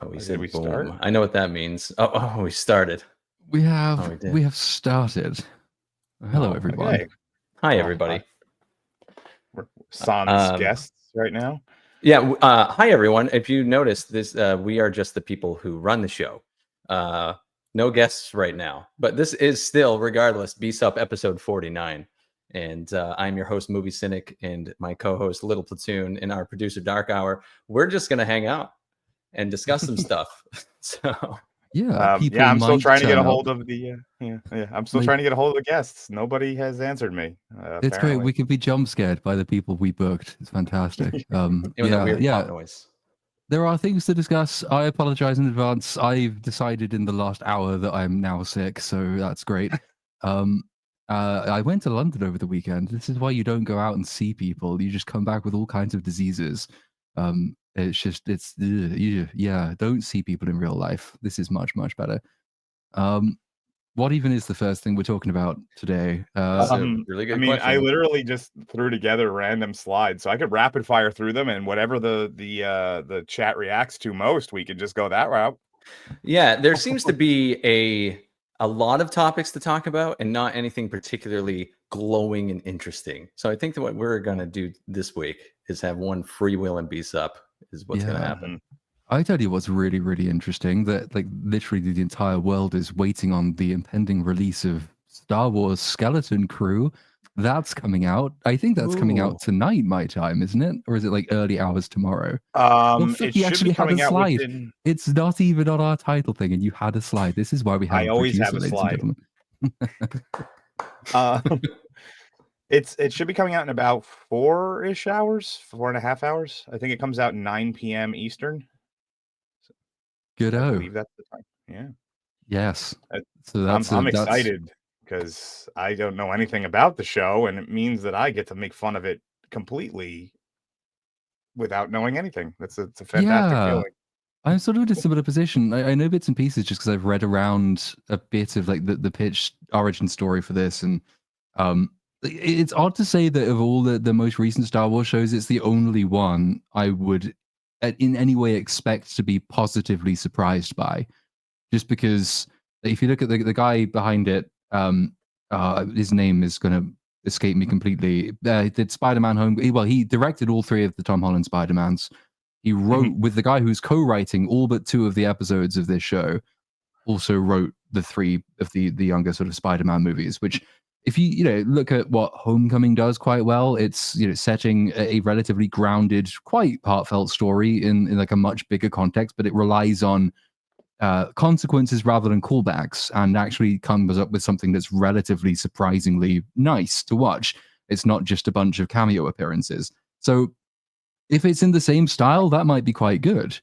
Oh, we Did said we boom. start? I know what that means. Oh, we started. We have Oh, we did. we have started. Hello, Oh, everyone. Okay. Hi, Well, everybody. We're Sans guests right now. Yeah. Hi, everyone. If you notice this, we are just the people who run the show. No guests right now, but this is still, regardless, BSUP episode 49. And I'm your host, Movie Cynic, and my co-host, Little Platoon, and our producer, Dark Hour. We're just gonna hang out and discuss some stuff. So Yeah, people I'm still might trying to get a turn hold up. of the. I'm still trying to get a hold of the guests. Nobody has answered me. It's great. Apparently. We can be jump scared by the people we booked. It's fantastic. even that weird pop noise. There are things to discuss. I apologize in advance. I've decided in the last hour that I'm now sick, so that's great. I went to London over the weekend. This is why you don't go out and see people. You just come back with all kinds of diseases. Don't see people in real life. This is much, much better. What even is the first thing we're talking about today? That's a really good question. I literally just threw together random slides, so I could rapid fire through them, and whatever the chat reacts to most, we could just go that route. Yeah, there seems to be a lot of topics to talk about, and not anything particularly glowing and interesting. So I think that what we're gonna do this week is have one freewheeling BSUP is what's gonna happen. I tell you what's really, really interesting, that like literally the entire world is waiting on the impending release of Star Wars Skeleton Crew. That's coming out. I think that's coming out tonight, my time, isn't it? Or is it like early hours tomorrow? It you should actually be coming had a out slide. within... It's not even on our title thing, and you had a slide. This is why we have I always have a slide. It should be coming out in about 4-ish hours, 4.5 hours. I think it comes out 9 p.m. Eastern. Good. I believe that's the time. Yeah. Yes. So I'm excited because I don't know anything about the show, and it means that I get to make fun of it completely without knowing anything. It's a fantastic feeling. I'm sort of in a similar position. I know bits and pieces just because I've read around a bit of like the pitch origin story for this, and it's odd to say that of all the most recent Star Wars shows, it's the only one I would in any way expect to be positively surprised by, just because if you look at the guy behind it, his name is going to escape me completely. He did Spider-Man Home. He directed all 3 of the Tom Holland Spider-Mans. He wrote with the guy who's co-writing all but 2 of the episodes of this show. Also wrote the 3 of the younger sort of Spider-Man movies, which if you look at what Homecoming does quite well, it's setting a relatively grounded, quite heartfelt story in like a much bigger context, but it relies on consequences rather than callbacks, and actually comes up with something that's relatively surprisingly nice to watch. It's not just a bunch of cameo appearances. So if it's in the same style, that might be quite good.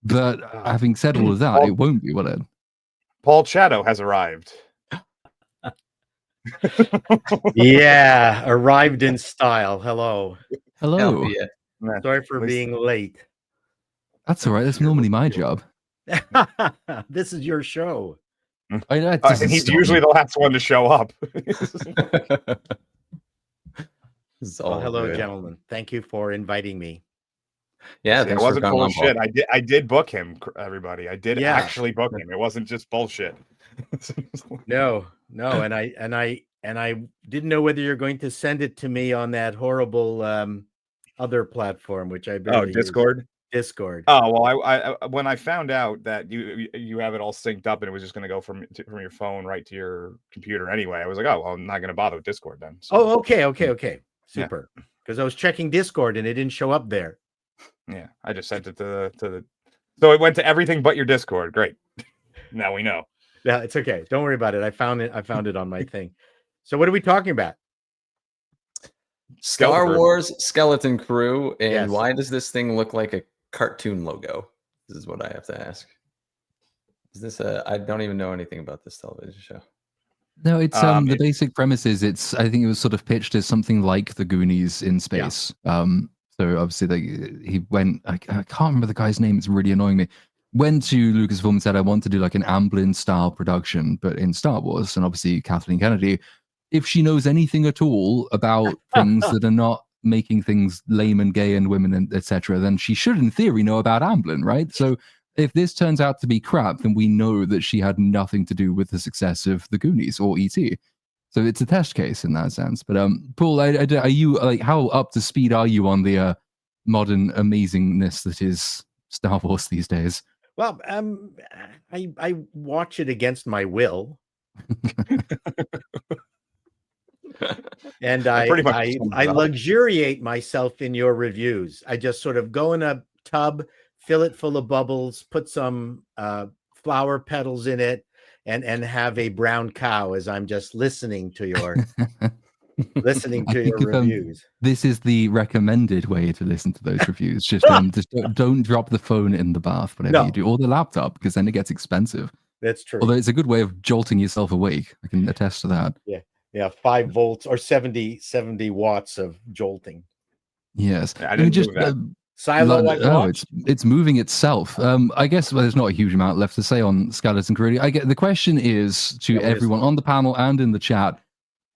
But having said all of that, it won't be, will it? Paul Chato has arrived. Yeah, arrived in style. Hello. Yeah. Sorry for being late. That's all right. That's normally my job. This is your show. And he's usually the last one to show up. Hello, gentlemen. Thank you for inviting me. Yeah, it wasn't full of shit. I did book him, everybody. I did actually book him. It wasn't just bullshit. No, and I didn't know whether you're going to send it to me on that horrible other platform, which I barely Discord. Discord. Oh well, I when I found out that you have it all synced up and it was just going to go from your phone right to your computer anyway, I was like, oh well, I'm not going to bother with Discord then. So. Oh, okay, super. Because I was checking Discord and it didn't show up there. Yeah, I just sent it to the. So it went to everything but your Discord. Great. Now we know. Yeah, it's okay. Don't worry about it. I found it on my thing. So what are we talking about? Star Wars Skeleton Crew, and why does this thing look like a cartoon logo? This is what I have to ask. Is this I don't even know anything about this television show. No, it's the basic premise is I think it was sort of pitched as something like the Goonies in space. Yeah. So obviously he went, I can't remember the guy's name, it's really annoying me. Went to Lucasfilm and said, I want to do like an Amblin style production, but in Star Wars. And obviously Kathleen Kennedy, if she knows anything at all about things that are not making things lame and gay and women and etc., then she should in theory know about Amblin, right? So If this turns out to be crap, then we know that she had nothing to do with the success of The Goonies or E.T. So it's a test case in that sense. But Paul, are you like, how up to speed are you on the modern amazingness that is Star Wars these days? Well, I watch it against my will. And I luxuriate myself in your reviews. I just sort of go in a tub, fill it full of bubbles, put some flower petals in it, and have a brown cow as I'm just listening to your reviews. This is the recommended way to listen to those reviews. Just don't drop the phone in the bath, whatever you do, or the laptop, because then it gets expensive. That's true. Although it's a good way of jolting yourself awake. I can attest to that. Yeah, 5 volts or 70 watts of jolting. Yes. I didn't do that. Silo, it's moving itself. I guess there's not a huge amount left to say on Skeleton Crew. I get the question is to everyone on the panel and in the chat.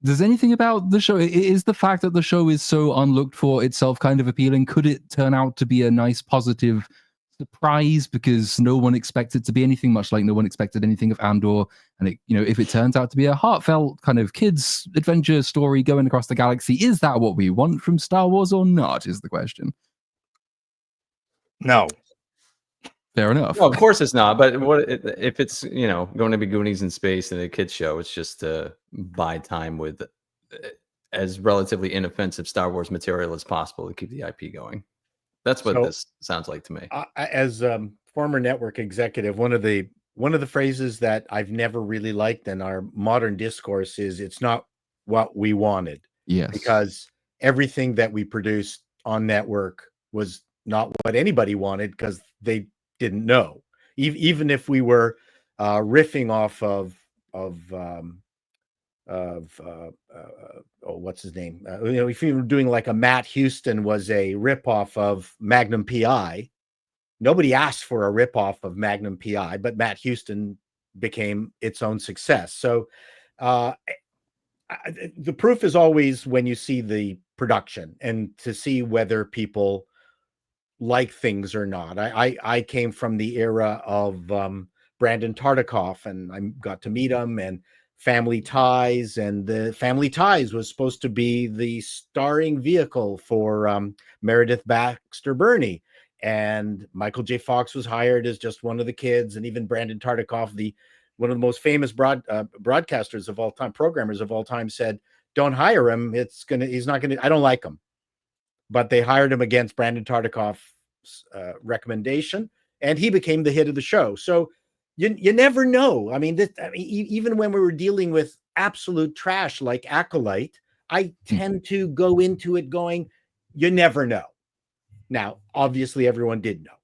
Does anything about the show, is the fact that the show is so unlooked for itself kind of appealing? Could it turn out to be a nice positive surprise because no one expected to be anything, much like no one expected anything of Andor? And it, if it turns out to be a heartfelt kind of kids adventure story going across the galaxy, is that what we want from Star Wars or not, is the question. No. Fair enough. No, of course it's not. But if it's going to be Goonies in space and a kids show? It's just to buy time with as relatively inoffensive Star Wars material as possible to keep the IP going. That's what this sounds like to me. As former network executive, one of the phrases that I've never really liked in our modern discourse is "it's not what we wanted." Yes, because everything that we produced on network was not what anybody wanted because they didn't know. Even if we were riffing off of what's his name? If you were doing like a Matt Houston was a ripoff of Magnum PI, nobody asked for a ripoff of Magnum PI, but Matt Houston became its own success. So the proof is always when you see the production and to see whether people like things or not. I came from the era of Brandon Tartikoff, and I got to meet him, and Family Ties, and the Family Ties was supposed to be the starring vehicle for Meredith Baxter Birney, and Michael J. Fox was hired as just one of the kids, and even Brandon Tartikoff, one of the most famous broadcasters of all time, programmers of all time, said, "Don't hire him. He's not gonna. I don't like him." But they hired him against Brandon Tartikoff's recommendation, and he became the hit of the show. So you never know. I mean, even when we were dealing with absolute trash like Acolyte, I tend to go into it going, you never know. Now, obviously, everyone did know.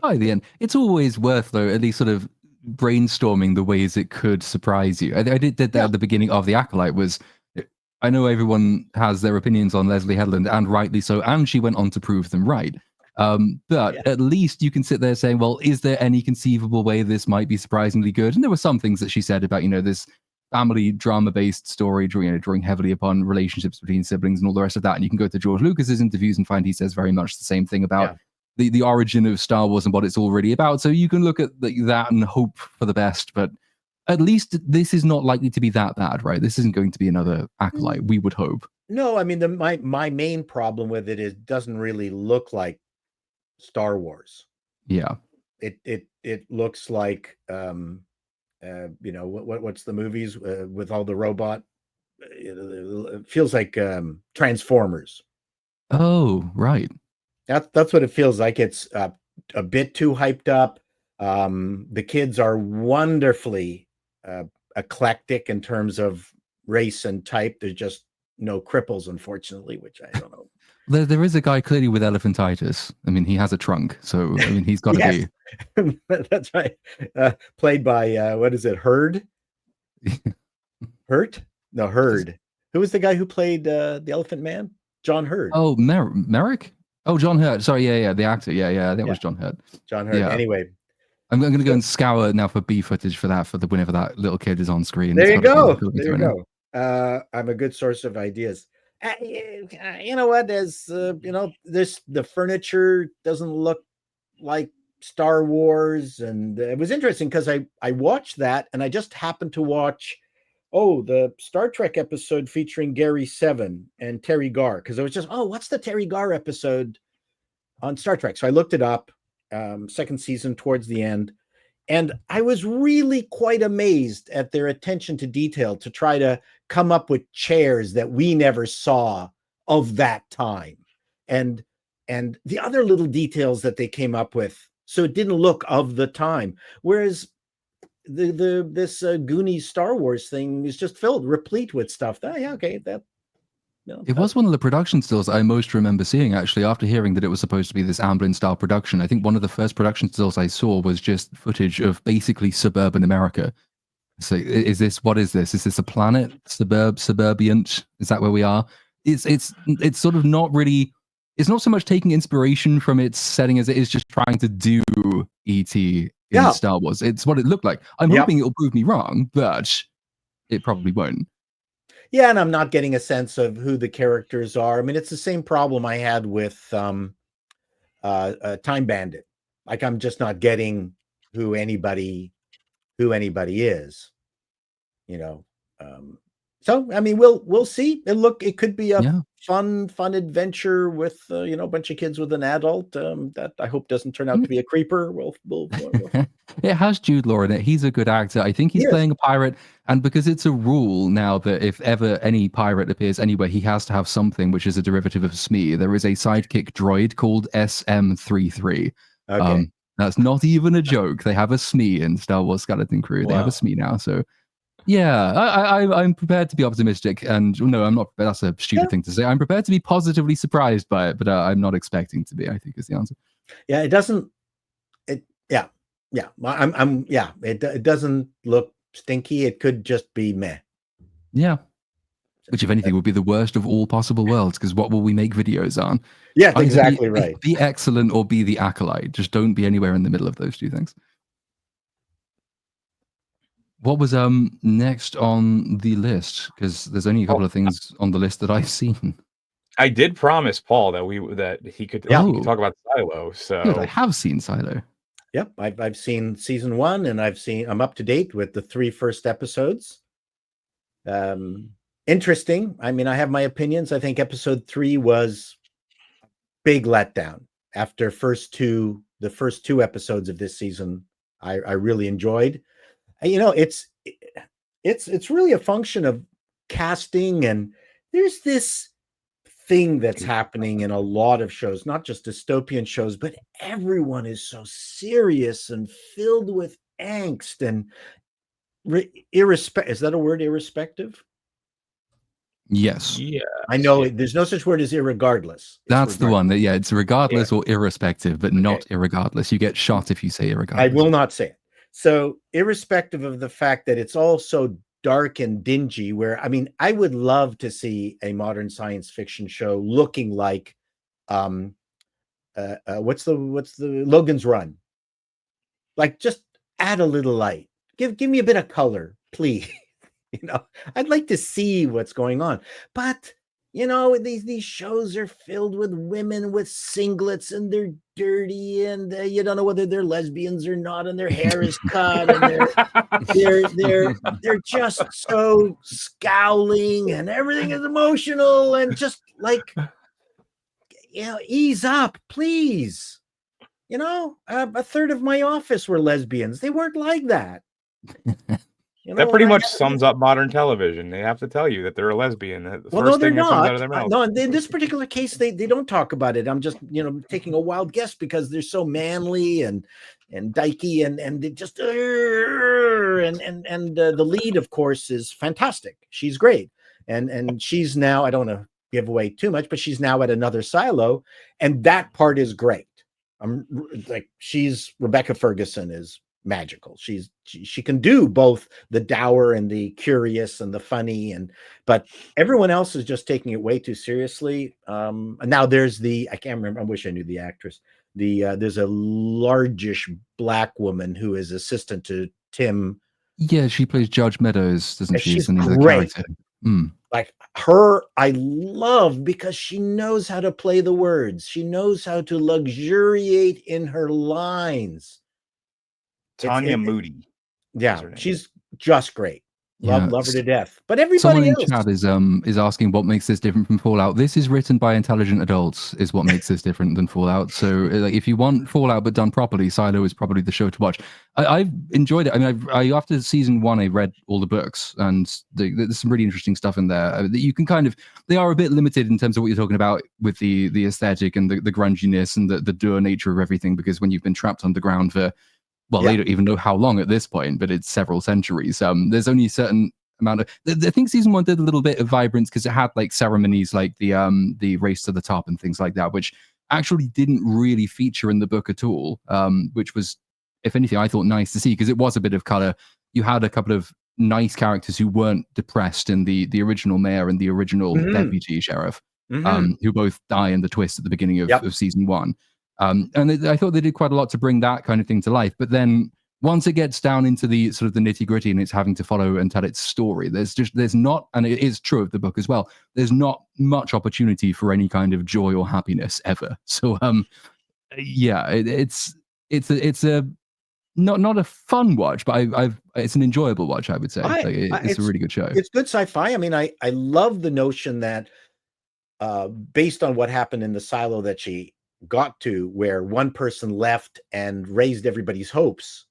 By the end, it's always worth, though, at least sort of brainstorming the ways it could surprise you. I did that at the beginning of The Acolyte. I know everyone has their opinions on Leslie Headland, and rightly so, and she went on to prove them right. But at least you can sit there saying, well, is there any conceivable way this might be surprisingly good? And there were some things that she said about, this family drama-based story, drawing heavily upon relationships between siblings and all the rest of that. And you can go to George Lucas's interviews and find he says very much the same thing about the origin of Star Wars and what it's all really about. So you can look at that and hope for the best, but at least this is not likely to be that bad, right? This isn't going to be another Acolyte, we would hope. No, I mean, my main problem with it is it doesn't really look like Star Wars. Yeah. It looks like what's the movies with all the robot? It feels like Transformers. Oh, right. That's what it feels like. It's a bit too hyped up. The kids are wonderfully eclectic in terms of race and type. There's just no cripples, unfortunately, which I don't know. There is a guy clearly with elephantitis. I mean, he has a trunk, so I mean, he's got to be. That's right. Played by what is it? Hurd? Hurt? No, Hurd. Who was the guy who played the Elephant Man? John Hurd. Oh, Merrick? Oh, John Hurt. Sorry, yeah, the actor. Yeah, that was John Hurt. John Hurt. Yeah. Anyway, I'm going to go and scour now for B footage for whenever that little kid is on screen. There you go. There you go. I'm a good source of ideas. You know what? There's the furniture doesn't look like Star Wars, and it was interesting because I watched that, and I just happened to watch the Star Trek episode featuring Gary Seven and Terry Garr, because I was just, what's the Terry Garr episode on Star Trek? So I looked it up, second season towards the end, and I was really quite amazed at their attention to detail to try to come up with chairs that we never saw of that time, and the other little details that they came up with, so it didn't look of the time. Whereas this Goonies Star Wars thing is just replete with stuff. It was one of the production stills I most remember seeing, actually, after hearing that it was supposed to be this Amblin style production. I think one of the first production stills I saw was just footage of basically suburban America. So what is this? Is this a planet? Suburbient? Is that where we are? It's sort of not really, it's not so much taking inspiration from its setting as it is just trying to do E.T. in Star Wars. It's what it looked like. I'm hoping it'll prove me wrong, but it probably won't. Yeah, and I'm not getting a sense of who the characters are. I mean, it's the same problem I had with Time Bandit. Like, I'm just not getting who anybody is. So I mean, we'll see. It could be a fun adventure with a bunch of kids with an adult that I hope doesn't turn out to be a creeper. We'll It has Jude Law in it. He's a good actor. I think he's playing a pirate, and because it's a rule now that if ever any pirate appears anywhere, he has to have something which is a derivative of SME. There is a sidekick droid called SM33. Okay. That's not even a joke. They have a SME in Star Wars Skeleton Crew. Wow. They have a SME now, so yeah, I'm prepared to be optimistic, and no, I'm not. That's a stupid thing to say. I'm prepared to be positively surprised by it, but I'm not expecting to be, I think, is the answer. Yeah, it doesn't. It doesn't look stinky. It could just be meh. Yeah, which, if anything, would be the worst of all possible worlds. Because what will we make videos on? Yeah, exactly right. Be excellent or be the acolyte. Just don't be anywhere in the middle of those two things. What was next on the list? Because there's only a couple of things on the list that I've seen. I did promise Paul that he could talk about Silo. So good, I have seen Silo. Yep, I've seen season 1, and I'm up to date with the 3 first episodes. Interesting. I mean, I have my opinions. I think episode 3 was big letdown. After the first two episodes of this season, I really enjoyed. It's really a function of casting, and there's this thing that's happening in a lot of shows, not just dystopian shows, but everyone is so serious and filled with angst and is that a word, irrespective? Yes. Yeah. I know there's no such word as irregardless. That's the one. It's regardless or irrespective, but not irregardless. You get shot if you say irregardless. I will not say it. So irrespective of the fact that it's all so dark and dingy, where, I mean, I would love to see a modern science fiction show looking like what's the Logan's Run. Like, just add a little light. Give me a bit of color, please. I'd like to see what's going on. But these shows are filled with women with singlets, and they're dirty, and you don't know whether they're lesbians or not, and their hair is cut, and they're just so scowling, and everything is emotional, and just like, ease up, please. A third of my office were lesbians. They weren't like that. That pretty much sums up modern television. They have to tell you that they're a lesbian. No, they're not. No, in this particular case, they don't talk about it. I'm just taking a wild guess because they're so manly and dykey, and they just and the lead, of course, is fantastic. She's great, and she's now, I don't want to give away too much, but she's now at another silo, and that part is great. Rebecca Ferguson is magical. She can do both the dour and the curious and the funny, but everyone else is just taking it way too seriously. And now there's I can't remember, I wish I knew the actress. There's a largish black woman who is assistant to Tim. Yeah, she plays Judge Meadows, doesn't she? She's great. Like her, I love because she knows how to play the words. She knows how to luxuriate in her lines. Tanya Moody. Yeah, she's just great. Love her to death. But everybody Someone in else chat is asking what makes this different from Fallout. This is written by intelligent adults, is what makes this different than Fallout. So, like, if you want Fallout but done properly, Silo is probably the show to watch. I've enjoyed it. I mean, I after season 1, I read all the books, and there's some really interesting stuff in there that you can kind of. They are a bit limited in terms of what you're talking about with the aesthetic and the grunginess and the dour nature of everything, because when you've been trapped underground for. Well, they don't even know how long at this point, but it's several centuries. There's only a certain amount of. I think season 1 did a little bit of vibrance because it had like ceremonies like the race to the top and things like that, which actually didn't really feature in the book at all. Which was, if anything, I thought nice to see because it was a bit of color. You had a couple of nice characters who weren't depressed in the original mayor and the original deputy sheriff, who both die in the twist at the beginning of season 1. And I thought they did quite a lot to bring that kind of thing to life. But then once it gets down into the sort of the nitty gritty and it's having to follow and tell its story, there's not, and it is true of the book as well, there's not much opportunity for any kind of joy or happiness ever. So, yeah, it's a not a fun watch, but it's an enjoyable watch, I would say. It's a really good show. It's good sci-fi. I mean, I love the notion that based on what happened in the silo that she got to, where one person left and raised everybody's hopes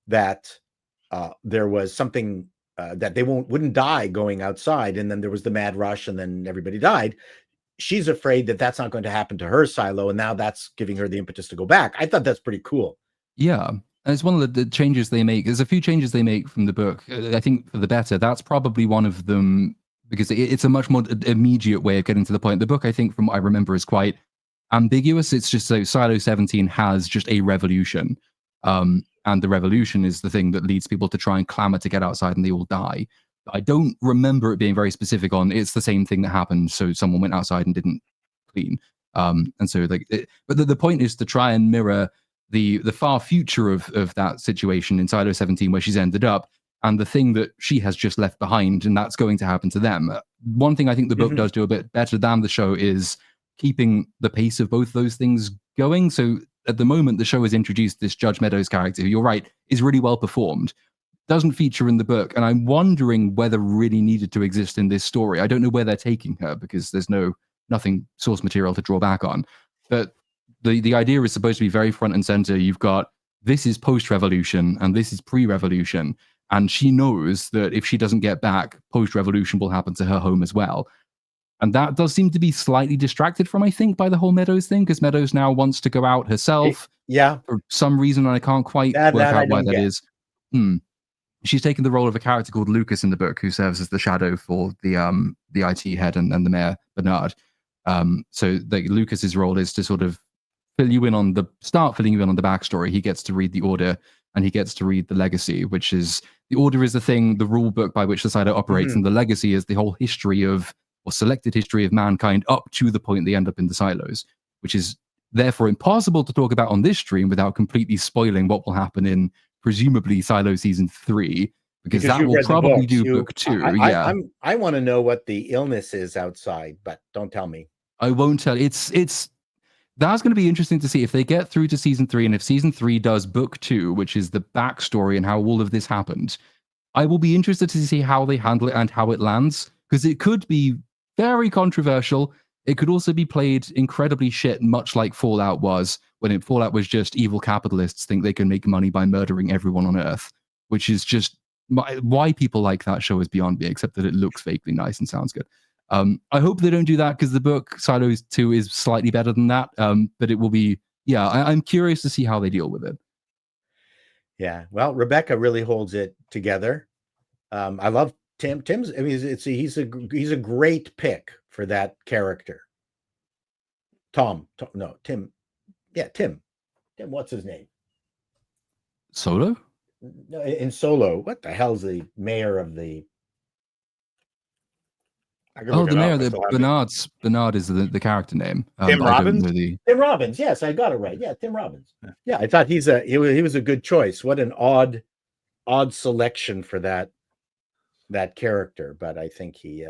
that there was something that they wouldn't die going outside, and then there was the mad rush and then everybody died. She's afraid that that's not going to happen to her silo, and now that's giving her the impetus to go back. I thought that's pretty cool. Yeah, and it's one of the changes they make. There's a few changes they make from the book, I think, for the better. That's probably one of them, because it's a much more immediate way of getting to the point. The book, I think, from what I remember, is quite ambiguous. It's just so Silo 17 has just a revolution, and the revolution is the thing that leads people to try and clamor to get outside, and they all die. I don't remember it being very specific on it's the same thing that happened, so someone went outside and didn't clean, and so like but the point is to try and mirror the far future of that situation in Silo 17 where she's ended up, and the thing that she has just left behind, and that's going to happen to them. One thing I think the book does do a bit better than the show is keeping the pace of both those things going. So at the moment, the show has introduced this Judge Meadows character, who, you're right, is really well performed. Doesn't feature in the book, and I'm wondering whether really needed to exist in this story. I don't know where they're taking her because there's nothing source material to draw back on. But the idea is supposed to be very front and center. You've got this is post-revolution and this is pre-revolution, and she knows that if she doesn't get back, post-revolution will happen to her home as well. And that does seem to be slightly distracted from, I think, by the whole Meadows thing, because Meadows now wants to go out herself. For some reason, and I can't quite work out why that is. She's taken the role of a character called Lucas in the book, who serves as the shadow for the IT head and the mayor, Bernard. So Lucas's role is to sort of filling you in on the backstory. He gets to read the Order, and he gets to read the Legacy, which is, the Order is the rule book by which the Silo operates, and the Legacy is the whole history of, or selected history of mankind up to the point they end up in the silos, which is therefore impossible to talk about on this stream without completely spoiling what will happen in presumably Silo season 3, because that will probably do book 2. I want to know what the illness is outside, but don't tell me. I won't tell. It's that's going to be interesting to see if they get through to season 3, and if season 3 does book 2, which is the backstory and how all of this happened. I will be interested to see how they handle it and how it lands, because it could be very controversial. It could also be played incredibly shit, much like Fallout was, when Fallout was just evil capitalists think they can make money by murdering everyone on Earth, which is just why people like that show is beyond me, except that it looks vaguely nice and sounds good. I hope they don't do that, because the book Silos 2 is slightly better than that, but it will be, I'm curious to see how they deal with it. Yeah, well, Rebecca really holds it together. I love Tim's. I mean, he's a great pick for that character. Tim. Yeah, Tim. What's his name? Solo? No, in Solo. What the hell's the mayor of the? The mayor. Bernard is the character name. Tim Robbins. Tim Robbins. Yes, I got it right. Yeah, Tim Robbins. Yeah, I thought he was a good choice. What an odd selection for that. that character, but I think he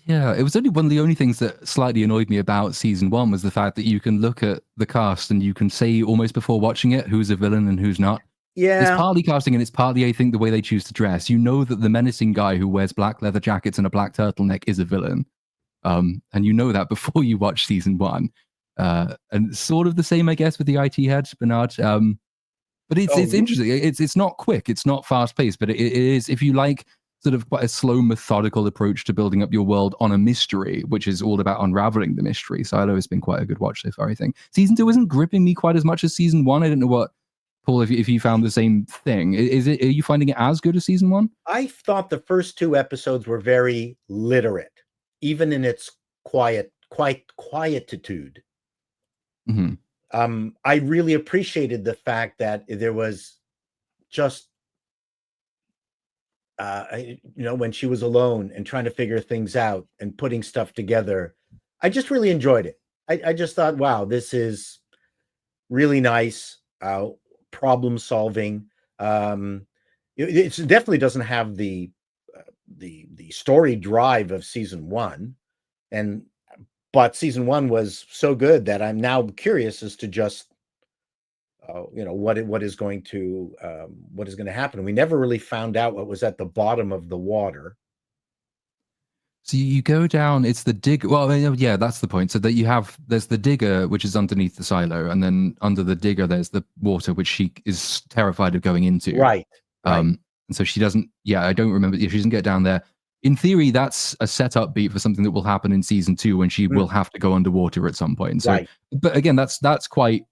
Yeah, it was only one of the only things that slightly annoyed me about season 1 was the fact that you can look at the cast and you can say almost before watching it who's a villain and who's not. It's partly casting and it's partly, I think, the way they choose to dress. You know that the menacing guy who wears black leather jackets and a black turtleneck is a villain. And you know that before you watch season 1. And sort of the same, I guess, with the IT head, Bernard. But it's interesting. It's not quick. It's not fast paced, but it is, if you like sort of quite a slow, methodical approach to building up your world on a mystery, which is all about unraveling the mystery. Silo has been quite a good watch so far, I think. Season 2 isn't gripping me quite as much as season 1. I don't know what, Paul, if you found the same thing. Are you finding it as good as season 1? I thought the first 2 episodes were very literate, even in its quietitude. Mm-hmm. I really appreciated the fact that there was just when she was alone and trying to figure things out and putting stuff together. I just really enjoyed it. I just thought, wow, this is really nice problem solving. It definitely doesn't have the story drive of season 1, but season 1 was so good that I'm now curious as to just what is going to happen. We never really found out what was at the bottom of the water. So you go down, it's the digger. Well, yeah, that's the point. So that there's the digger, which is underneath the silo, and then under the digger, there's the water, which she is terrified of going into. Right. And so she doesn't, I don't remember if she doesn't get down there. In theory, that's a setup beat for something that will happen in season 2 when she will have to go underwater at some point. So, but again, that's quite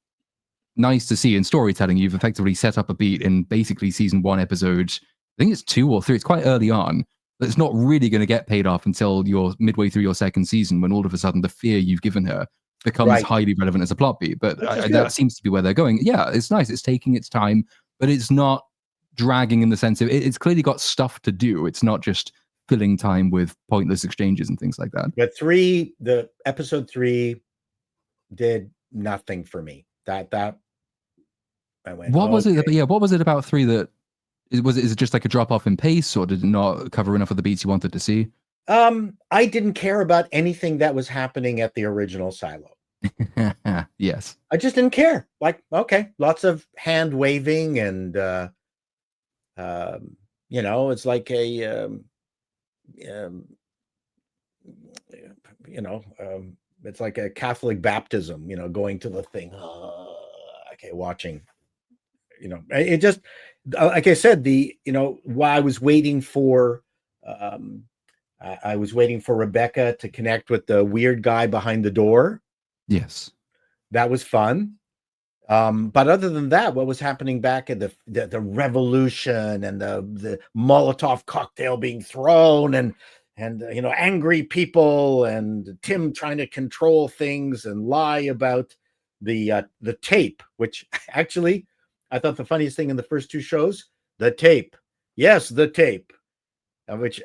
nice to see in storytelling. You've effectively set up a beat in basically season 1 episode. I think it's 2 or 3. It's quite early on. But it's not really going to get paid off until you're midway through your second season, when all of a sudden the fear you've given her becomes highly relevant as a plot beat. But that seems to be where they're going. Yeah, it's nice. It's taking its time, but it's not dragging in the sense of it's clearly got stuff to do. It's not just filling time with pointless exchanges and things like that. But the episode 3 did nothing for me. That I went. What was it? Yeah, what was it about 3 that is it just like a drop off in pace, or did it not cover enough of the beats you wanted to see? I didn't care about anything that was happening at the original silo. Yes, I just didn't care. Like, okay, lots of hand waving and it's like a it's like a Catholic baptism, going to the thing. Okay, watching. It just, like I said, while I was waiting for, Rebecca to connect with the weird guy behind the door. Yes, that was fun. But other than that, what was happening back at the revolution and the Molotov cocktail being thrown and angry people and Tim trying to control things and lie about the tape, which actually I thought the funniest thing in the first 2 shows, the tape. Yes, the tape, which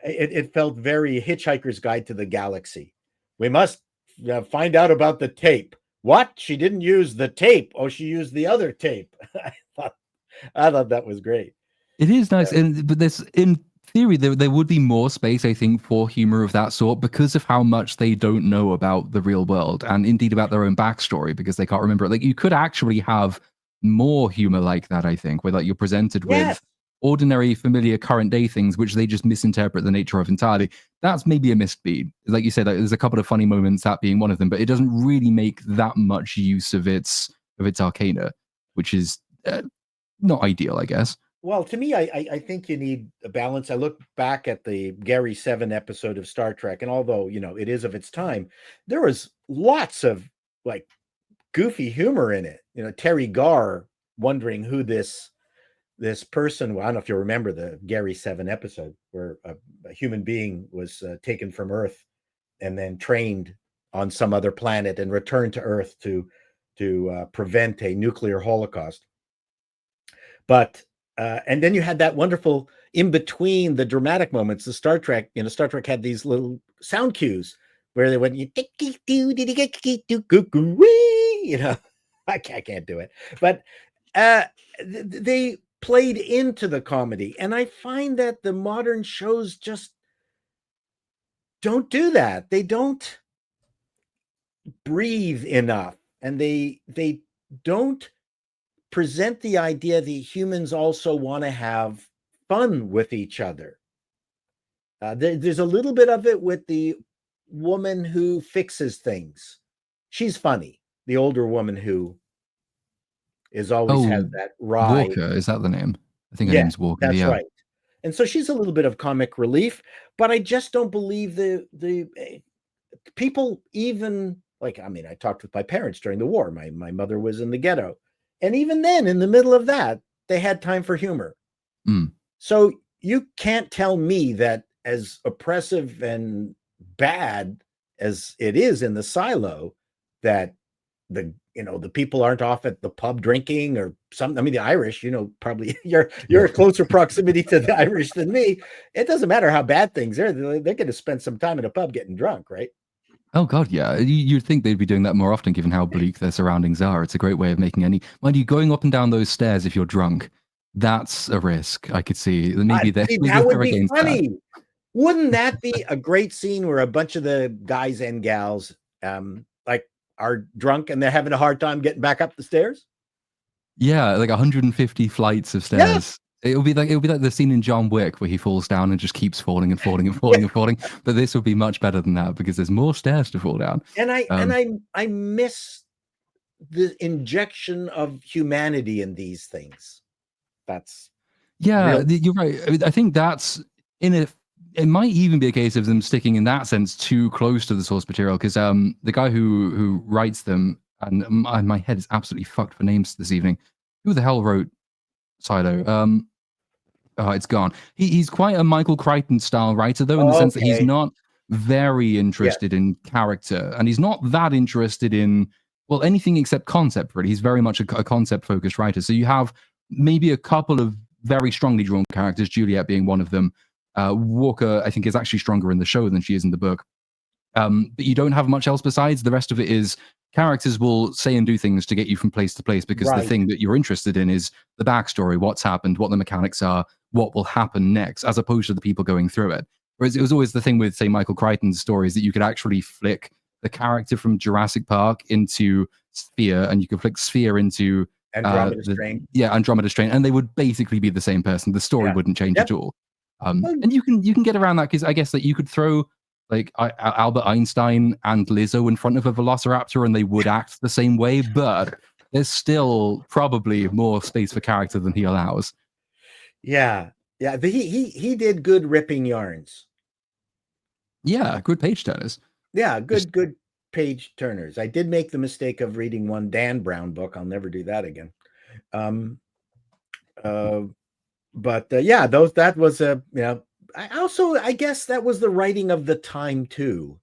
it felt very Hitchhiker's Guide to the Galaxy. We must find out about the tape. What? She didn't use the tape. Oh, she used the other tape. I thought that was great. It is nice, but there's, in theory, there would be more space, I think, for humor of that sort because of how much they don't know about the real world and indeed about their own backstory because they can't remember it. Like, you could actually have more humor like that, I think, where like you're presented with ordinary, familiar, current day things which they just misinterpret the nature of entirely. That's maybe a missed beat. Like you said, like, there's a couple of funny moments, that being one of them, but it doesn't really make that much use of its arcana, which is not ideal, I guess. Well, to me, I think you need a balance. I look back at the Gary 7 episode of Star Trek, and although, it is of its time, there was lots of like goofy humor in it. Terry Garr wondering who this person, well, I don't know if you remember the Gary 7 episode where a human being was taken from Earth and then trained on some other planet and returned to Earth to prevent a nuclear holocaust. But and then you had that wonderful in between the dramatic moments. The Star Trek had these little sound cues where they went, I can't do it, but played into the comedy. And I find that the modern shows just don't do that. They don't breathe enough, and they don't present the idea that humans also want to have fun with each other. There's a little bit of it with the woman who fixes things. She's funny. The older woman who is always has that wry. Walker, is that the name? I think her Yeah, name's Walker. that's Yeah. right. And so she's a little bit of comic relief, but I just don't believe the people even like, I mean, I talked with my parents during the war. My mother was in the ghetto. And even then, in the middle of that, they had time for humor. Mm. So you can't tell me that as oppressive and bad as it is in the silo, that the people aren't off at the pub drinking or something. I mean, the Irish, probably you're a closer proximity to the Irish than me. It doesn't matter how bad things are. They're going to spend some time in a pub getting drunk, right? Oh God, yeah. You'd think they'd be doing that more often, given how bleak their surroundings are. It's a great way of making any. Mind you, going up and down those stairs if you're drunk, that's a risk. I could see. Maybe that would be funny. Wouldn't that be a great scene where a bunch of the guys and gals, like, are drunk and they're having a hard time getting back up the stairs? Yeah, like 150 flights of stairs. Yeah. It would be like the scene in John Wick where he falls down and just keeps falling and falling and falling and falling. But this would be much better than that because there's more stairs to fall down. And I miss the injection of humanity in these things. That's you're right. I mean, I think that's it might even be a case of them sticking in that sense too close to the source material because the guy who writes them, and my head is absolutely fucked for names this evening. Who the hell wrote Silo? It's gone. He's quite a Michael Crichton style writer, though, in the sense that he's not very interested in character, and he's not that interested in anything except concept. Really, he's very much a concept focused writer. So you have maybe a couple of very strongly drawn characters, Juliet being one of them. Walker, I think, is actually stronger in the show than she is in the book. But you don't have much else besides. The rest of it is characters will say and do things to get you from place to place because the thing that you're interested in is the backstory, what's happened, what the mechanics are, what will happen next, as opposed to the people going through it. Whereas it was always the thing with, say, Michael Crichton's stories that you could actually flick the character from Jurassic Park into Sphere, and you could flick Sphere into Andromeda Strain. Yeah, Andromeda Strain, and they would basically be the same person. The story wouldn't change at all. And you can get around that because I guess that you could throw like Albert Einstein and Lizzo in front of a velociraptor and they would act the same way, but there's still probably more space for character than he allows. Yeah. He did good ripping yarns. Yeah, good page turners. Yeah, good page turners. I did make the mistake of reading one Dan Brown book. I'll never do that again. That was I guess that was the writing of the time too.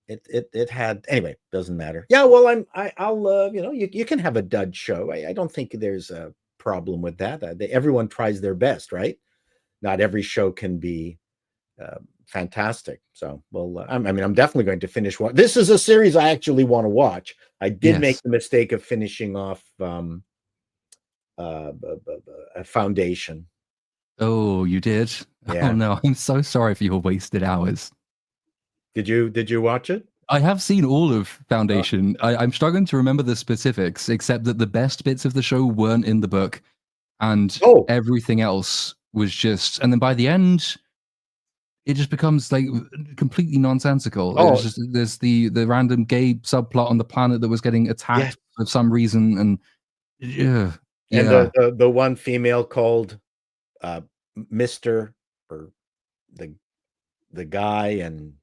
It had, anyway, doesn't matter. Yeah, well, I'll you can have a dud show. I don't think there's a problem with that. Everyone tries their best, right? Not every show can be fantastic. So, well, I'm definitely going to finish one. This is a series I actually want to watch. I did make the mistake of finishing off a Foundation. Oh, you did? Yeah. Oh no, I'm so sorry for your wasted hours. Did you watch it? I have seen all of Foundation. I'm struggling to remember the specifics, except that the best bits of the show weren't in the book, and everything else was just. And then by the end, it just becomes like completely nonsensical. It was just, there's the random gay subplot on the planet that was getting attacked for some reason, and and the one female called Mr. or the guy, and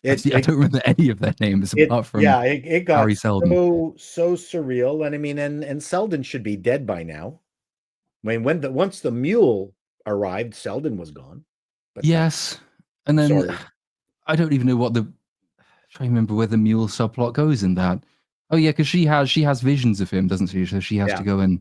I don't remember any of their names apart from it got Harry Seldon. so surreal, and I mean, and Seldon should be dead by now. I mean, once the mule arrived, Seldon was gone. But yes, and then I don't even know what trying to remember where the mule subplot goes in that. Oh yeah, because she has visions of him, doesn't she? So she has to go and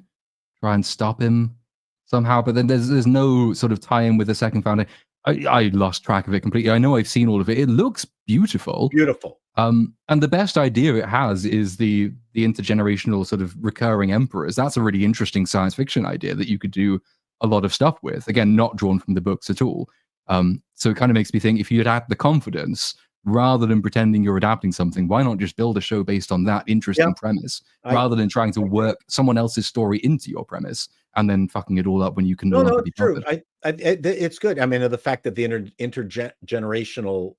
try and stop him somehow. But then there's no sort of tie-in with the second Foundation. I lost track of it completely. I know I've seen all of it. It looks beautiful. Beautiful. And the best idea it has is the intergenerational sort of recurring emperors. That's a really interesting science fiction idea that you could do a lot of stuff with. Again, not drawn from the books at all. So it kind of makes me think, if you had the confidence, rather than pretending you're adapting something, why not just build a show based on that interesting premise, rather than trying to work someone else's story into your premise and then fucking it all up when you can no longer be true. bothered. It's good. I mean, the fact that the intergenerational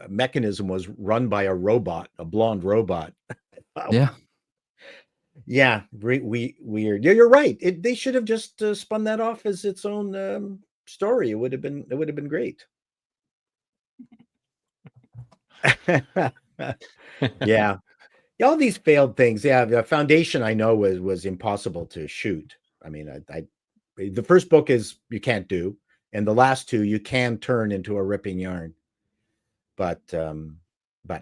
mechanism was run by a robot, a blonde robot. Yeah. Yeah, weird. Yeah, you're right. They should have just spun that off as its own story. It would have been great. Yeah. All these failed things. Yeah, the Foundation I know was impossible to shoot. I mean, the first book is you can't do, and the last two you can turn into a ripping yarn. But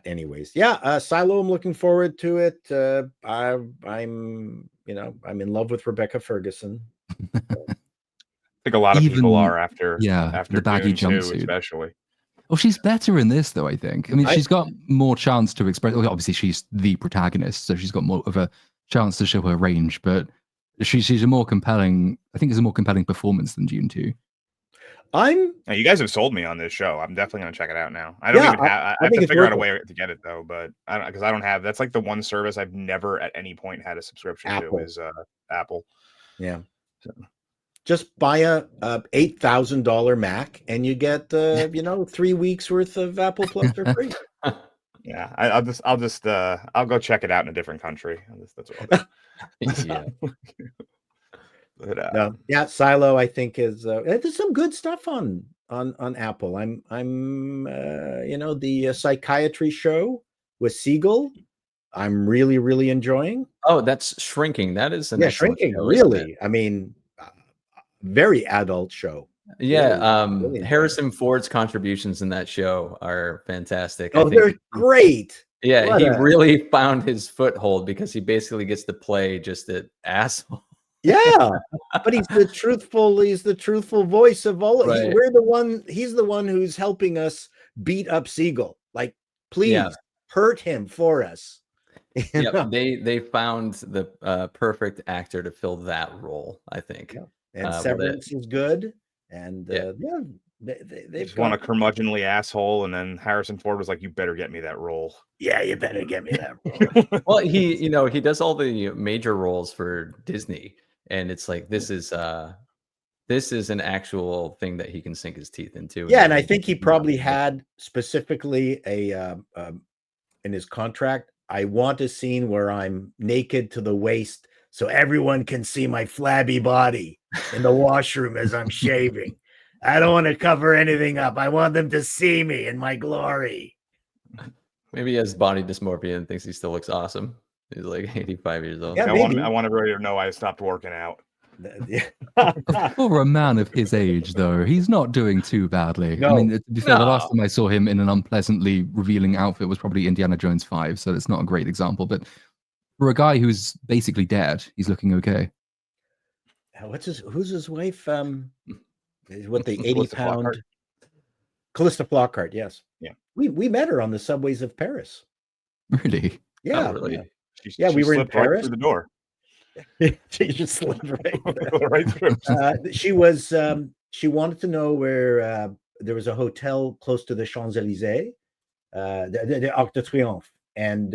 anyways, yeah, Silo, I'm looking forward to it. I'm in love with Rebecca Ferguson. I think a lot of people are after the baggy Dune jumpsuit, especially. Well, she's better in this, though, I think. I mean, she's got more chance to express. Well, obviously, she's the protagonist, so she's got more of a chance to show her range. But she's a more compelling. I think it's a more compelling performance than Dune 2. Now, you guys have sold me on this show. I'm definitely going to check it out now. I don't even have. I have to figure out a way to get it though, but because I don't have. That's like the one service I've never at any point had a subscription to is Apple. Yeah. So. Just buy a $8,000 Mac and you get 3 weeks worth of Apple Plus for free. Yeah, I'll go check it out in a different country. That's what I'll do. Yeah. But, yeah, Silo I think is there's some good stuff on Apple. I'm the psychiatry show with Siegel. I'm really enjoying. Oh, that's Shrinking. That is Shrinking. Show, really, I mean. Very adult show. Yeah, really Harrison Ford's contributions in that show are fantastic. Oh, they're great. Yeah, he really found his foothold because he basically gets to play just an asshole. Yeah, but he's the truthful voice of all. Right. He's the one who's helping us beat up Siegel. Like, please hurt him for us. Yeah, they found the perfect actor to fill that role, I think. Yeah. And Severance is good, and they just want a curmudgeonly asshole, and then Harrison Ford was like, "You better get me that role." Yeah, you better get me that role. Well, he does all the major roles for Disney, and it's like this is an actual thing that he can sink his teeth into. Yeah, and I think he probably had specifically in his contract, I want a scene where I'm naked to the waist so everyone can see my flabby body in the washroom as I'm shaving. I don't want to cover anything up. I want them to see me in my glory. Maybe he has body dysmorphia and thinks he still looks awesome. He's like 85 years old. Yeah, I want everybody to know I stopped working out. For a man of his age, though, he's not doing too badly. No. I mean, to be fair, the last time I saw him in an unpleasantly revealing outfit was probably Indiana Jones 5, so it's not a great example. But for a guy who's basically dead, he's looking okay. Who's his wife? What the 80-pound Callista Flockhart? Yes. Yeah. We met her on the subways of Paris. Really? Yeah. Oh, really? Yeah. We were in Paris. Right through the door. She just slipped right through. She was. She wanted to know where there was a hotel close to the Champs-Élysées, the Arc de Triomphe, and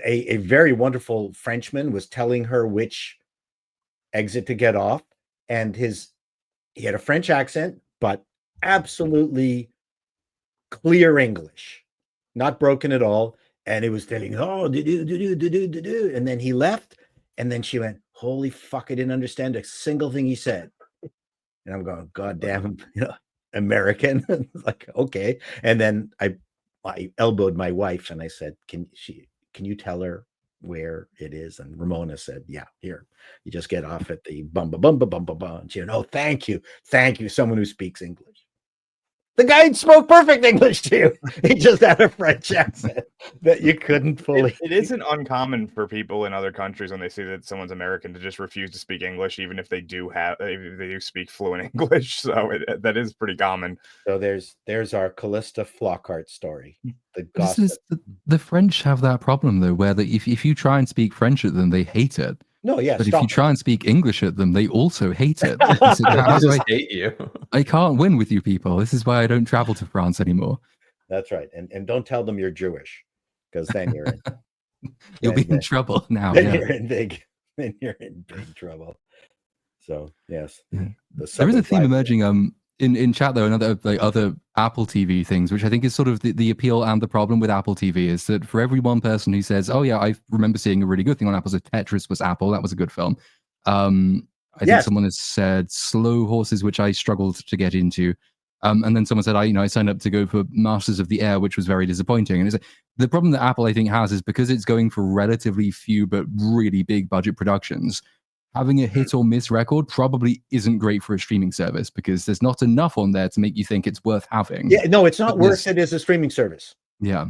a very wonderful Frenchman was telling her which exit to get off, and he had a French accent, but absolutely clear English, not broken at all. And it was telling, and then he left, and then she went, "Holy fuck! I didn't understand a single thing he said." And I'm going, "God damn, American." Like, okay. And then I elbowed my wife and I said, "Can you tell her where it is?" And Ramona said, "Yeah, here. You just get off at the bumba bumba bumba bum." And she went, "Oh, thank you, someone who speaks English." The guy spoke perfect English to you. He just had a French accent that you couldn't fully. It isn't uncommon for people in other countries when they see that someone's American to just refuse to speak English, even if they do speak fluent English. So that is pretty common. So there's our Callista Flockhart story. The This gossip. is the French have that problem though, where if you try and speak French at them, they hate it. No, yeah. But if you try and speak English at them, they also hate it. They just hate you. I can't win with you people. This is why I don't travel to France anymore. That's right. And don't tell them you're Jewish, because then you're in You'll be in trouble now. Then Yeah. you're in big trouble. So yes. Yeah. There is a theme emerging in chat though, and other Apple TV things, which I think is sort of the appeal and the problem with Apple TV is that for every one person who says, "Oh yeah, I remember seeing a really good thing on Apple," so Tetris was Apple, that was a good film. I think someone has said Slow Horses, which I struggled to get into. And then someone said, I signed up to go for Masters of the Air, which was very disappointing. And the problem that Apple, I think, has is because it's going for relatively few but really big budget productions, having a hit or miss record probably isn't great for a streaming service because there's not enough on there to make you think it's worth having. Yeah, no, it's not worth it as a streaming service. Yeah.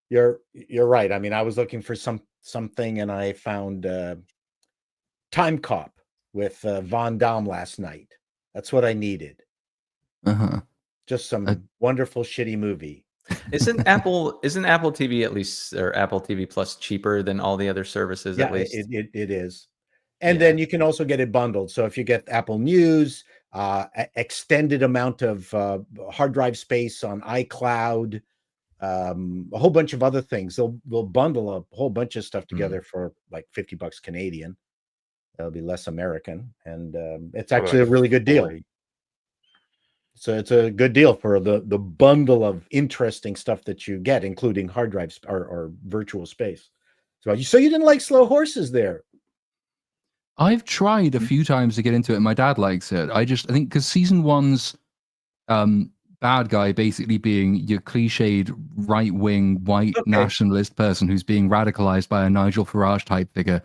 You're right. I mean, I was looking for something and I found Time Cop with Von Damme last night. That's what I needed. Just some wonderful shitty movie. Isn't Apple TV at least, or Apple TV Plus, cheaper than all the other services? Yeah, at least it is. And then you can also get it bundled. So if you get Apple News, extended amount of hard drive space on iCloud, a whole bunch of other things, they'll bundle a whole bunch of stuff together for like $50 Canadian. That'll be less American, and it's actually a really good deal. So it's a good deal for the bundle of interesting stuff that you get, including hard drives or virtual space. So you didn't like Slow Horses there? I've tried a few times to get into it. My dad likes it. I think because season one's bad guy basically being your cliched right-wing white nationalist person who's being radicalized by a Nigel Farage type figure.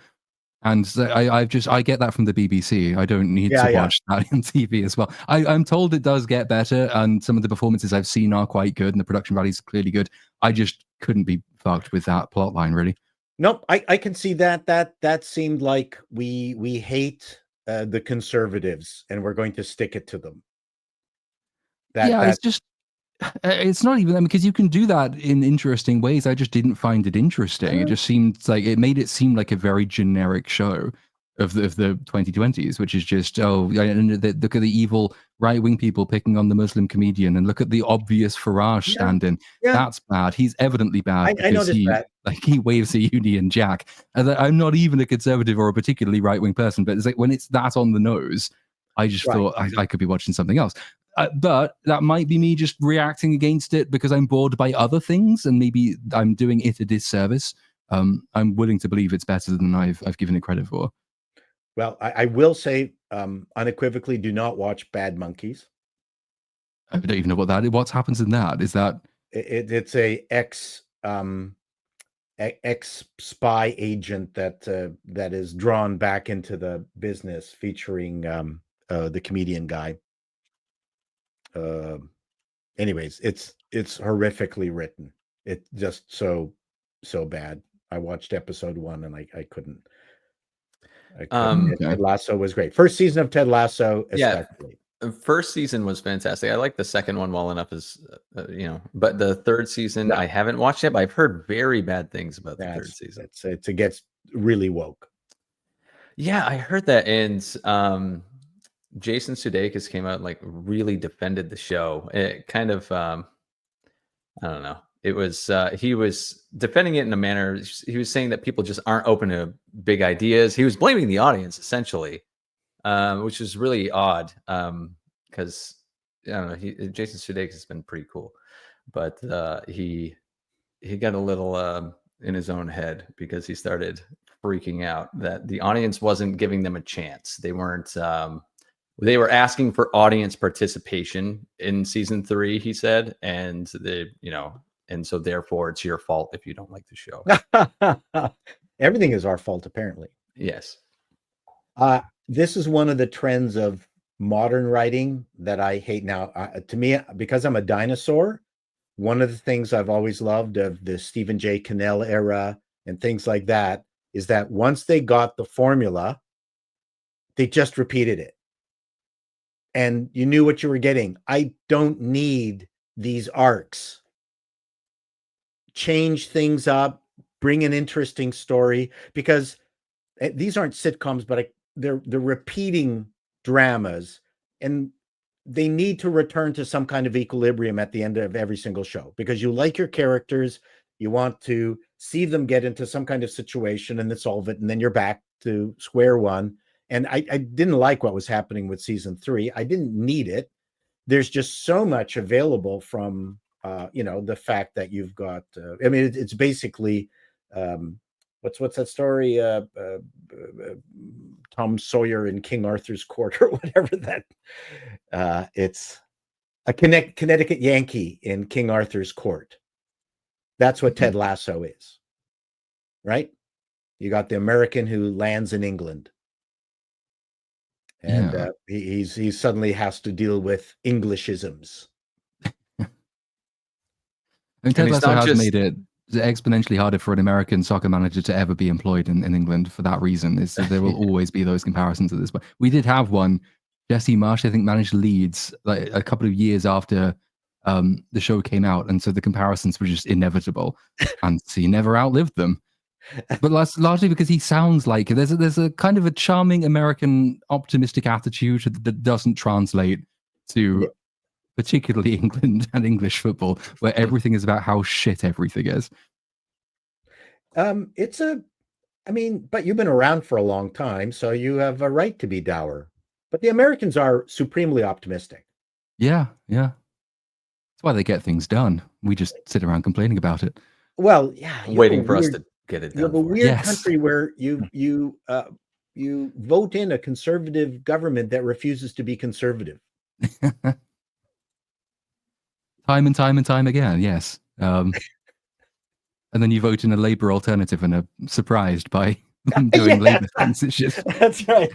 And so I get that from the BBC. I don't need to watch that on TV as well. I'm told it does get better, and some of the performances I've seen are quite good, and the production value is clearly good. I just couldn't be fucked with that plot line, really. Nope, I can see that. That seemed like we hate the conservatives, and we're going to stick it to them. It's not even because you can do that in interesting ways. I just didn't find it interesting. It just seemed like it made it seem like a very generic show of the 2020s, which is just look at the evil right-wing people picking on the Muslim comedian, and look at the obvious Farage stand-in. That's bad. He's evidently bad because he waves a Union Jack. And I'm not even a conservative or a particularly right-wing person, but it's like when it's that on the nose, I just thought I could be watching something else. But that might be me just reacting against it because I'm bored by other things, and maybe I'm doing it a disservice. I'm willing to believe it's better than I've given it credit for. Well, I will say unequivocally, do not watch Bad Monkeys. I don't even know what that is. What happens in that? Is that it's a ex spy agent that is drawn back into the business, featuring the comedian guy. Anyways, it's horrifically written. It's just so bad. I watched episode 1 and I couldn't. Ted Lasso was great. First season of Ted Lasso, especially. First season was fantastic. I like the second one well enough as but the third season I haven't watched yet, but I've heard very bad things about the third season. It gets really woke. Yeah, I heard that, and Jason Sudeikis came out and like really defended the show. It kind of I don't know. It was he was defending it in a manner. He was saying that people just aren't open to big ideas. He was blaming the audience essentially, which is really odd. Because I don't know. Jason Sudeikis has been pretty cool, but he got a little in his own head because he started freaking out that the audience wasn't giving them a chance. They weren't. They were asking for audience participation in season 3, he said, and and so therefore it's your fault if you don't like the show. Everything is our fault, apparently. Yes. This is one of the trends of modern writing that I hate now. To me, because I'm a dinosaur, one of the things I've always loved of the Stephen J. Cannell era and things like that is that once they got the formula, they just repeated it. And you knew what you were getting. I don't need these arcs. Change things up, bring an interesting story, because these aren't sitcoms, but they're repeating dramas, and they need to return to some kind of equilibrium at the end of every single show, because you like your characters, you want to see them get into some kind of situation and then solve it, and then you're back to square one. And I didn't like what was happening with season 3. I didn't need it. There's just so much available from the fact that you've got I mean, it's basically what's that story, Tom Sawyer in King Arthur's Court, or whatever that it's a Connecticut Yankee in King Arthur's Court. That's what Ted Lasso is, right? You got the American who lands in England, and he suddenly has to deal with Englishisms. I mean, Ted Lasso has made it exponentially harder for an American soccer manager to ever be employed in England for that reason. Is that there will always be those comparisons at this point. We did have one. Jesse Marsh, I think, managed Leeds like a couple of years after the show came out, and so the comparisons were just inevitable, and so he never outlived them. But that's largely because he sounds like there's a kind of a charming American optimistic attitude that doesn't translate to particularly England and English football, where everything is about how shit everything is. But you've been around for a long time, so you have a right to be dour. But the Americans are supremely optimistic. Yeah. That's why they get things done. We just sit around complaining about it. Well, yeah. Waiting for us to get it done. You have a weird country where you vote in a conservative government that refuses to be conservative. Time and time again, yes. And then you vote in a Labour alternative and are surprised by them doing Labour things. It's just... That's right.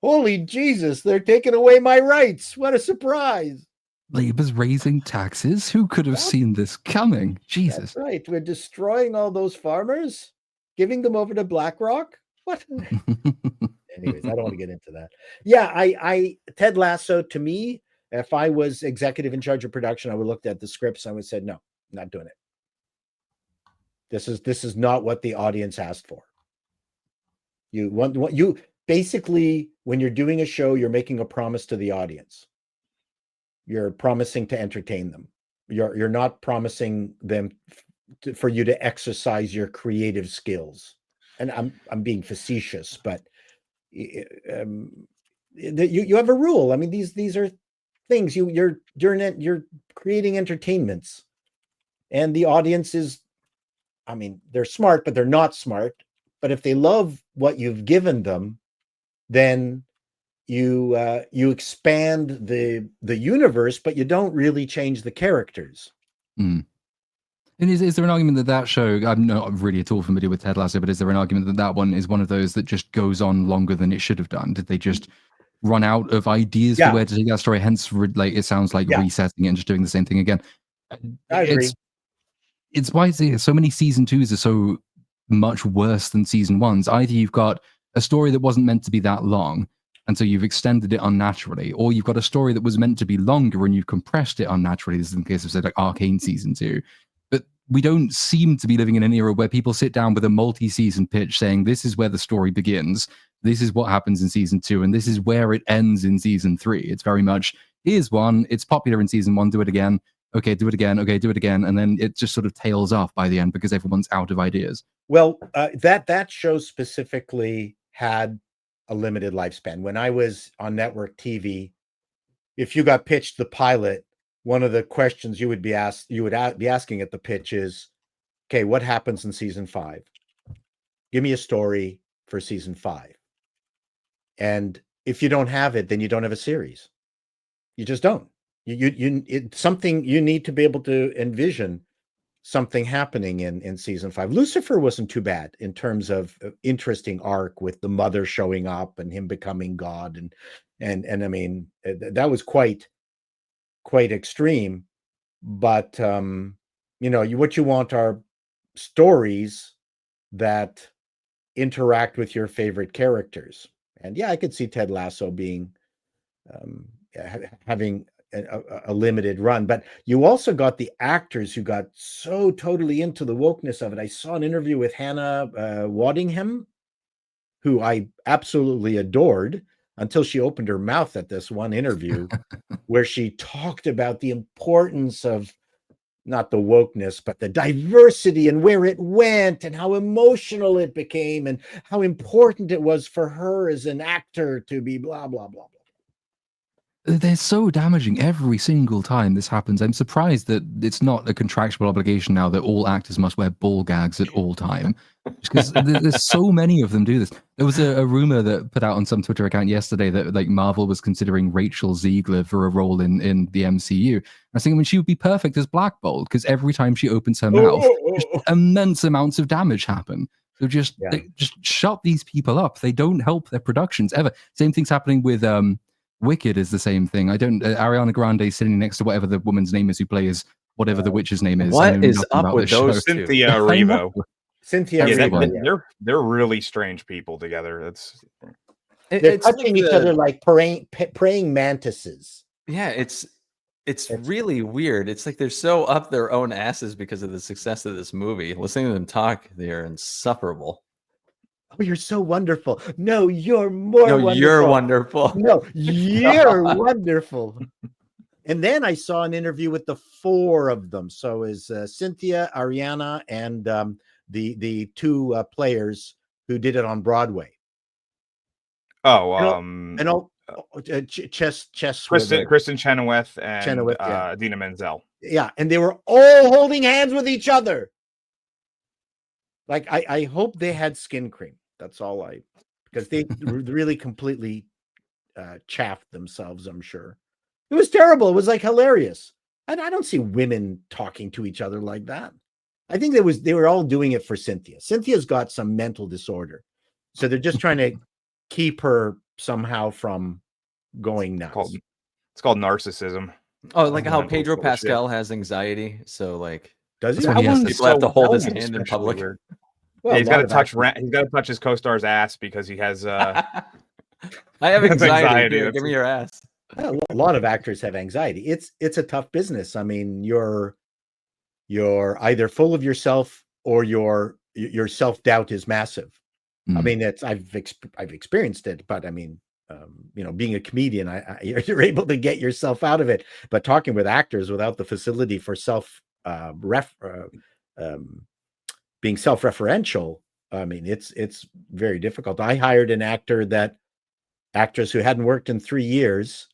Holy Jesus, they're taking away my rights. What a surprise. Labour's raising taxes? Who could have seen this coming? Jesus. That's right. We're destroying all those farmers, giving them over to BlackRock. What? Anyways, I don't want to get into that. Yeah, I Ted Lasso, to me, if I was executive in charge of production, I would look at the scripts. I would say, no, not doing it. This is not what the audience asked for. You basically, when you're doing a show, you're making a promise to the audience. You're promising to entertain them. You're not promising them for you to exercise your creative skills. And I'm being facetious, but you have a rule. I mean, these are things you're creating entertainments, and the audience is, I mean, they're smart, but they're not smart. But if they love what you've given them, then you expand the universe, but you don't really change the characters. And is there an argument that show, I'm not really at all familiar with Ted Lasso, but is there an argument that one is one of those that just goes on longer than it should have done? Did they just run out of ideas for where to take that story? Hence, like, it sounds like resetting it and just doing the same thing again. I agree. It's why so many season 2s are so much worse than season 1s. Either you've got a story that wasn't meant to be that long, and so you've extended it unnaturally, or you've got a story that was meant to be longer and you've compressed it unnaturally. This is in the case of, say, like Arcane season 2. But we don't seem to be living in an era where people sit down with a multi-season pitch saying, this is where the story begins, this is what happens in season 2, and this is where it ends in season 3. It's very much, here's one, it's popular in season 1, do it again. Okay, do it again. Okay, do it again. And then it just sort of tails off by the end because everyone's out of ideas. Well, that show specifically had a limited lifespan. When I was on network TV, if you got pitched the pilot, one of the questions you would be asking at the pitch is, okay, what happens in season 5? Give me a story for season 5. And if you don't have it, then you don't have a series. You just don't. It's something you need to be able to envision something happening in season 5. Lucifer wasn't too bad in terms of interesting arc with the mother showing up and him becoming God and I mean that was quite extreme. But what you want are stories that interact with your favorite characters. And yeah, I could see Ted Lasso being having a limited run, but you also got the actors who got so totally into the wokeness of it. I saw an interview with Hannah Waddingham, who I absolutely adored until she opened her mouth at this one interview where she talked about the importance of not the wokeness, but the diversity and where it went and how emotional it became and how important it was for her as an actor to be blah, blah, blah, blah. They're so damaging every single time this happens. I'm surprised that it's not a contractual obligation now that all actors must wear ball gags at all time, because there's so many of them do this. There was a rumor that put out on some Twitter account yesterday that like Marvel was considering Rachel Ziegler for a role in the MCU. I was thinking, she would be perfect as Black Bolt, because every time she opens her mouth, just immense amounts of damage happen. So just shut these people up. They don't help their productions ever. Same thing's happening with Wicked is the same thing. I don't. Ariana Grande sitting next to whatever the woman's name is who plays whatever the witch's name is. What is up with those two? Cynthia Erivo. Cynthia Erivo. They're really strange people together. They're touching each other like praying mantises. Yeah, it's really weird. It's like they're so up their own asses because of the success of this movie. Listening to them talk, they're insufferable. Oh, you're so wonderful. No, you're more wonderful. You're wonderful. No, you're wonderful. And then I saw an interview with the four of them. So is Cynthia, Ariana, and the two players who did it on Broadway. Kristen Chenoweth and Idina Menzel. Yeah, and they were all holding hands with each other. Like I hope they had skin cream. That's all because they really completely chaffed themselves, I'm sure. It was terrible. It was like hilarious. I don't see women talking to each other like that. I think they were all doing it for Cynthia. Cynthia's got some mental disorder. So they're just trying to keep her somehow from going nuts. It's called narcissism. Oh, like how Pedro Pascal has anxiety. So like, does he? People have to hold his hand in public. Well, he's got to touch. He's got to touch his co-star's ass because he has. I have anxiety. Give me your ass. A lot of actors have anxiety. It's a tough business. I mean, you're either full of yourself or your self-doubt is massive. I mean, I've experienced it, but I mean, being a comedian, you're able to get yourself out of it. But talking with actors without the facility for being self-referential, I mean, it's very difficult. I hired an actress who hadn't worked in 3 years,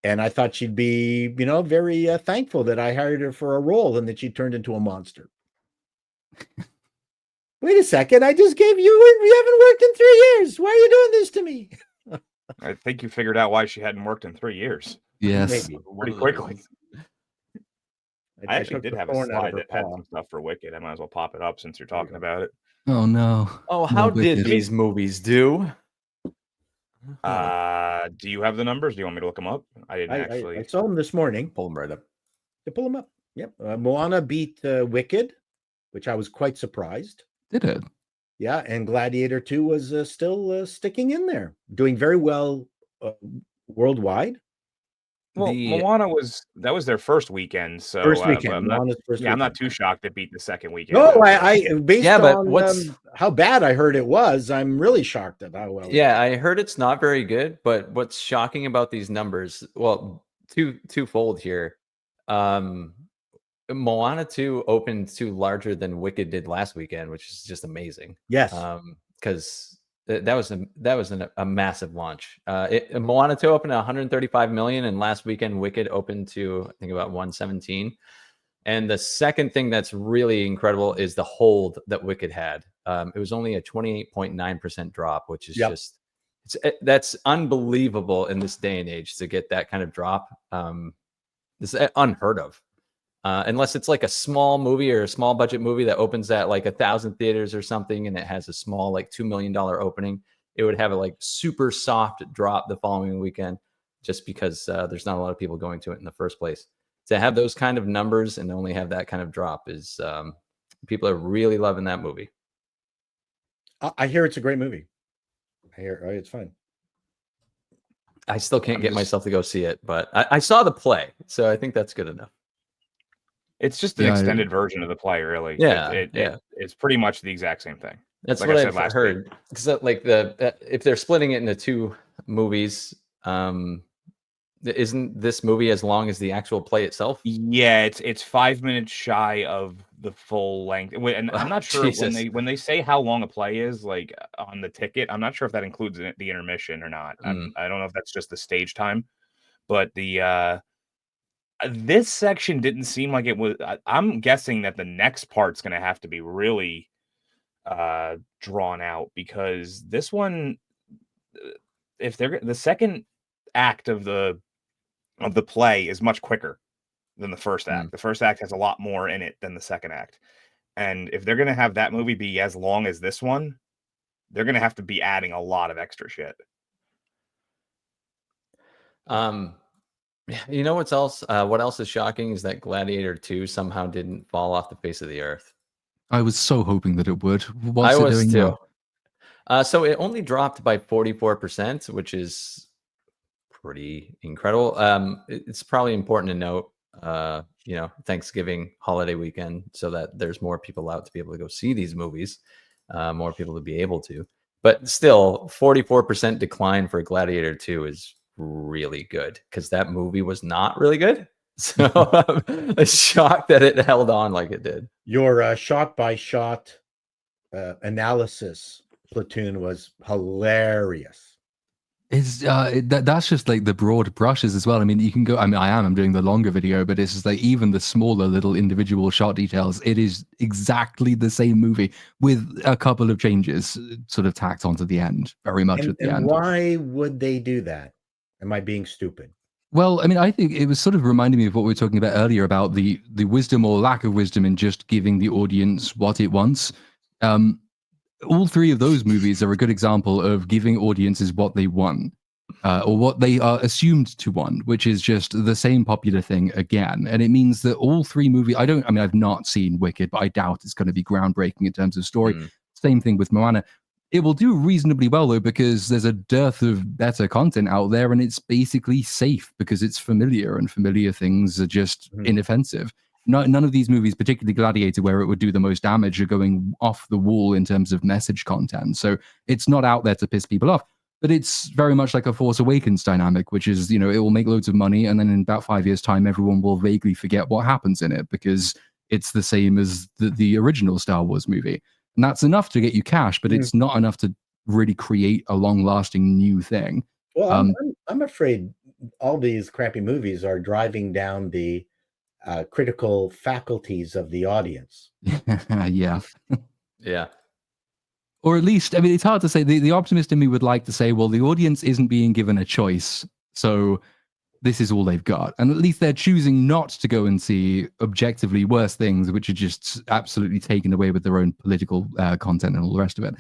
and I thought she'd be, very thankful that I hired her for a role, and that she turned into a monster. Wait a second, I just gave you haven't worked in 3 years. Why are you doing this to me? I think you figured out why she hadn't worked in 3 years. Yes. Maybe. Pretty quickly. I actually did have a slide that had some stuff for Wicked. I might as well pop it up since you're talking about it. Oh no. Oh, how did these movies do? Do you have the numbers? Do you want me to look them up? I didn't actually. I saw them this morning. Pull them right up. Pull them up. Yep. Moana beat Wicked, which I was quite surprised. Did it? Yeah, and Gladiator 2 was still sticking in there, doing very well worldwide. Well, Moana was their first weekend, so I'm not too shocked it beat the second weekend. No, I based on how bad I heard it was, I'm really shocked at how well. Yeah, I heard it's not very good, but what's shocking about these numbers, well, twofold here. Moana 2 opened to larger than Wicked did last weekend, which is just amazing. Yes, because that was a massive launch. Moana 2 opened at 135 million, and last weekend Wicked opened to I think about 117. And the second thing that's really incredible is the hold that Wicked had. It was only a 28.9% drop, which is that's unbelievable in this day and age to get that kind of drop. This is unheard of. Unless it's like a small movie or a small budget movie that opens at like 1,000 theaters or something, and it has a small like $2 million opening. it would have a like super soft drop the following weekend, just because there's not a lot of people going to it in the first place. To have those kind of numbers and only have that kind of drop is people are really loving that movie. I hear it's a great movie. I hear it's fun. I still can't get myself to go see it, but I saw the play, so I think that's good enough. It's just an extended version of the play, really. Yeah, it's pretty much the exact same thing. That's like what I've heard. Because like if they're splitting it into 2 movies, isn't this movie as long as the actual play itself? Yeah, it's 5 minutes shy of the full length. And I'm not sure when they say how long a play is, like on the ticket, I'm not sure if that includes the intermission or not. I don't know if that's just the stage time, but the this section didn't seem like it was. I'm guessing that the next part's going to have to be really drawn out, because this one, if they're the second act of the play is much quicker than the first act. The first act has a lot more in it than the second act. And if they're going to have that movie be as long as this one, they're going to have to be adding a lot of extra shit. You know what else is shocking is that Gladiator 2 somehow didn't fall off the face of the earth. I was so hoping that it would. What's it doing too. Now? So it only dropped by 44%, which is pretty incredible. It's probably important to note, Thanksgiving holiday weekend, so that there's more people out to be able to go see these movies, more people to be able to. But still, 44% decline for Gladiator 2 is really good, because that movie was not really good. So I'm shocked that it held on like it did. Your shot by shot analysis, Platoon, was hilarious. That's just like the broad brushes as well. I mean, you can go. I mean, I'm doing the longer video, but it's just like even the smaller little individual shot details. It is exactly the same movie with a couple of changes, sort of tacked onto the end, very much at the end. Why would they do that? Am I being stupid? Well, I mean, I think it was sort of reminding me of what we were talking about earlier about the wisdom or lack of wisdom in just giving the audience what it wants. All 3 of those movies are a good example of giving audiences what they want, or what they are assumed to want, which is just the same popular thing again. And it means that all 3 movies, I've not seen Wicked, but I doubt it's going to be groundbreaking in terms of story. Same thing with Moana. It will do reasonably well, though, because there's a dearth of better content out there, and it's basically safe because it's familiar, and familiar things are just inoffensive. None of these movies, particularly Gladiator, where it would do the most damage, are going off the wall in terms of message content. So it's not out there to piss people off. But it's very much like a Force Awakens dynamic, which is, it will make loads of money, and then in about 5 years' time, everyone will vaguely forget what happens in it because it's the same as the original Star Wars movie. And that's enough to get you cash, but it's not enough to really create a long-lasting new thing. Well, I'm afraid all these crappy movies are driving down the critical faculties of the audience. Yeah. Yeah. Or at least, I mean, it's hard to say. The optimist in me would like to say, well, the audience isn't being given a choice, so this is all they've got. And at least they're choosing not to go and see objectively worse things, which are just absolutely taken away with their own political content and all the rest of it.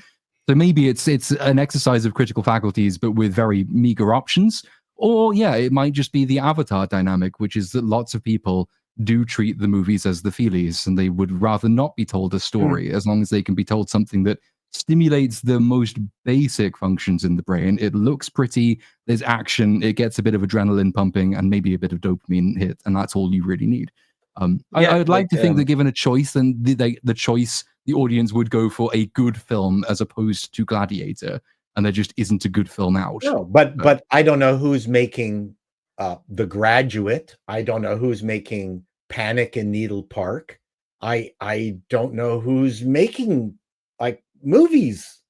So maybe it's an exercise of critical faculties, but with very meager options. Or, yeah, it might just be the Avatar dynamic, which is that lots of people do treat the movies as the feelies, and they would rather not be told a story as long as they can be told something that stimulates the most basic functions in the brain. It looks pretty, there's action, it gets a bit of adrenaline pumping, and maybe a bit of dopamine hit, and that's all you really need. I would like to think that given a choice, then the choice, the audience would go for a good film as opposed to Gladiator, and there just isn't a good film out. No, but I don't know who's making The Graduate. I don't know who's making Panic in Needle Park. I don't know who's making like movies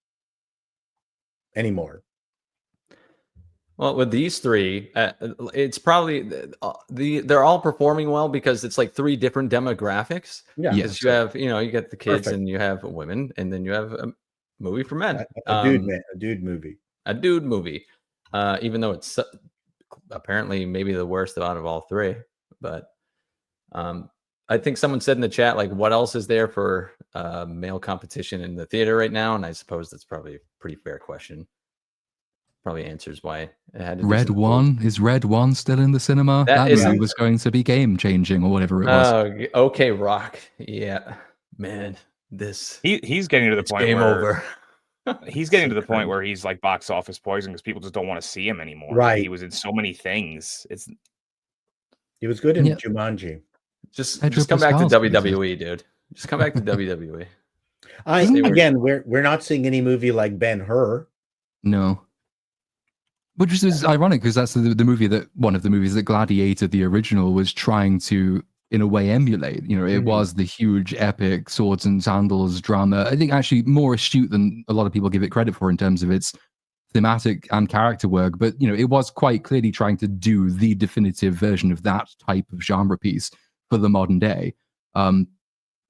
anymore. Well, with these 3, it's probably they're all performing well because it's like 3 different demographics. Yeah, because you have you get the kids and you have women, and then you have a movie for men, a dude movie, even though it's apparently maybe the worst out of all 3. But I think someone said in the chat, like, what else is there for male competition in the theater right now? And I suppose that's probably a pretty fair question. probably answers why it had to do Red some One, is Red One still in the cinema? That That is- movie was going to be game changing or whatever it was. Okay, Rock. Yeah, man, he's getting to the point game where over. he's getting So to the point cringe. where he's like box office poison because people just don't want to see him anymore. Right. He was in so many things. He was good in Yeah. Jumanji. Just Pedro come back to Pascal's good. WWE, dude. Just come back to WWE. Again, we're not seeing any movie like Ben-Hur. No. Which is ironic because that's the movie that one of the movies that Gladiator, the original, was trying to, in a way, emulate. You know, it was the huge epic swords and sandals drama. I think actually more astute than a lot of people give it credit for in terms of its thematic and character work. But, you know, it was quite clearly trying to do the definitive version of that type of genre piece for the modern day.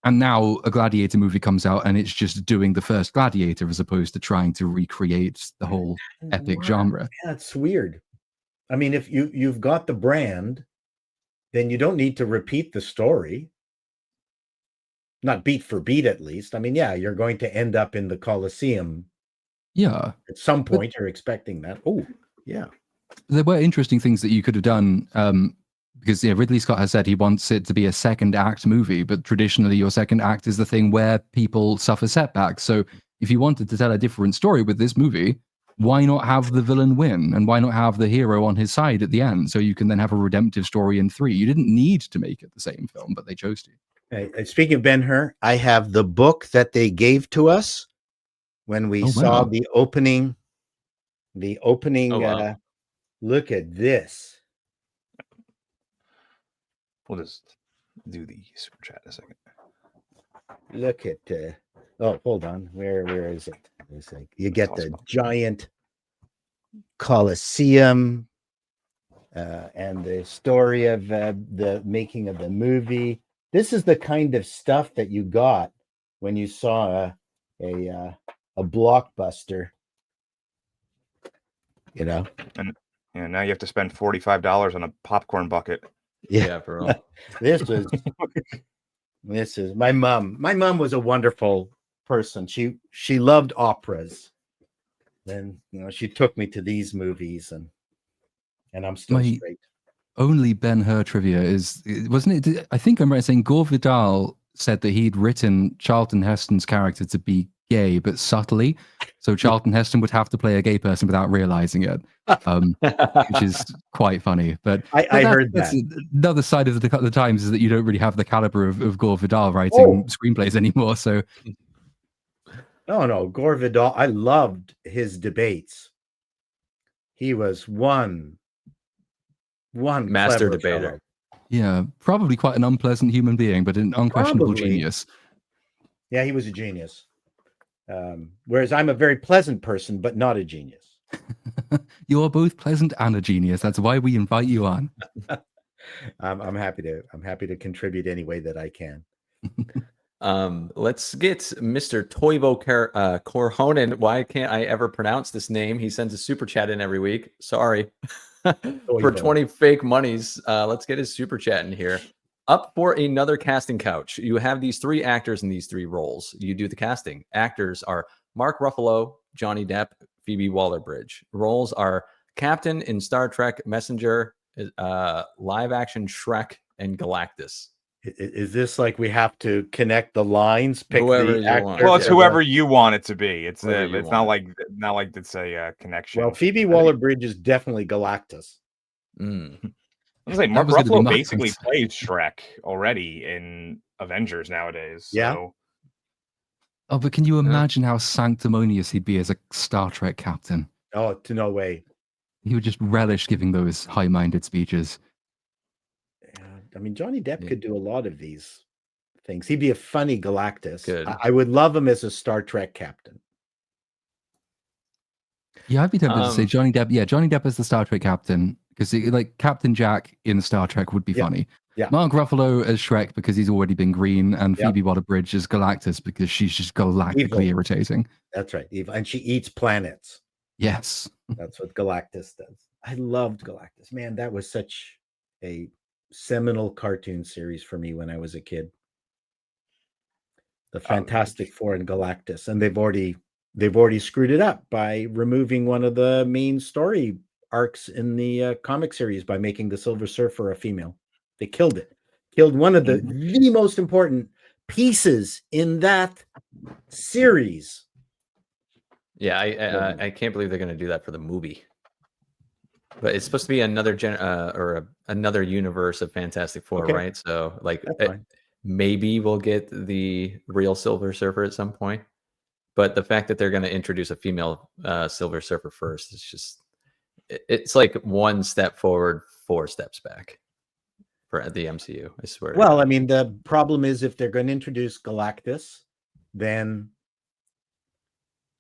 And now a Gladiator movie comes out and it's just doing the first Gladiator as opposed to trying to recreate the whole epic genre. Yeah, it's weird. I mean, if you've got the brand, then you don't need to repeat the story. Not beat for beat, at least. I mean, yeah, you're going to end up in the Colosseum. Yeah. At some point, you're expecting that. Oh, yeah. There were interesting things that you could have done. Because Ridley Scott has said he wants it to be a second act movie, but traditionally your second act is the thing where people suffer setbacks. So if you wanted to tell a different story with this movie, why not have the villain win? And why not have the hero on his side at the end? So you can then have a redemptive story in 3. You didn't need to make it the same film, but they chose to. Speaking of Ben-Hur, I have the book that they gave to us when we saw the opening. wow. Look at this. We'll just do the super chat in a second. Look at hold on. Where is it? It's like you get the giant Colosseum and the story of the making of the movie. This is the kind of stuff that you got when you saw a blockbuster. You know, and now you have to spend $45 on a popcorn bucket. Yeah, for real. This is my mom. My mom was a wonderful person. She loved operas. Then, you know, she took me to these movies and I'm still straight. Only Ben-Hur trivia wasn't it? I think I'm right in saying Gore Vidal said that he'd written Charlton Heston's character to be gay, but subtly. So Charlton Heston would have to play a gay person without realizing it, which is quite funny. But I heard that. Another side of the times is that you don't really have the caliber of Gore Vidal writing screenplays anymore. So no, Gore Vidal. I loved his debates. He was one master debater. Fellow. Yeah, probably quite an unpleasant human being, but an unquestionable genius. Yeah, he was a genius. Whereas I'm a very pleasant person, but not a genius. You're both pleasant and a genius. That's why we invite you on. I'm happy to contribute any way that I can. Let's get Mr. Toivo Korhonen. Why can't I ever pronounce this name? He sends a super chat in every week. Sorry. For 20 fake monies. Let's get his super chat in here. Up for another casting couch. You have these 3 actors in these 3 roles. You do the casting. Actors are Mark Ruffalo, Johnny Depp, Phoebe Waller-Bridge. Roles are Captain in Star Trek, Messenger, live action Shrek, and Galactus. Is this like we have to connect the lines? Pick whoever the actor? Well, it's whoever you want it to be. It's not like it's a connection. Well, Phoebe Waller-Bridge is definitely Galactus. I was like, Mark Ruffalo basically plays Shrek already in Avengers nowadays. So. Yeah. Oh, but can you imagine how sanctimonious he'd be as a Star Trek captain? Oh, to no way. He would just relish giving those high-minded speeches. I mean, Johnny Depp could do a lot of these things. He'd be a funny Galactus. Good. I would love him as a Star Trek captain. Yeah, I'd be tempted to say Johnny Depp. Yeah, Johnny Depp as the Star Trek captain, because like Captain Jack in Star Trek would be funny. Yeah. Mark Ruffalo as Shrek because he's already been green, and Phoebe Waller-Bridge as Galactus because she's just galactically irritating. That's right, evil, and she eats planets. Yes, that's what Galactus does. I loved Galactus, man. That was such a seminal cartoon series for me when I was a kid. The Fantastic Four and Galactus, and they've already they've already screwed it up by removing one of the main story arcs in the comic series by making the Silver Surfer a female. They killed it. Killed one of the most important pieces in that series. Yeah, I can't believe they're going to do that for the movie. But it's supposed to be another another universe of Fantastic Four, Okay. right? So like maybe we'll get the real Silver Surfer at some point. But the fact that they're going to introduce a female Silver Surfer first is just, it's like one step forward, 4 steps back for the MCU, I swear. Well, I mean, the problem is if they're going to introduce Galactus, then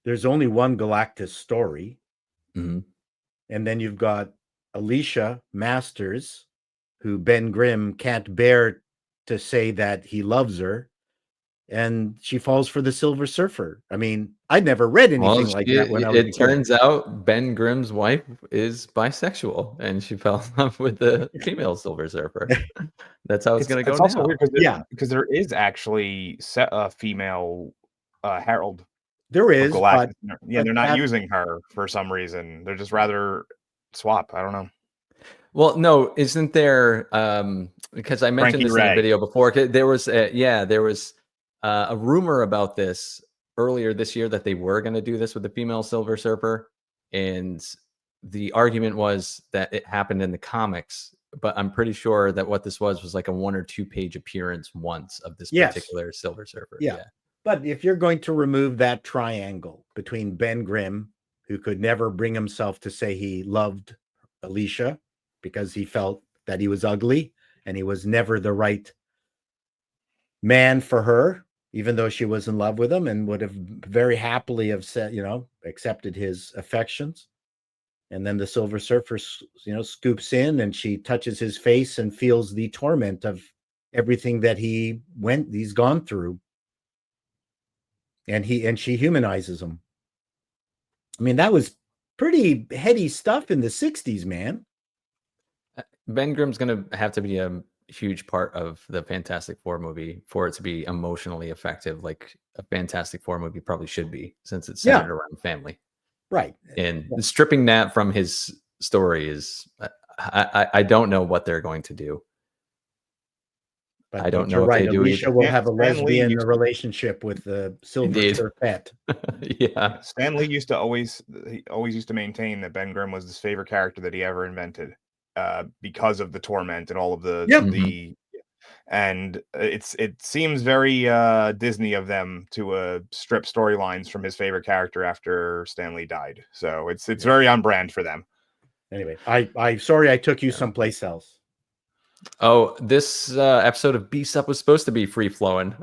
there's only one Galactus story. Mm-hmm. And then you've got Alicia Masters, who Ben Grimm can't bear to say that he loves her. And she falls for the Silver Surfer. I mean, I'd never read anything like that when I was a kid. It turns out Ben Grimm's wife is bisexual, and she fell in love with the female Silver Surfer. That's how it's going to go. It's also weird because there is actually a female Herald. There is, but they're not using her for some reason. They're just rather swap. I don't know. Well, no, isn't there? Because I mentioned this in a video before. There was a rumor about this earlier this year that they were going to do this with the female Silver Surfer, and the argument was that it happened in the comics. But I'm pretty sure that what this was like a 1 or 2 page appearance once of this particular Silver Surfer. Yeah. But if you're going to remove that triangle between Ben Grimm, who could never bring himself to say he loved Alicia because he felt that he was ugly and he was never the right man for her, even though she was in love with him and would have very happily have said, accepted his affections. And then the Silver Surfer, scoops in and she touches his face and feels the torment of everything that he's gone through. And she humanizes him. I mean, that was pretty heady stuff in the 60s, man. Ben Grimm's going to have to be a huge part of the Fantastic Four movie for it to be emotionally effective, like a Fantastic Four movie probably should be, since it's centered around family. Right. And stripping that from his story is, I don't know what they're going to do. But I don't know if they do. Alicia will have a lesbian relationship with the Silver Surfer. Yeah. Stan Lee always used to maintain that Ben Grimm was his favorite character that he ever invented, because of the torment and all of and it seems very Disney of them to strip storylines from his favorite character after Stan Lee died. So it's very on brand for them. Anyway, I'm sorry I took you someplace else. Oh, this episode of BSUP was supposed to be free flowing.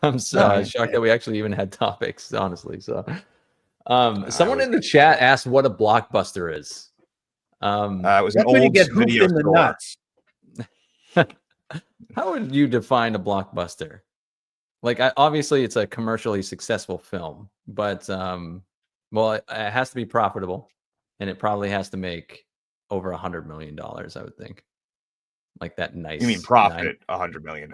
I'm shocked that we actually even had topics, honestly. So, someone in the chat asked what a blockbuster is. It was an old video in the store. Nuts. How would you define a blockbuster? Like, obviously, it's a commercially successful film, but it has to be profitable, and it probably has to make over $100 million, I would think. Like that nice. You mean profit $100 million?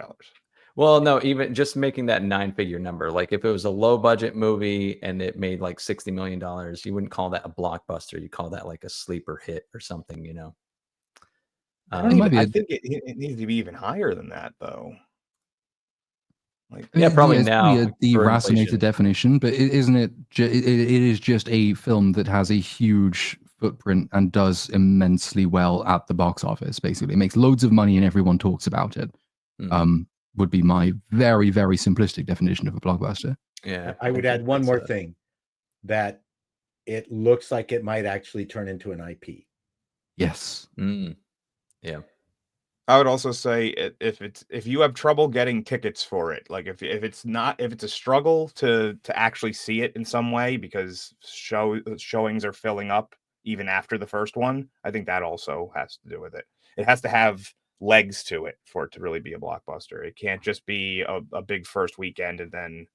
Well, no, even just making that 9-figure number. Like if it was a low budget movie and it made like $60 million, you wouldn't call that a blockbuster. You call that like a sleeper hit or something, I think it needs to be even higher than that, though. Probably now. The racinated definition, but isn't it? It is just a film that has a huge footprint and does immensely well at the box office. Basically, it makes loads of money and everyone talks about it. Would be my very, very simplistic definition of a blockbuster. Yeah, I would add one more thing, that it looks like it might actually turn into an IP. Yes. Yeah. I would also say if you have trouble getting tickets for it, like if it's a struggle to actually see it in some way because showings are filling up even after the first one, I think that also has to do with it. It has to have legs to it for it to really be a blockbuster. It can't just be a big first weekend and then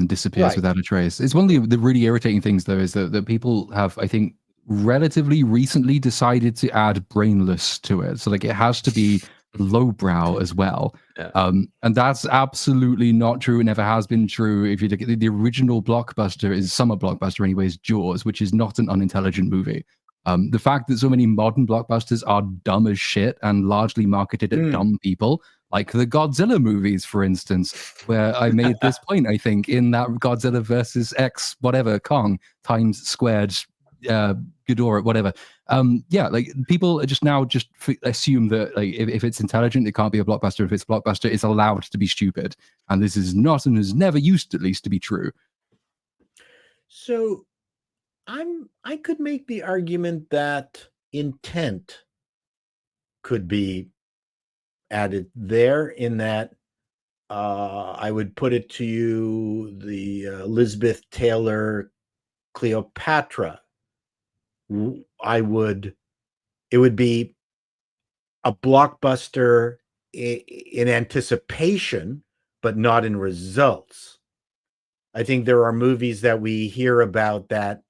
disappears without a trace. It's one of the really irritating things, though, is that people have, I think, relatively recently decided to add brainless to it. So like it has to be lowbrow as well. Yeah. And that's absolutely not true. It never has been true. If you look at the original blockbuster, is summer blockbuster anyways, Jaws, which is not an unintelligent movie. The fact that so many modern blockbusters are dumb as shit and largely marketed at dumb people, like the Godzilla movies, for instance, where I made this point, I think, in that Godzilla versus X, whatever, Kong, times squared, Ghidorah, whatever. Yeah, like people just now just assume that like if it's intelligent, it can't be a blockbuster. If it's a blockbuster, it's allowed to be stupid. And this is not, and has never used, at least, to be true. So I could make the argument that intent could be added there, in that I would put it to you, the Elizabeth Taylor Cleopatra. It would be a blockbuster in anticipation, but not in results. I think there are movies that we hear about that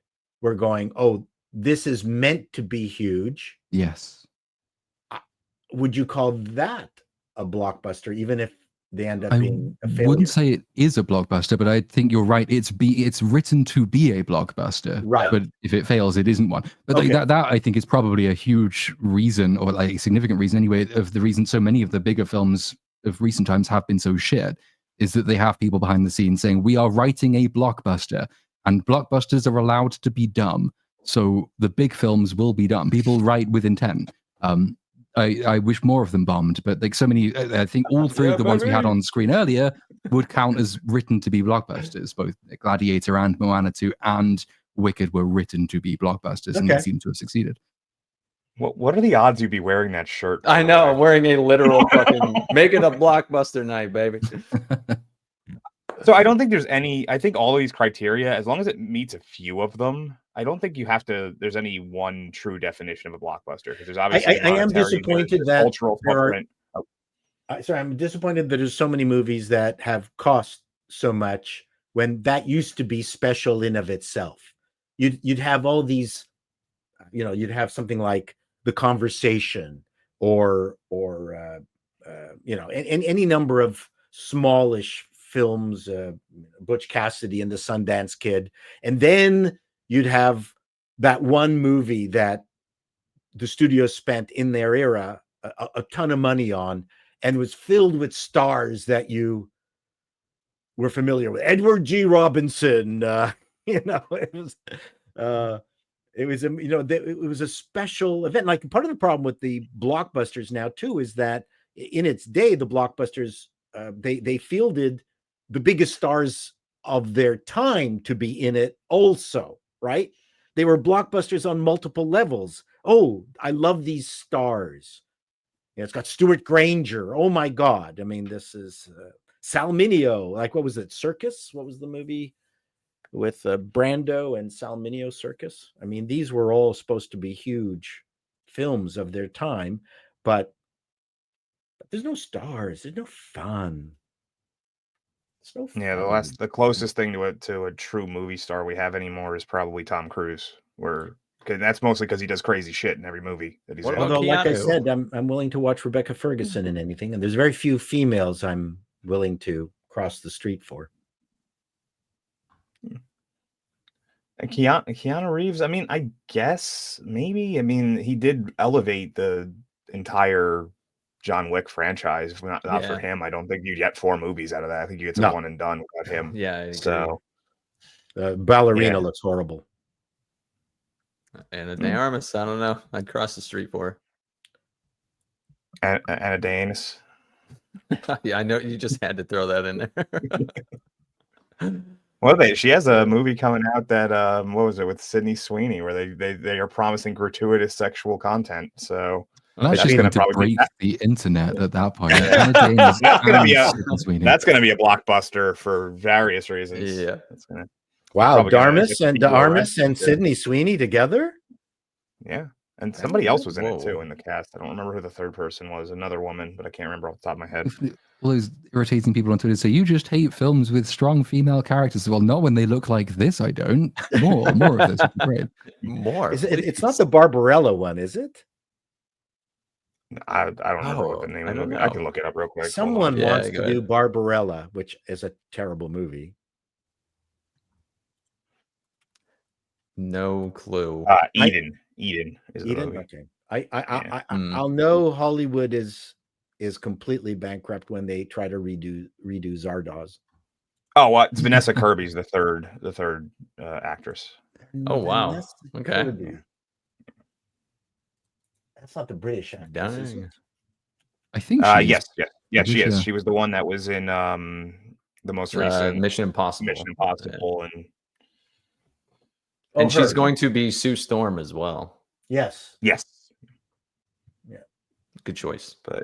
we're going, oh, this is meant to be huge. Yes. Would you call that a blockbuster, even if they end up being a failure? I wouldn't say it is a blockbuster, but I think you're right. It's written to be a blockbuster, right? But if it fails, it isn't one. But like that I think is probably a huge reason, or like a significant reason anyway, of the reason so many of the bigger films of recent times have been so shit, is that they have people behind the scenes saying, we are writing a blockbuster, and blockbusters are allowed to be dumb. So the big films will be dumb. People write with intent. I wish more of them bombed, but like so many, I think all three of the ones we had on screen earlier would count as written to be blockbusters. Both Gladiator and Moana 2 and Wicked were written to be blockbusters, and they seem to have succeeded. What are the odds you'd be wearing that shirt? I know, I'm wearing a literal fucking make it a blockbuster night, baby. So I don't think there's any. I think all of these criteria, as long as it meets a few of them, I don't think you have to. There's any one true definition of a blockbuster, because there's obviously. I am disappointed that cultural footprint. Sorry, I'm disappointed that there's so many movies that have cost so much, when that used to be special in of itself. You'd have all these, you'd have something like The Conversation, or any number of smallish films, Butch Cassidy and the Sundance Kid, and then you'd have that one movie that the studio spent in their era a ton of money on, and was filled with stars that you were familiar with. Edward G. Robinson, it was a special event. Like, part of the problem with the blockbusters now too is that in its day, the blockbusters, they fielded the biggest stars of their time to be in it also, right? They were blockbusters on multiple levels. Oh, I love these stars. It's got Stuart Granger. Oh my God. I mean, this is Sal Mineo. Like, what was it? Circus? What was the movie with Brando and Sal Mineo, Circus? I mean, these were all supposed to be huge films of their time, but there's no stars. There's no fun. So yeah, the closest thing to a true movie star we have anymore is probably Tom Cruise. That's mostly because he does crazy shit in every movie that he's in. Although, like I said, I'm willing to watch Rebecca Ferguson in anything, and there's very few females I'm willing to cross the street for. And Keanu Reeves, I mean, I guess maybe. I mean, he did elevate the entire John Wick franchise. If not for him, I don't think you'd get 4 movies out of that. I think you get to one and done without him. Yeah. So Ballerina looks horrible. Anna de Armas, I don't know. I'd cross the street for her. Anna de Armas. Yeah, I know you just had to throw that in there. Well, she has a movie coming out that what was it, with Sydney Sweeney, where they are promising gratuitous sexual content. So that's just going to break the internet at that point. That's going to be a blockbuster for various reasons. Yeah. Wow, Darmus and Sydney Sweeney together? Yeah. And somebody else was in it too in the cast. I don't remember who the third person was, another woman, but I can't remember off the top of my head. All those irritating people on Twitter say, you just hate films with strong female characters. Well, not when they look like this, I don't. More of this would be great. More. It's not the Barbarella one, is it? I don't remember what the name of it. I can look it up real quick. Someone wants to do Barbarella, which is a terrible movie. No clue. Eden is the movie. Okay. I'll know Hollywood is completely bankrupt when they try to redo Zardoz. Oh, what? It's Vanessa Kirby's the third actress. Oh wow. Okay. Kirby. That's not the British actress, is it? I think yes, she is. She was the one that was in the most recent Mission Impossible. And she's going to be Sue Storm as well. Yes. Yeah. Good choice. But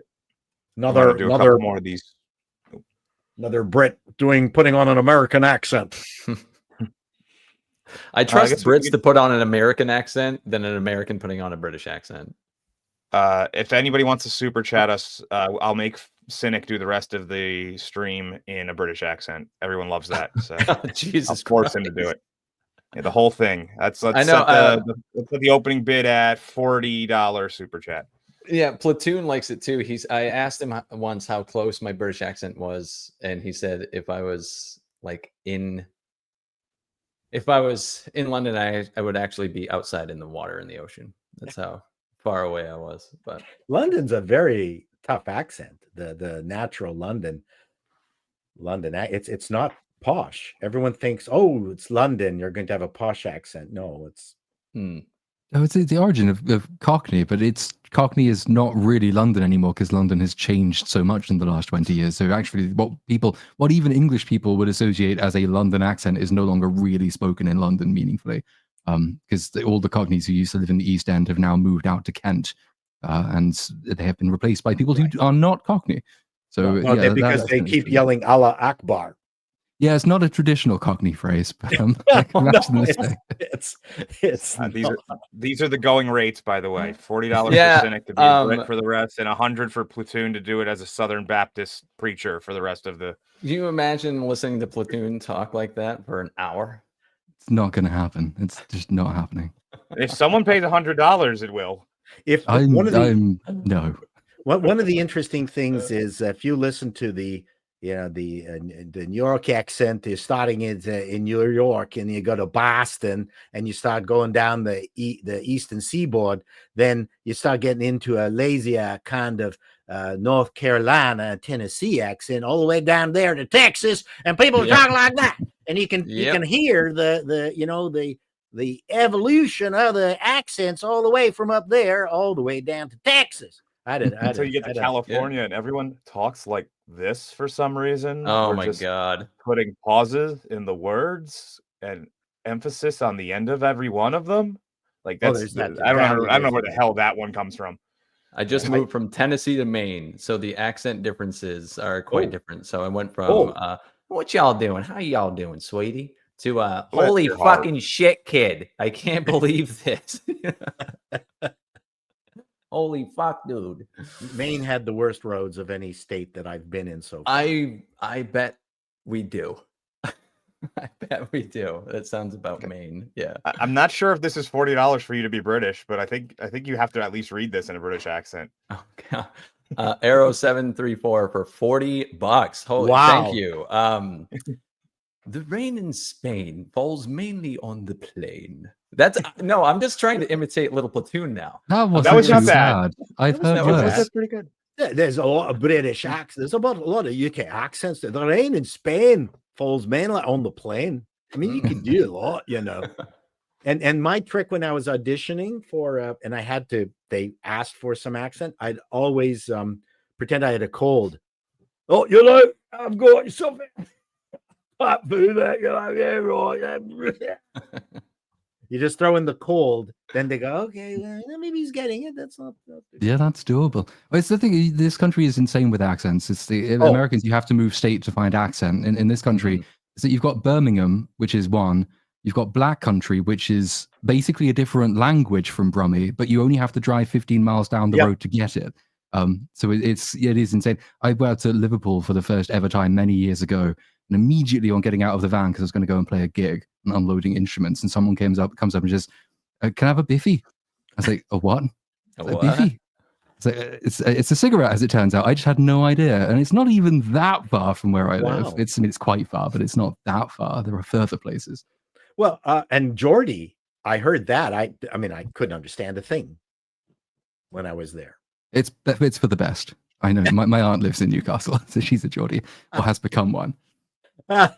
another more of these. Another Brit putting on an American accent. I trust Brits to put on an American accent than an American putting on a British accent. If anybody wants to super chat us, I'll make Cynic do the rest of the stream in a British accent. Everyone loves that. So I'll force him to do it. Yeah, the whole thing. Let's set the opening bid at $40 super chat. Yeah, Platoon likes it too. I asked him once how close my British accent was, and he said if I was in London, I would actually be outside in the water in the ocean. That's how far away I was. But London's a very tough accent. The natural London. It's not posh. Everyone thinks, oh, it's London, you're going to have a posh accent. No, it's No, it's the origin of Cockney, but Cockney is not really London anymore because London has changed so much in the last 20 years. So actually what even English people would associate as a London accent is no longer really spoken in London meaningfully. Because all the Cockneys who used to live in the East End have now moved out to Kent, and they have been replaced by people who are not Cockney. So because they keep yelling Allah Akbar. Yeah, it's not a traditional Cockney phrase, but these are the going rates, by the way. $40 for Cynic to be a Brit for the rest, and $100 for Platoon to do it as a Southern Baptist preacher for the rest of the. Can you imagine listening to Platoon talk like that for an hour? It's not going to happen. It's just not happening. If someone pays $100, it will. No. One of the interesting things is if you listen to the New York accent is starting in New York, and you go to Boston and you start going down the eastern seaboard, then you start getting into a lazier kind of North Carolina, Tennessee accent all the way down there to Texas, and people talk like that, and you can hear the evolution of the accents all the way from up there all the way down to Texas. Until you get to California and everyone talks like this for some reason. Oh my God. Putting pauses in the words and emphasis on the end of every one of them. I don't know where the hell that one comes from. I just moved from Tennessee to Maine, so the accent differences are quite different. So I went from what y'all doing? How y'all doing, sweetie? To holy fucking shit, kid. I can't believe this. Holy fuck, dude. Maine had the worst roads of any state that I've been in so far. I bet we do. I bet we do. That sounds about Maine. Yeah. I'm not sure if this is $40 for you to be British, but I think you have to at least read this in a British accent. Oh god. Arrow 734 for $40. Holy wow. Thank you. The rain in Spain falls mainly on the plain. I'm just trying to imitate Little Platoon now. That was not bad. I've heard worse. That's pretty good. There's a lot of British accents. There's a lot of UK accents. The rain in Spain falls mainly on the plain. I mean, you can do a lot, And my trick when I was auditioning for, and they asked for some accent, I'd always pretend I had a cold. Oh, I've got something. You just throw in the cold, then they go, okay, maybe he's getting it. That's not. Yeah, that's doable. Well, it's the thing. This country is insane with accents. It's the Americans. You have to move state to find accent. In this country, so you've got Birmingham, which is one. You've got Black Country, which is basically a different language from Brummie, but you only have to drive 15 miles down the road to get it. So it is insane. I went to Liverpool for the first ever time many years ago. And immediately on getting out of the van, because I was going to go and play a gig and unloading instruments, and someone comes up and just, can I have a biffy? I was like, a what? A what? Biffy? So it's a cigarette, as it turns out. I just had no idea, and it's not even that far from where I live. It's quite far, but it's not that far. There are further places. Well, and Geordie, I heard that. I mean, I couldn't understand a thing when I was there. It's for the best. I know. My aunt lives in Newcastle, so she's a Geordie, or has become one. And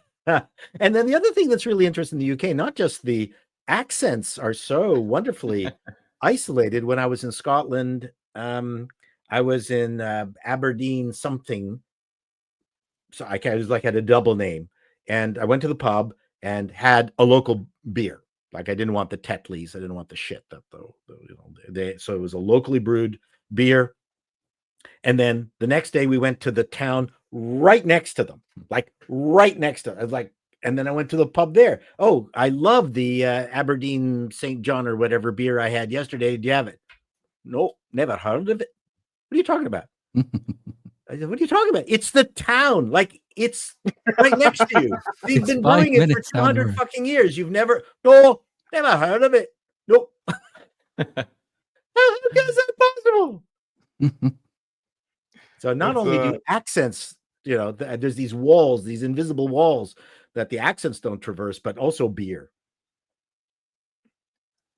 then the other thing that's really interesting in the UK, not just the accents are so wonderfully isolated. When I was in Scotland, I was in Aberdeen something. So I was like had a double name, and I went to the pub and had a local beer. Like I didn't want the Tetleys, I didn't want the shit that so it was a locally brewed beer. And then the next day we went to the town right next to them, like right next to them. I was like, and then I went to the pub there. Oh, I love the Aberdeen St. John or whatever beer I had yesterday. Do you have it? No, never heard of it. What are you talking about? I said, what are you talking about? It's the town. Like it's right next to you. They've been brewing it for 200 fucking years. You've never heard of it. Nope. How is that possible? So not only do accents, there's these walls, these invisible walls that the accents don't traverse, but also beer.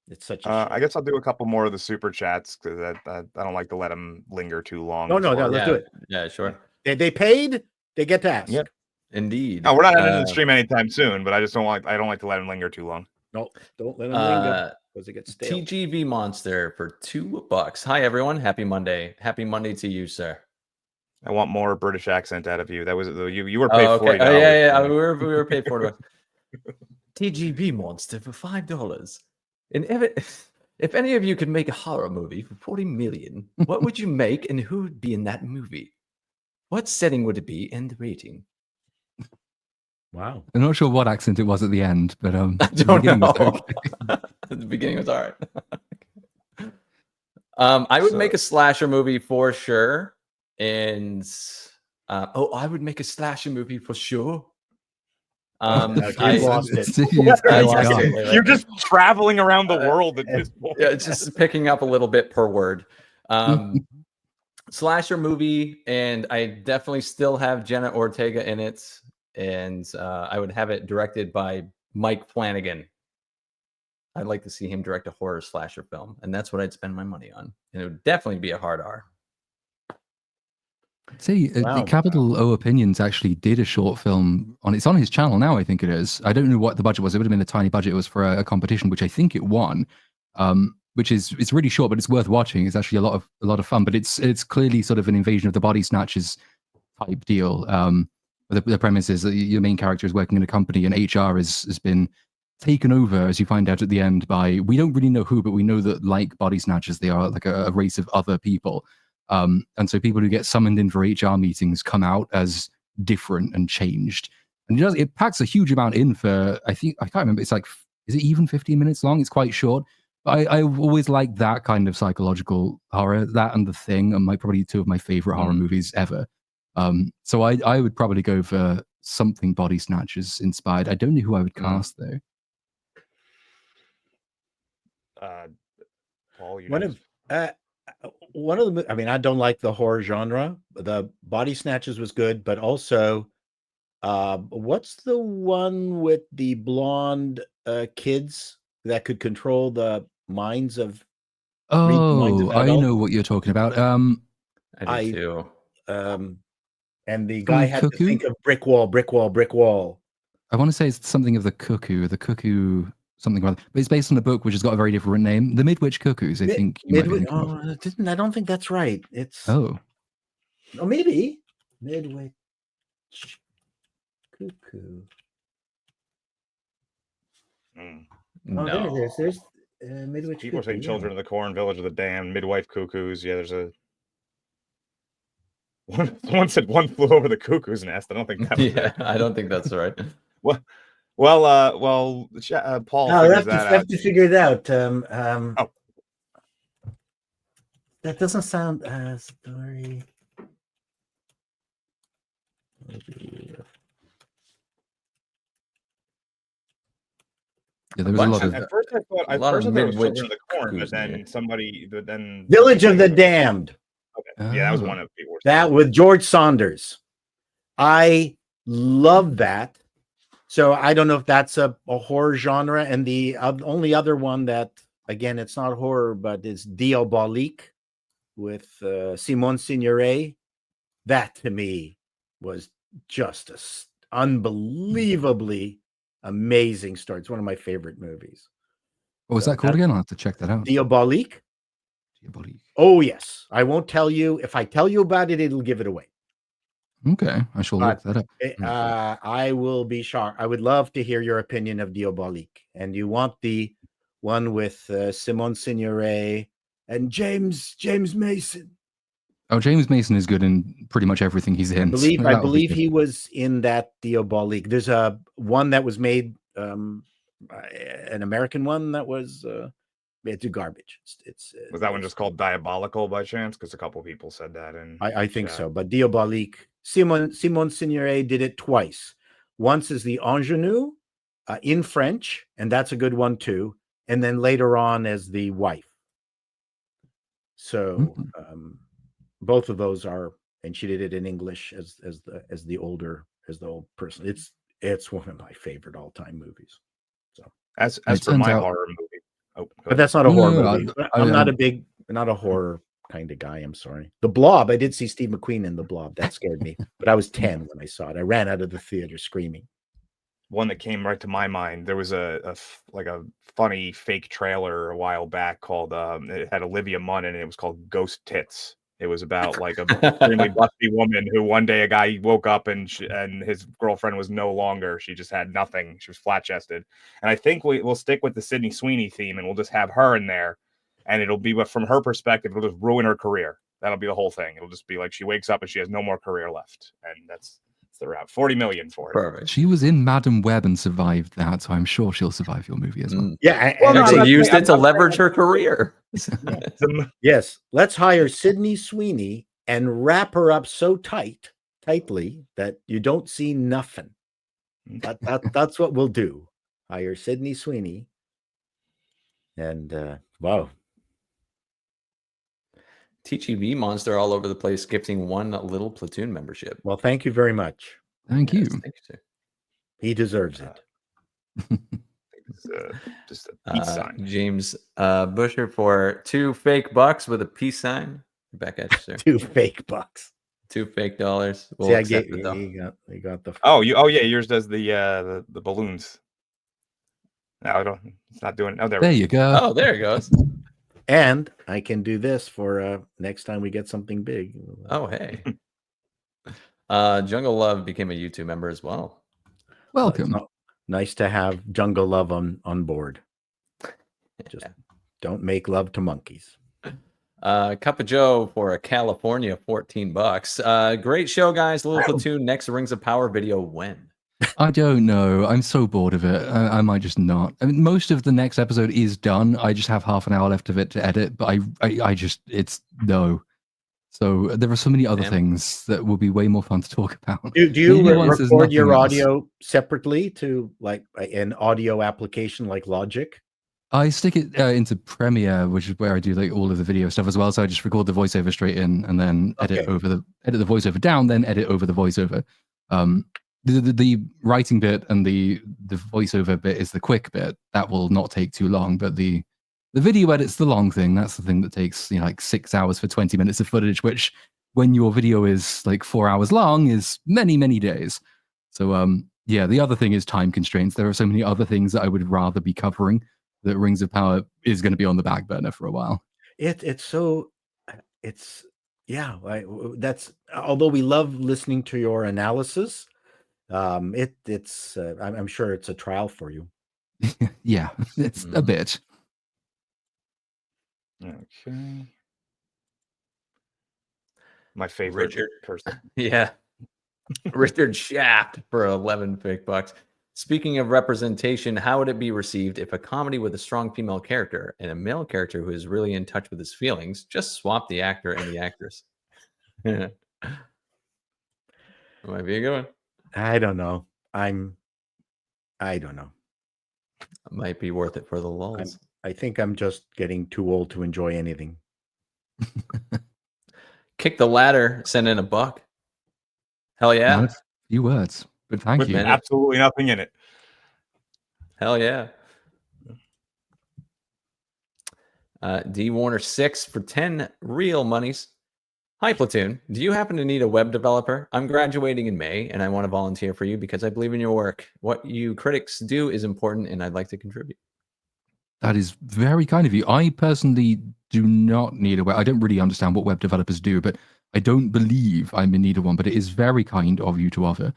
It's such a I guess I'll do a couple more of the super chats because I don't like to let them linger too long. No, let's do it. Yeah, sure. They paid, they get to ask. Yep. Indeed. No, we're not ending the stream anytime soon, but I don't like to let them linger too long. No, don't let them linger because it gets stale. TGV Monster for $2. Hi everyone, happy Monday. Happy Monday to you, sir. I want more British accent out of you. That was you were paid $40. Yeah. We were paid $40. TGV Monster for $5. And if any of you could make a horror movie for 40 million, what would you make and who would be in that movie? What setting would it be and the rating? Wow. I'm not sure what accent it was at the end, but I don't know. The beginning was all right. I would make a slasher movie for sure. And I would make a slasher movie for sure. I lost it. You're just traveling around the world at this point. Yeah, it's just picking up a little bit per word. Slasher movie, and I definitely still have Jenna Ortega in it, and I would have it directed by Mike Flanagan. I'd like to see him direct a horror slasher film, and that's what I'd spend my money on. And it would definitely be a hard R. See, Capital O Opinions actually did a short film it's on his channel now, I think it is. I don't know what the budget was. It would have been a tiny budget. It was for a competition, which I think it won. Which it's really short, but it's worth watching. It's actually a lot of fun. But it's clearly sort of an invasion of the body snatchers type deal. The premise is that your main character is working in a company, and HR has been taken over, as you find out at the end, by, we don't really know who, but we know that like body snatchers, they are like a race of other people. And so people who get summoned in for HR meetings come out as different and changed. And it packs a huge amount in for, I can't remember, it's like, is it even 15 minutes long? It's quite short. But I always like that kind of psychological horror. That and The Thing are probably two of my favorite horror movies ever. So I would probably go for something body snatchers inspired. I don't know who I would cast though. Paul, one of the, I mean, I don't like the horror genre. The Body Snatchers was good, but also, what's the one with the blonde kids that could control the minds of? Oh, I know what you're talking about. I do too. And the guy had to think of brick wall. I want to say it's something of the cuckoo, something rather, but it's based on a book which has got a very different name. The Midwich Cuckoos, I think. I don't think that's right. It's maybe Midwich Cuckoo. No, there's Midwich. People are saying Children of the Corn, Village of the Damned, Midwife Cuckoos. Yeah, there's a. Someone said One Flew Over the Cuckoo's Nest. I don't think that was it. I don't think that's right. Well, Paul. No, have to figure it out. That doesn't sound story. Yeah, there was a lot of. At first, I thought it was Children of the Corn, but then Village of the Damned. Okay. Yeah, that was one of the worst. That with George Saunders. I love that. So I don't know if that's a horror genre. And the only other one that, again, it's not horror, but it's Diabolique with Simone Signoret. That to me was just a unbelievably amazing story. It's one of my favorite movies. What was that called again? I'll have to check that out. Diabolique. Oh, yes. I won't tell you. If I tell you about it, it'll give it away. Okay, I shall look that up. I will be shocked. I would love to hear your opinion of Diabolique. And you want the one with Simone Signoret and James Mason. Oh, James Mason is good in pretty much everything he's in. I believe he was in that Diabolique. There's a one that was made, an American one that was it's garbage. Was that one just called Diabolical by chance? Because a couple people said that. And I think so. But Diabolique, Simone Signoret did it twice. Once is the Ingenue in French, and that's a good one too. And then later on as the wife. So both of those are, and she did it in English as the old person. It's one of my favorite all-time movies. So as for my horror movie, but that's not a horror movie. I'm not a horror kind of guy. I'm sorry. The Blob. I did see Steve McQueen in The Blob. That scared me. But I was 10 when I saw it. I ran out of the theater screaming. One that came right to my mind. There was a funny fake trailer a while back called it had Olivia Munn in it. It was called Ghost Tits. It was about like a extremely busty woman who one day a guy woke up and his girlfriend was no longer. She just had nothing. She was flat chested. And I think we'll stick with the Sydney Sweeney theme and we'll just have her in there. And it'll be from her perspective, it'll just ruin her career. That'll be the whole thing. It'll just be like she wakes up and she has no more career left. And that's the route. 40 million for it. Perfect. She was in Madam Web and survived that, so I'm sure she'll survive your movie as well. Yeah, and actually used it to leverage her career. Yes, let's hire Sydney Sweeney and wrap her up so tightly that you don't see nothing. That's what we'll do. Hire Sydney Sweeney, and wow. TGV Monster all over the place, gifting one little platoon membership. Well, thank you very much. Thank you. Thank you, sir. He deserves it. It's just a peace sign. James Busher for $2 fake bucks with a peace sign. Back at you, sir. $2 fake bucks. $2 fake dollars. We'll accept it, though. You got the. Oh, yeah, yours does the balloons. No, I don't. It's not doing. Oh, there you go. Oh, there it goes. And I can do this for next time we get something big. Oh, hey. Jungle Love became a YouTube member as well. Welcome. Nice to have Jungle Love on board. Just don't make love to monkeys. Cup of Joe for a California, $14. Great show, guys. Little Platoon next Rings of Power video when? I don't know. I'm so bored of it. I might just not. I mean, most of the next episode is done. I just have half an hour left of it to edit, but it's no. So there are so many other things that will be way more fun to talk about. Do you record your audio separately to like an audio application like Logic? I stick it into Premiere, which is where I do like all of the video stuff as well. So I just record the voiceover straight in and then edit the voiceover down, then edit over the voiceover. The writing bit and the voiceover bit is the quick bit. That will not take too long, but the video edit's the long thing. That's the thing that takes like 6 hours for 20 minutes of footage, which when your video is like 4 hours long is many, many days. So yeah, the other thing is time constraints. There are so many other things that I would rather be covering that Rings of Power is going to be on the back burner for a while. That's although we love listening to your analysis, I'm sure it's a trial for you. Yeah, it's a bit. Okay. My favorite person. Yeah. Richard Shaft for 11 fake bucks. Speaking of representation, how would it be received if a comedy with a strong female character and a male character who is really in touch with his feelings just swap the actor and the actress? That might be a good one. I don't know. I don't know. It might be worth it for the lulz. I think I'm just getting too old to enjoy anything. Kick the ladder, send in $1. Hell yeah. Nice few words, but thank With you. absolutely nothing in it. Hell yeah. D Warner 6 for 10 real monies. Hi, Platoon. Do you happen to need a web developer? I'm graduating in May, and I want to volunteer for you because I believe in your work. What you critics do is important, and I'd like to contribute. That is very kind of you. I personally do not need a web. I don't really understand what web developers do, but I don't believe I'm in need of one. But it is very kind of you to offer.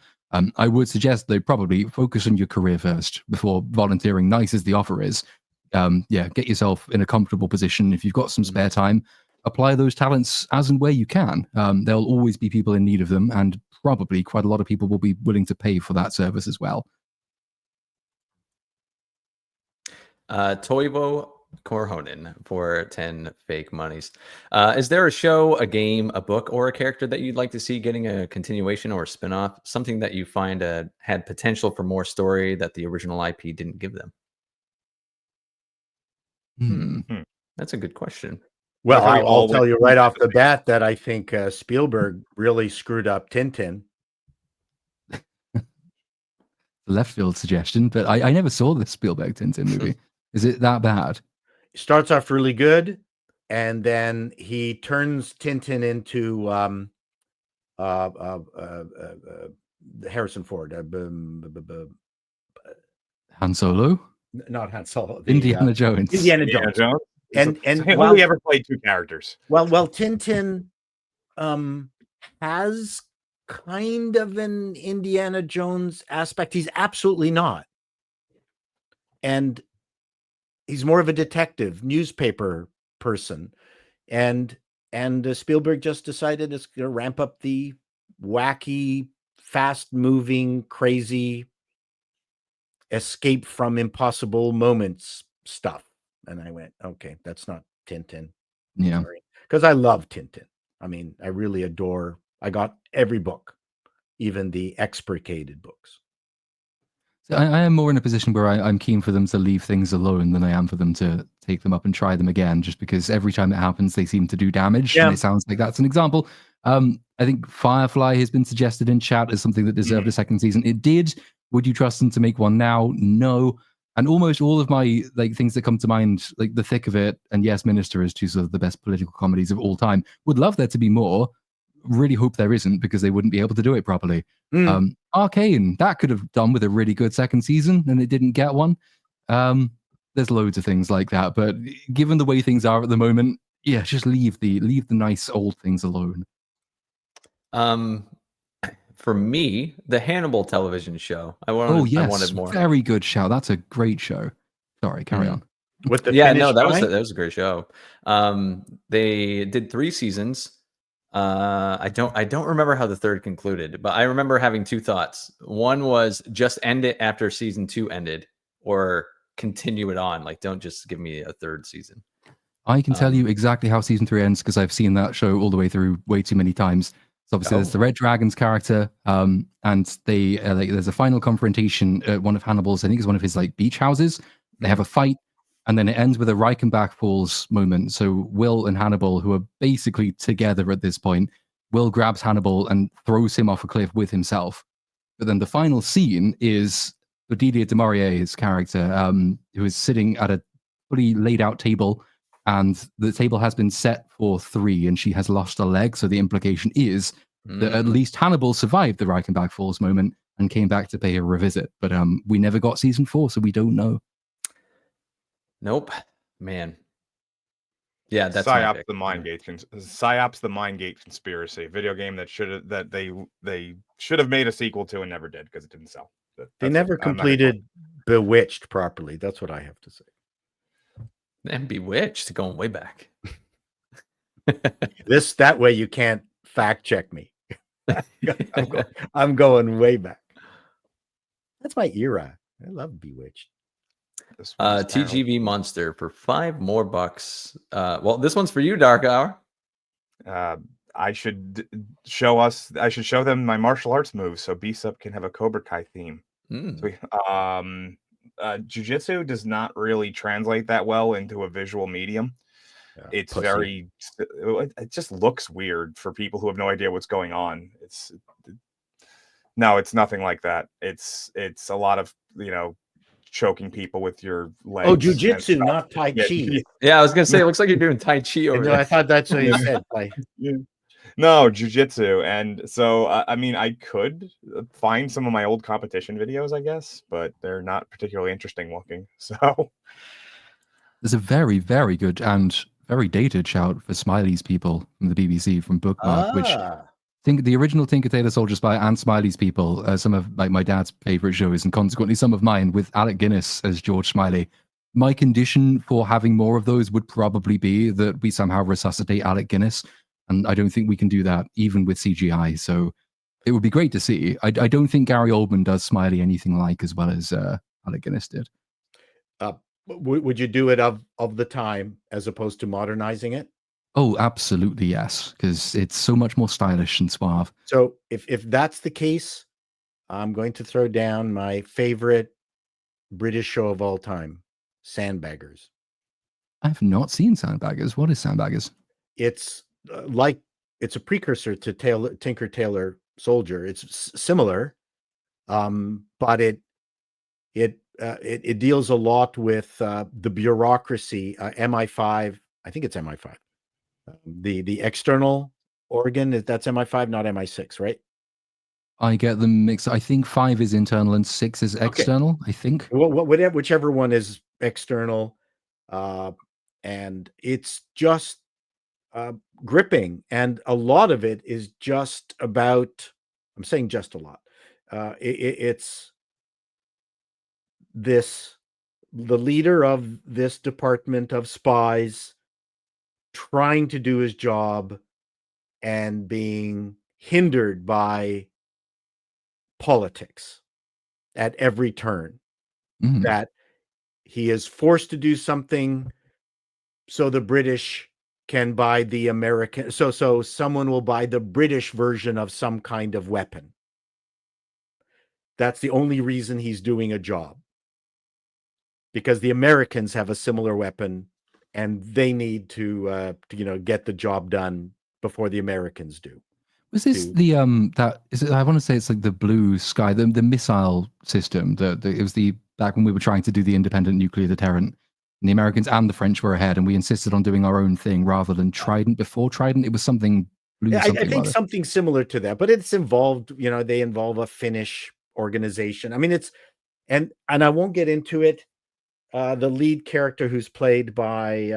I would suggest though probably focus on your career first before volunteering. Nice as the offer is, get yourself in a comfortable position. If you've got some spare time, apply those talents as and where you can. There'll always be people in need of them, and probably quite a lot of people will be willing to pay for that service as well. Toivo Korhonen for 10 fake monies. Is there a show, a game, a book, or a character that you'd like to see getting a continuation or a spinoff? Something that you find had potential for more story that the original IP didn't give them? That's a good question. Well, I'll tell you right off the bat that I think Spielberg really screwed up Tintin. Left field suggestion, but I never saw the Spielberg Tintin movie. Is it that bad? It starts off really good, and then he turns Tintin into Harrison Ford. Han Solo? Not Han Solo. Indiana Jones. Indiana Jones. And he only ever played two characters. Well, Tintin has kind of an Indiana Jones aspect. He's absolutely not. And he's more of a detective, newspaper person. And Spielberg just decided it's going to ramp up the wacky, fast-moving, crazy escape from impossible moments stuff. And I went, okay, that's not Tintin. Yeah. Because I love Tintin. I mean, I really I got every book, even the expurgated books. So I am more in a position where I'm keen for them to leave things alone than I am for them to take them up and try them again, just because every time it happens, they seem to do damage. Yeah. And it sounds like that's an example. I think Firefly has been suggested in chat as something that deserved a second season. It did. Would you trust them to make one now? No. And almost all of my things that come to mind, like The Thick of It and Yes Minister, as two sort of the best political comedies of all time, would love there to be more. Really hope there isn't, because they wouldn't be able to do it properly. Arcane, that could have done with a really good second season, and it didn't get one. There's loads of things like that, but given the way things are at the moment, yeah, just leave the nice old things alone. For me, the Hannibal television show. I wanted more. Very good show. That's a great show. Sorry, carry on. With the that was a great show. They did 3 seasons. I don't remember how the third concluded, but I remember having 2 thoughts. One was just end it after season 2 ended, or continue it on. Like, don't just give me a third season. I can tell you exactly how season 3 ends, because I've seen that show all the way through way too many times. So obviously there's the Red Dragon's character, and they there's a final confrontation at one of Hannibal's, I think it's one of his beach houses. They have a fight, and then it ends with a Reichenbach Falls moment. So Will and Hannibal, who are basically together at this point, Will grabs Hannibal and throws him off a cliff with himself. But then the final scene is Odilia de Maurier's character, who is sitting at a fully laid out table, and the table has been set for 3, and she has lost a leg. So the implication is that at least Hannibal survived the Reichenbach Falls moment and came back to pay her a visit. But we never got season 4, so we don't know. Nope, man. Yeah, that's PsyOps the Mind Gate. PsyOps the Mind Gate Conspiracy, a video game that they should have made a sequel to and never did because it didn't sell. They never completed Bewitched properly. That's what I have to say. And Bewitched, going way back. That way you can't fact check me. I'm going way back. That's my era. I love Bewitched. TGV Monster for $5 more. Well, this one's for you, Dark Hour. I should show them my martial arts moves so BSUP can have a Cobra Kai theme. Jiu-jitsu does not really translate that well into a visual medium. It's pussy. very, it just looks weird for people who have no idea what's going on. No, it's nothing like that. It's a lot of, choking people with your legs. Oh, jujitsu, not Tai Chi. Yeah, I was gonna say, it looks like you're doing Tai Chi over No, there. I thought that's what you said. No, jujitsu. And so, I mean, I could find some of my old competition videos, I guess, but they're not particularly interesting looking. So there's a very, very good and very dated shout for Smiley's People from the BBC from Bookmark, which think the original Tinker Tailor Soldier Spy and Smiley's People, some of my dad's favorite shows, and consequently some of mine, with Alec Guinness as George Smiley. My condition for having more of those would probably be that we somehow resuscitate Alec Guinness, and I don't think we can do that even with CGI. So it would be great to see. I don't think Gary Oldman does Smiley anything like as well as Alec Guinness did. Would you do it of the time as opposed to modernizing it? Oh, absolutely, yes, because it's so much more stylish and suave. So if that's the case, I'm going to throw down my favorite British show of all time, Sandbaggers. I have not seen Sandbaggers. What is Sandbaggers? It's it's a precursor to Tinker Tailor Soldier. It's similar, but it deals a lot with the bureaucracy, MI5. I think it's MI5. The external organ, that's MI5, not MI6, right? I get them mixed. I think 5 is internal and 6 is external. Okay. I think. Whichever one is external, and it's just gripping, and a lot of it is just about. I'm saying just a lot. It's the leader of this department of spies trying to do his job and being hindered by politics at every turn. That he is forced to do something so the British can buy the American, so someone will buy the British version of some kind of weapon. That's the only reason he's doing a job, because the Americans have a similar weapon and they need to get the job done before the Americans do. Was this that is it? I want to say it's like the Blue Sky, the missile system. It was back when we were trying to do the independent nuclear deterrent, and the Americans and the French were ahead, and we insisted on doing our own thing rather than Trident. Before Trident, it was something blue. I think something similar to that, but it's involved. They involve a Finnish organization. I mean, and I won't get into it. The lead character, who's played by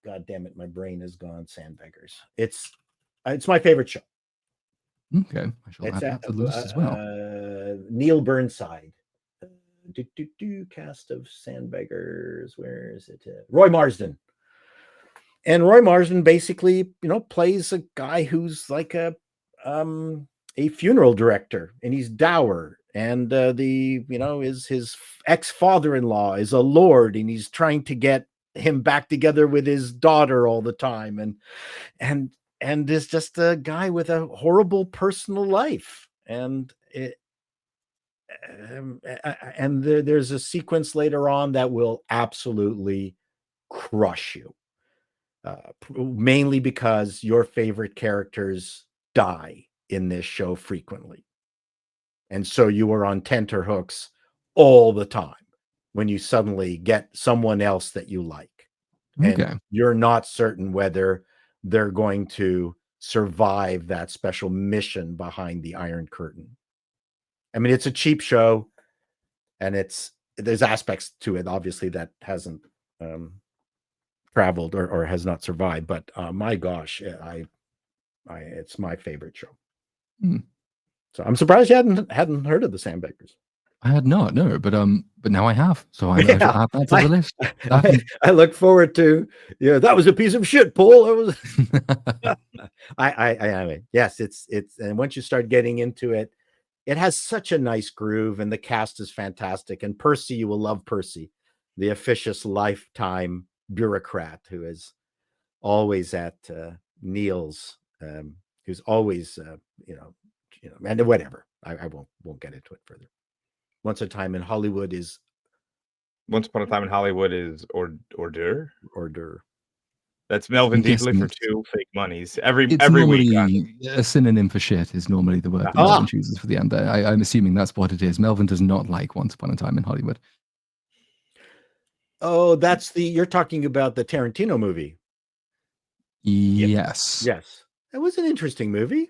God damn it, my brain is gone. Sandbaggers. It's my favorite show. Okay, I shall add that to the list as well. Neil Burnside. Cast of Sandbaggers. Where is it? Roy Marsden. And Roy Marsden basically, plays a guy who's like a funeral director, and he's dour. And is his ex-father-in-law is a lord, and he's trying to get him back together with his daughter all the time, and is just a guy with a horrible personal life. And there's a sequence later on that will absolutely crush you, mainly because your favorite characters die in this show frequently. And so you are on tenterhooks all the time when you suddenly get someone else that you like. Okay. And you're not certain whether they're going to survive that special mission behind the Iron Curtain. I mean, it's a cheap show, and there's aspects to it, obviously, that hasn't traveled or has not survived. But my gosh, it's my favorite show. So I'm surprised you hadn't heard of the Sandbaggers. I had not, no, but now I have, so I shall add that to the list. I look forward to. That was a piece of shit, Paul. That was. I mean, yes, it's and once you start getting into it, it has such a nice groove, and the cast is fantastic. And Percy, you will love Percy, the officious lifetime bureaucrat who is always at Neil's, who's always and whatever. I won't get into it further. Once a Time in Hollywood is Once Upon a Time in Hollywood is order. That's Melvin I'm Deeply guessing for it's- 2 fake monies every It's week. normally a synonym for shit is normally the word that Melvin chooses for the end there. I'm assuming that's what it is. Melvin does not like Once Upon a Time in Hollywood. Oh, that's you're talking about the Tarantino movie. Yes. Yes. It was an interesting movie.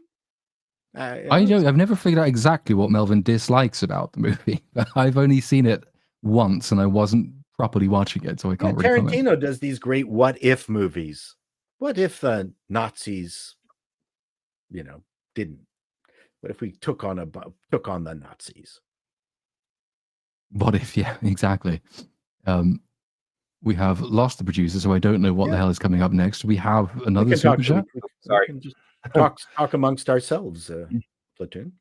I've never figured out exactly what Melvin dislikes about the movie. I've only seen it once and I wasn't properly watching it, so I can't really comment. Tarantino does these great what if movies. What if the Nazis, didn't? What if we took on the Nazis? What if, yeah, exactly. We have lost the producer, so I don't know what the hell is coming up next. We have another super chat. Sorry. We can just talk amongst ourselves, Platoon.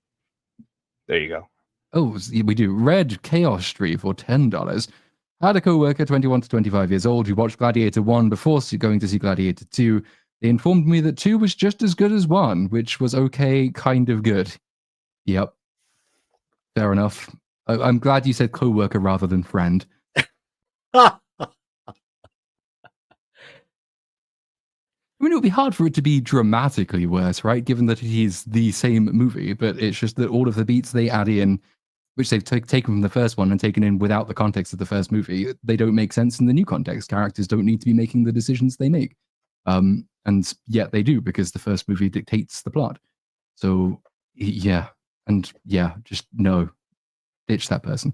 There you go. Oh, we do. Red Chaos Street for $10. Had a co-worker, 21 to 25 years old, who watched Gladiator 1 before going to see Gladiator 2. They informed me that 2 was just as good as 1, which was okay, kind of good. Yep. Fair enough. I'm glad you said co-worker rather than friend. I mean, it would be hard for it to be dramatically worse, right? Given that it is the same movie, but it's just that all of the beats they add in, which they've taken from the first one and taken in without the context of the first movie, they don't make sense in the new context. Characters don't need to be making the decisions they make. And yet they do, because the first movie dictates the plot. So, yeah. And yeah, just no. Ditch that person.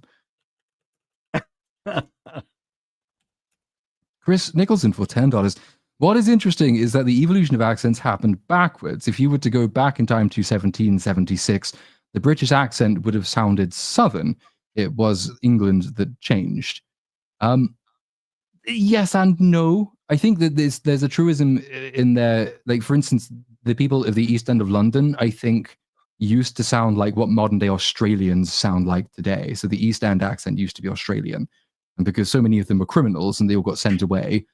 Chris Nicholson for $10. What is interesting is that the evolution of accents happened backwards. If you were to go back in time to 1776, the British accent would have sounded southern. It was England that changed. Yes and no. I think that there's a truism in there. Like, for instance, the people of the East End of London, I think, used to sound like what modern day Australians sound like today. So the East End accent used to be Australian. And because so many of them were criminals and they all got sent away,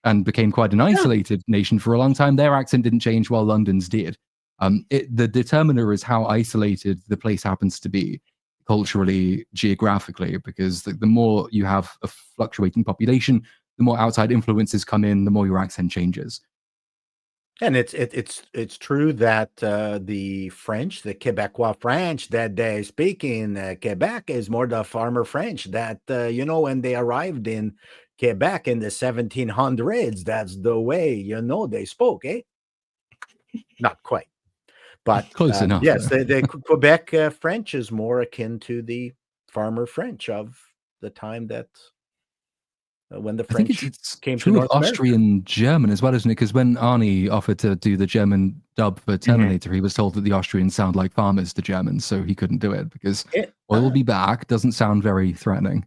and became quite an isolated nation for a long time, their accent didn't change while London's did. The determiner is how isolated the place happens to be culturally, geographically, because the more you have a fluctuating population, the more outside influences come in, the more your accent changes. And it's true that the French, the Quebecois French that they speak in Quebec is more the farmer French that, when they arrived in Quebec in the 1700s, that's the way, they spoke, eh? Not quite. But close enough. Yes, the Quebec French is more akin to the farmer French of the time that when the French came to North America. Austrian German as well, isn't it? Because when Arnie offered to do the German dub for Terminator, he was told that the Austrians sound like farmers to Germans, so he couldn't do it because "We'll be back" doesn't sound very threatening.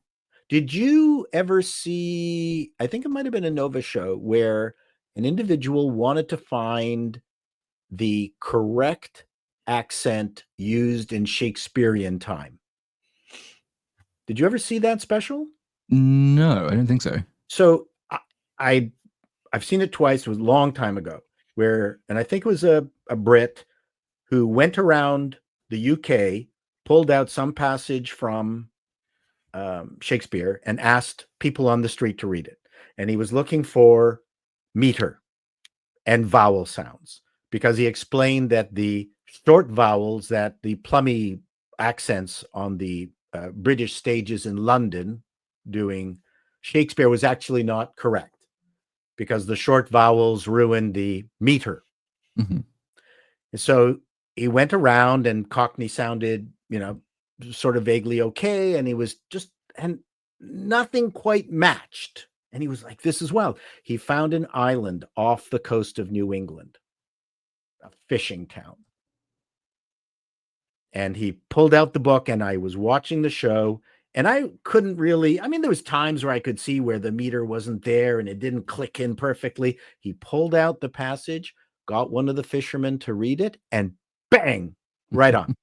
Did you ever see, I think it might have been a Nova show, where an individual wanted to find the correct accent used in Shakespearean time? Did you ever see that special? No, I don't think so. So I've seen it twice. It was a long time ago, and I think it was a Brit who went around the UK, pulled out some passage from Shakespeare and asked people on the street to read it. And he was looking for meter and vowel sounds, because he explained that the short vowels, that the plummy accents on the British stages in London doing Shakespeare was actually not correct, because the short vowels ruined the meter. Mm-hmm. And so he went around, and Cockney sounded, sort of vaguely okay. And he was and nothing quite matched. And he was like, this as well. He found an island off the coast of New England, a fishing town. And he pulled out the book, and I was watching the show, and I couldn't really, there was times where I could see where the meter wasn't there and it didn't click in perfectly. He pulled out the passage, got one of the fishermen to read it, and bang, right on.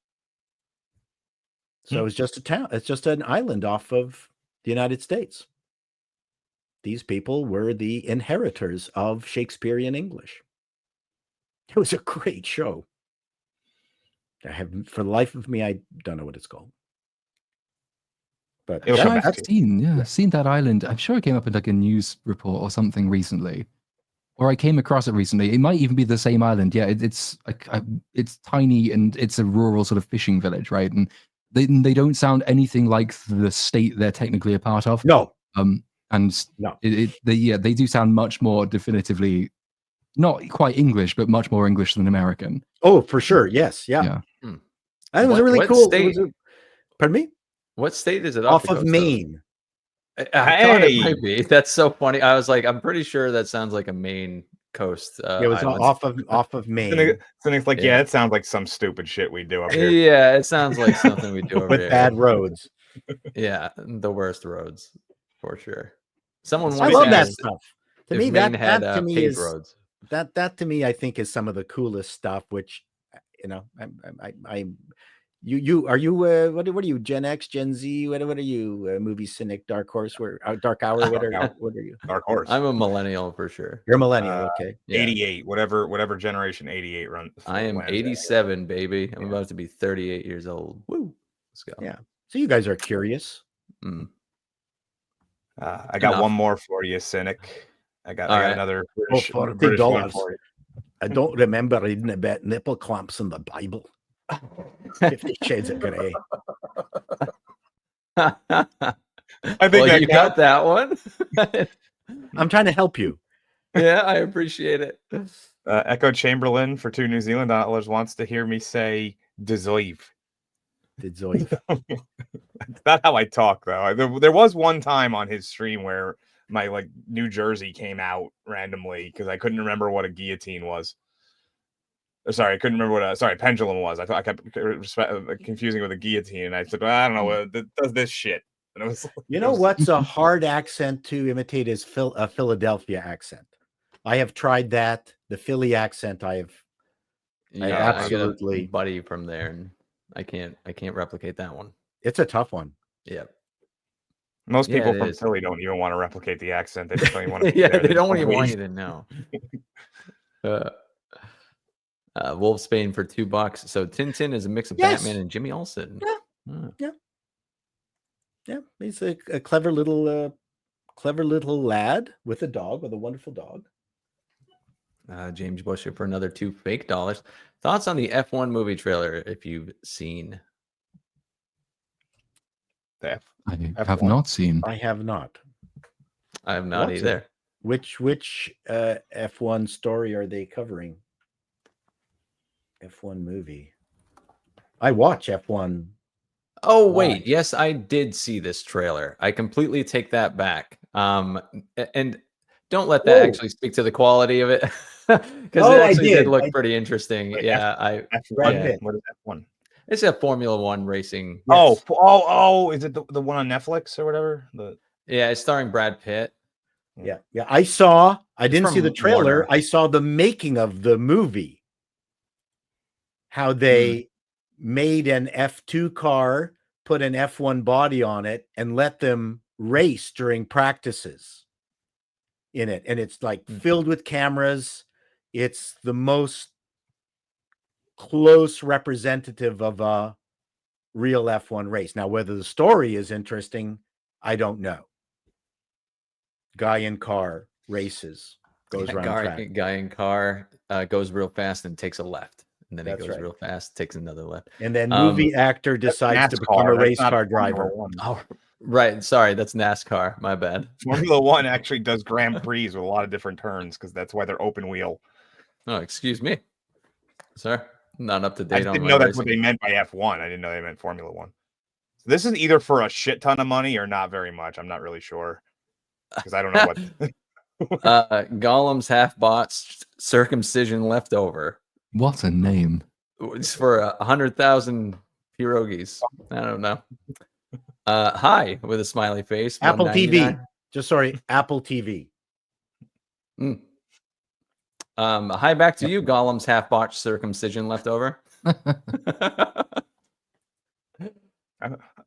So it's just a town. It's just an island off of the United States. These people were the inheritors of Shakespearean English. It was a great show. For the life of me, I don't know what it's called. But It'll come I've back to you. seen that island. I'm sure it came up in like a news report or something recently, or I came across it recently. It might even be the same island. Yeah, it's like it's tiny and it's a rural sort of fishing village, right? And they don't sound anything like the state they're technically a part of. no, And no. they do sound much more definitively not quite English, but much more English than American. Oh, for sure. Yes. Yeah. Yeah. And it was What- a really what cool. state- Pardon me? What state is it Off the of coast of? Maine. I thought it Hey! might be. That's so funny. I was like, I'm pretty sure that sounds like a Maine coast. It was island. off of Maine So it's like, Yeah. it sounds like some stupid shit we do up here. Yeah, it sounds like something we do over with here. bad roads. Yeah, the worst roads for sure. Someone I once love that asked stuff. To if me, Maine that had to me paved is roads. that to me I think is some of the coolest stuff. Which, you are you what are you, Gen X, Gen Z, what are you, movie cynic, dark horse, dark hour, what are you? Dark horse. I'm a millennial for sure. You're a millennial, okay? Yeah. 88, whatever generation 88 runs. I am lands at. 87, baby. I'm Yeah. about to be 38 years old. Woo! Let's go. Yeah. So you guys are curious. Mm. I got Enough. one more for you, cynic. I got All right. another Oh, British, $40. British one for you. I don't remember reading about nipple clamps in the Bible. 50 Shades of Grey. I think well, that you counts. got that one. I'm trying to help you. Yeah, I appreciate it. Echo Chamberlain for $2 New Zealand dollars wants to hear me say deserve. Did Zoe? That's not how I talk, though. There was one time on his stream where my New Jersey came out randomly because I couldn't remember what a guillotine was. Sorry, I couldn't remember what a pendulum was. I thought I kept confusing it with a guillotine, and I said, well, I don't know, it does this shit. And it was, You know what's a hard accent to imitate is a Philadelphia accent. I have tried that. The Philly accent, I absolutely I got a buddy from there, and I can't replicate that one. It's a tough one. Yeah. Most Yeah, people it from is. Philly don't even want to replicate the accent. They just don't even want to. Yeah, they don't even want you to know. Wolfsbane for $2. So Tintin is a mix of Yes. Batman and Jimmy Olsen. Yeah. Yeah, he's a clever little lad with a wonderful dog. James Busher for another $2 fake. Thoughts on the F1 movie trailer if you've seen? I have not seen. I have not. I have not What's either. Which F1 story are they covering? F1 movie. I watch F1. Oh, wait. Yes, I did see this trailer. I completely take that back. And don't let that actually speak to the quality of it. Because it actually did look pretty interesting. Wait, Yeah, F1. What is F1? It's a Formula One racing. Yes. Oh! Is it the one on Netflix or whatever? Yeah, it's starring Brad Pitt. Yeah. I didn't see the trailer. Warner. I saw the making of the movie. How they made an F2 car, put an F1 body on it, and let them race during practices in it. And it's filled with cameras. It's the most close representative of a real F1 race. Now, whether the story is interesting, I don't know. Guy in car races, goes around track. Guy in car goes real fast and takes a left. And then That's he goes right. real fast, takes another left. And then movie actor decides to become a race car driver. Oh, right. Sorry, that's NASCAR. My bad. Formula One actually does Grand Prix with a lot of different turns because that's why they're open wheel. Oh, excuse me, sir. Not up to date. I didn't know that's what they meant by F1. I didn't know they meant Formula One. So this is either for a shit ton of money or not very much. I'm not really sure because I don't know what. Gollum's half botched circumcision leftover. What a name! It's for 100,000 pierogies. I don't know. Hi with a smiley face. Apple $1.99. TV. Apple TV. Hi back to you, Gollum's half botched circumcision leftover.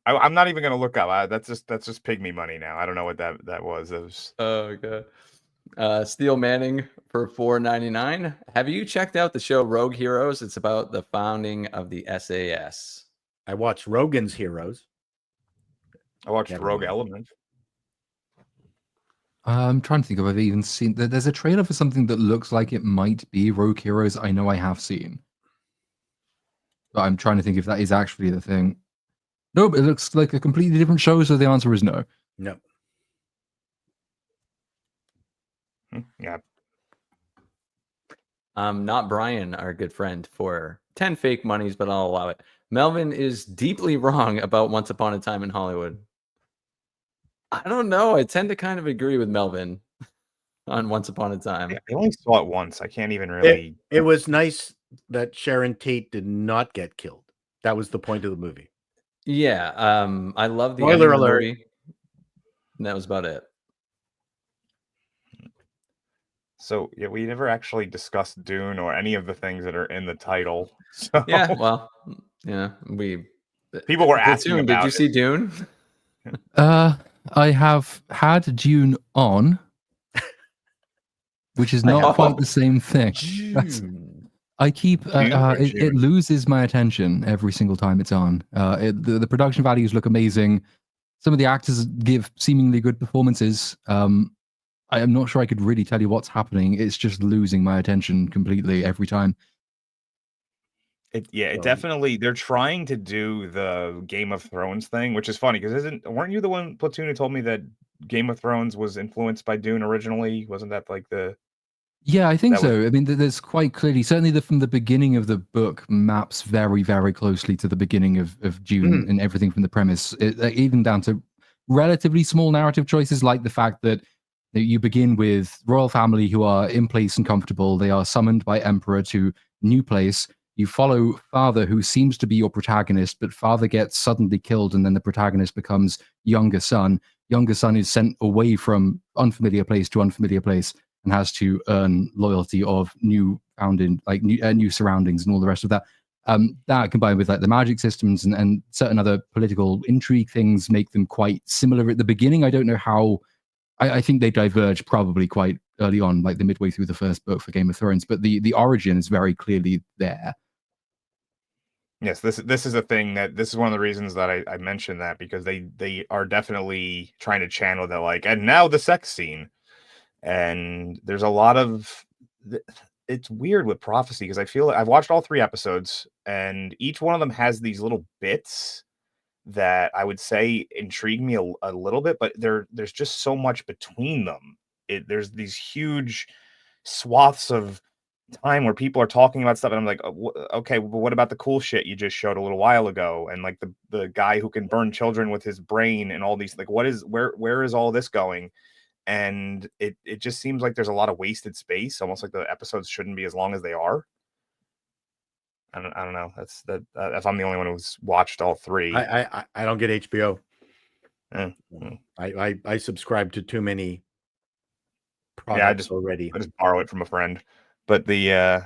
I'm not even gonna look up. That's just pygmy money now. I don't know what that was. It was. Oh god. Steel Manning for $4.99. Have you checked out the show Rogue Heroes? It's about the founding of the SAS. I watched Rogan's Heroes. I watched Never Rogue mind. Element. I'm trying to think if I've even seen. There's a trailer for something that looks like it might be Rogue Heroes. I know I have seen, but I'm trying to think if that is actually the thing. Nope, it looks like a completely different show. So the answer is no. No. Yeah. Not Brian, our good friend, for 10 fake monies, but I'll allow it. Melvin is deeply wrong about Once Upon a Time in Hollywood. I don't know. I tend to kind of agree with Melvin on Once Upon a Time. I only saw it once. I can't even really. It was nice that Sharon Tate did not get killed. That was the point of the movie. Yeah. I love the Spoiler ending of the alert. movie. And that was about it. So yeah, we never actually discussed Dune or any of the things that are in the title. So Yeah. Well, yeah. people were asking Dune, about did you it. see Dune? I have had Dune on, which is not quite the same thing. I keep it loses my attention every single time it's on. The production values look amazing. Some of the actors give seemingly good performances. I am not sure I could really tell you what's happening. It's just losing my attention completely every time. It definitely. They're trying to do the Game of Thrones thing, which is funny because weren't you the one, Platoon, who told me that Game of Thrones was influenced by Dune originally? Wasn't that like the? Yeah, I think so. I mean, there's quite clearly, certainly from the beginning of the book, maps very, very closely to the beginning of Dune and everything from the premise, even down to relatively small narrative choices like the fact that you begin with royal family who are in place and comfortable. They are summoned by Emperor to new place. You follow Father, who seems to be your protagonist, but Father gets suddenly killed, and then the protagonist becomes younger son. Younger son is sent away from unfamiliar place to unfamiliar place and has to earn loyalty of new surroundings and all the rest of that. That combined with like the magic systems and certain other political intrigue things make them quite similar at the beginning. I don't know how. I think they diverge probably quite early on, like the midway through the first book for Game of Thrones, but the origin is very clearly there. Yes, this is a thing that this is one of the reasons that I mentioned that, because they are definitely trying to channel that, like, and now the sex scene. And there's a lot of it's weird with Prophecy because I feel like I've watched all 3 episodes and each one of them has these little bits that I would say intrigue me a little bit, but there's just so much between them. There's these huge swaths of time where people are talking about stuff and I'm like, okay, but what about the cool shit you just showed a little while ago? And like the guy who can burn children with his brain and all these, like, where is all this going? And it just seems like there's a lot of wasted space, almost like the episodes shouldn't be as long as they are. I don't know. That's that. If I'm the only one who's watched all 3, I don't get HBO. Mm. I subscribe to too many I products already. just borrow it from a friend. But I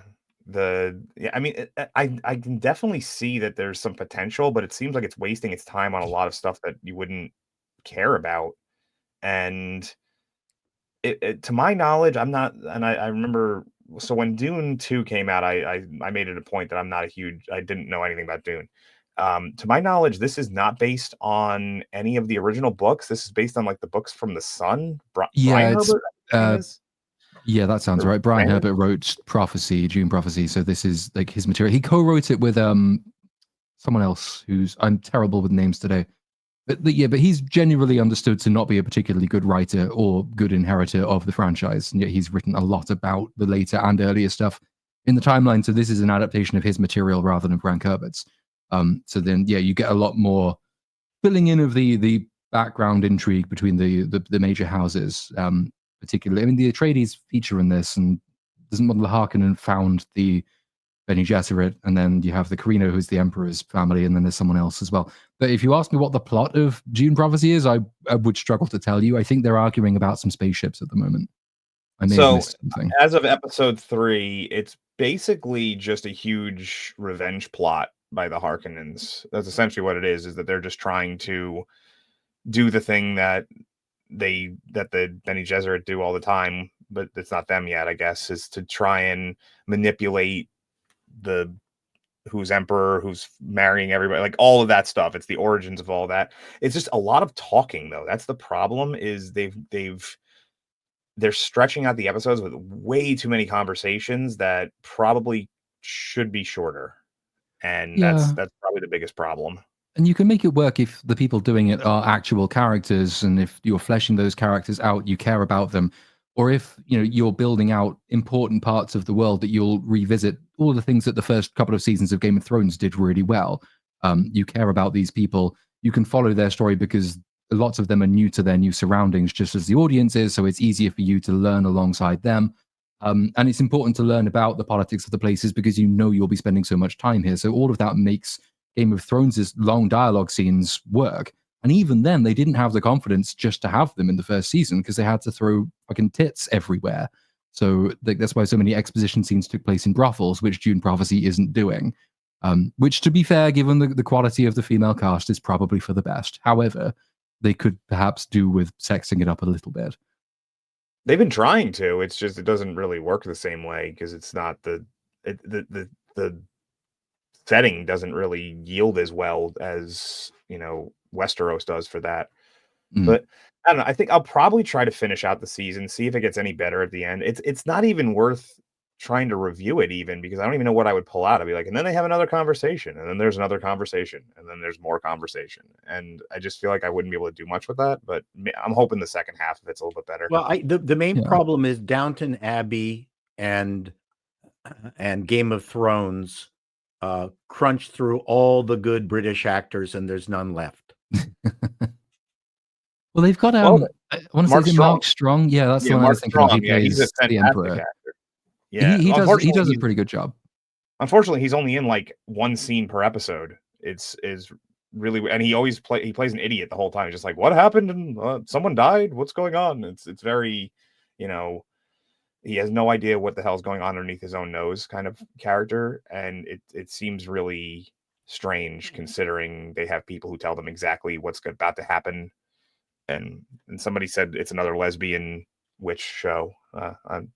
mean, I can definitely see that there's some potential, but it seems like it's wasting its time on a lot of stuff that you wouldn't care about. And to my knowledge, I'm not, and I remember, so when Dune 2 came out, I made it a point that I didn't know anything about Dune. To my knowledge, this is not based on any of the original books. This is based on like the books from the Sun. Brian Herbert, yeah, that sounds right. Brian Herbert wrote Prophecy, Dune Prophecy. So this is like his material. He co-wrote it with someone else who's, I'm terrible with names today. But he's genuinely understood to not be a particularly good writer or good inheritor of the franchise. And yet he's written a lot about the later and earlier stuff in the timeline. So this is an adaptation of his material rather than Frank Herbert's. So then, yeah, you get a lot more filling in of the background intrigue between the major houses. Particularly, I mean, the Atreides feature in this, and doesn't Model Harkonnen found the Bene Gesserit, and then you have the Carino, who's the Emperor's family, and then there's someone else as well. But if you ask me what the plot of Dune Prophecy is, I would struggle to tell you. I think they're arguing about some spaceships at the moment. I may have missed something. As of episode 3, it's basically just a huge revenge plot by the Harkonnens. That's essentially what it is that they're just trying to do the thing that the Bene Gesserit do all the time, but it's not them yet, I guess, is to try and manipulate who's emperor, who's marrying everybody, like all of that stuff. It's the origins of all that. It's just a lot of talking, though. That's the problem. Is they're stretching out the episodes with way too many conversations that probably should be shorter, and that's probably the biggest problem. And you can make it work if the people doing it are actual characters, and if you're fleshing those characters out, you care about them, or if you're building out important parts of the world that you'll revisit. All the things that the first couple of seasons of Game of Thrones did really well. You care about these people. You can follow their story because lots of them are new to their new surroundings, just as the audience is. So it's easier for you to learn alongside them. And it's important to learn about the politics of the places because you'll be spending so much time here. So all of that makes Game of Thrones' long dialogue scenes work. And even then, they didn't have the confidence just to have them in the first season because they had to throw fucking tits everywhere. So that's why so many exposition scenes took place in brothels, which Dune Prophecy isn't doing. Which, to be fair, given the quality of the female cast, is probably for the best. However, they could perhaps do with sexing it up a little bit. They've been trying to. It's just it doesn't really work the same way because it's not the setting doesn't really yield as well as Westeros does for that. But I don't know. I think I'll probably try to finish out the season, see if it gets any better at the end. It's not even worth trying to review it even because I don't even know what I would pull out. I'd be like, and then they have another conversation, and then there's another conversation, and then there's more conversation, and I just feel like I wouldn't be able to do much with that. But I'm hoping the second half of it's a little bit better. Well, the main problem is Downton Abbey and Game of Thrones crunch through all the good British actors, and there's none left. Well, they've got I want to say Mark Strong. Yeah, that's the one I was thinking of. He plays he's a fantastic the Emperor. Actor. Yeah, he does a pretty good job. Unfortunately, he's only in like one scene per episode. It's really, and he plays an idiot the whole time. He's just like, what happened? And someone died. What's going on? It's very, he has no idea what the hell's going on underneath his own nose kind of character, and it seems really strange considering they have people who tell them exactly what's about to happen. And somebody said it's another lesbian witch show.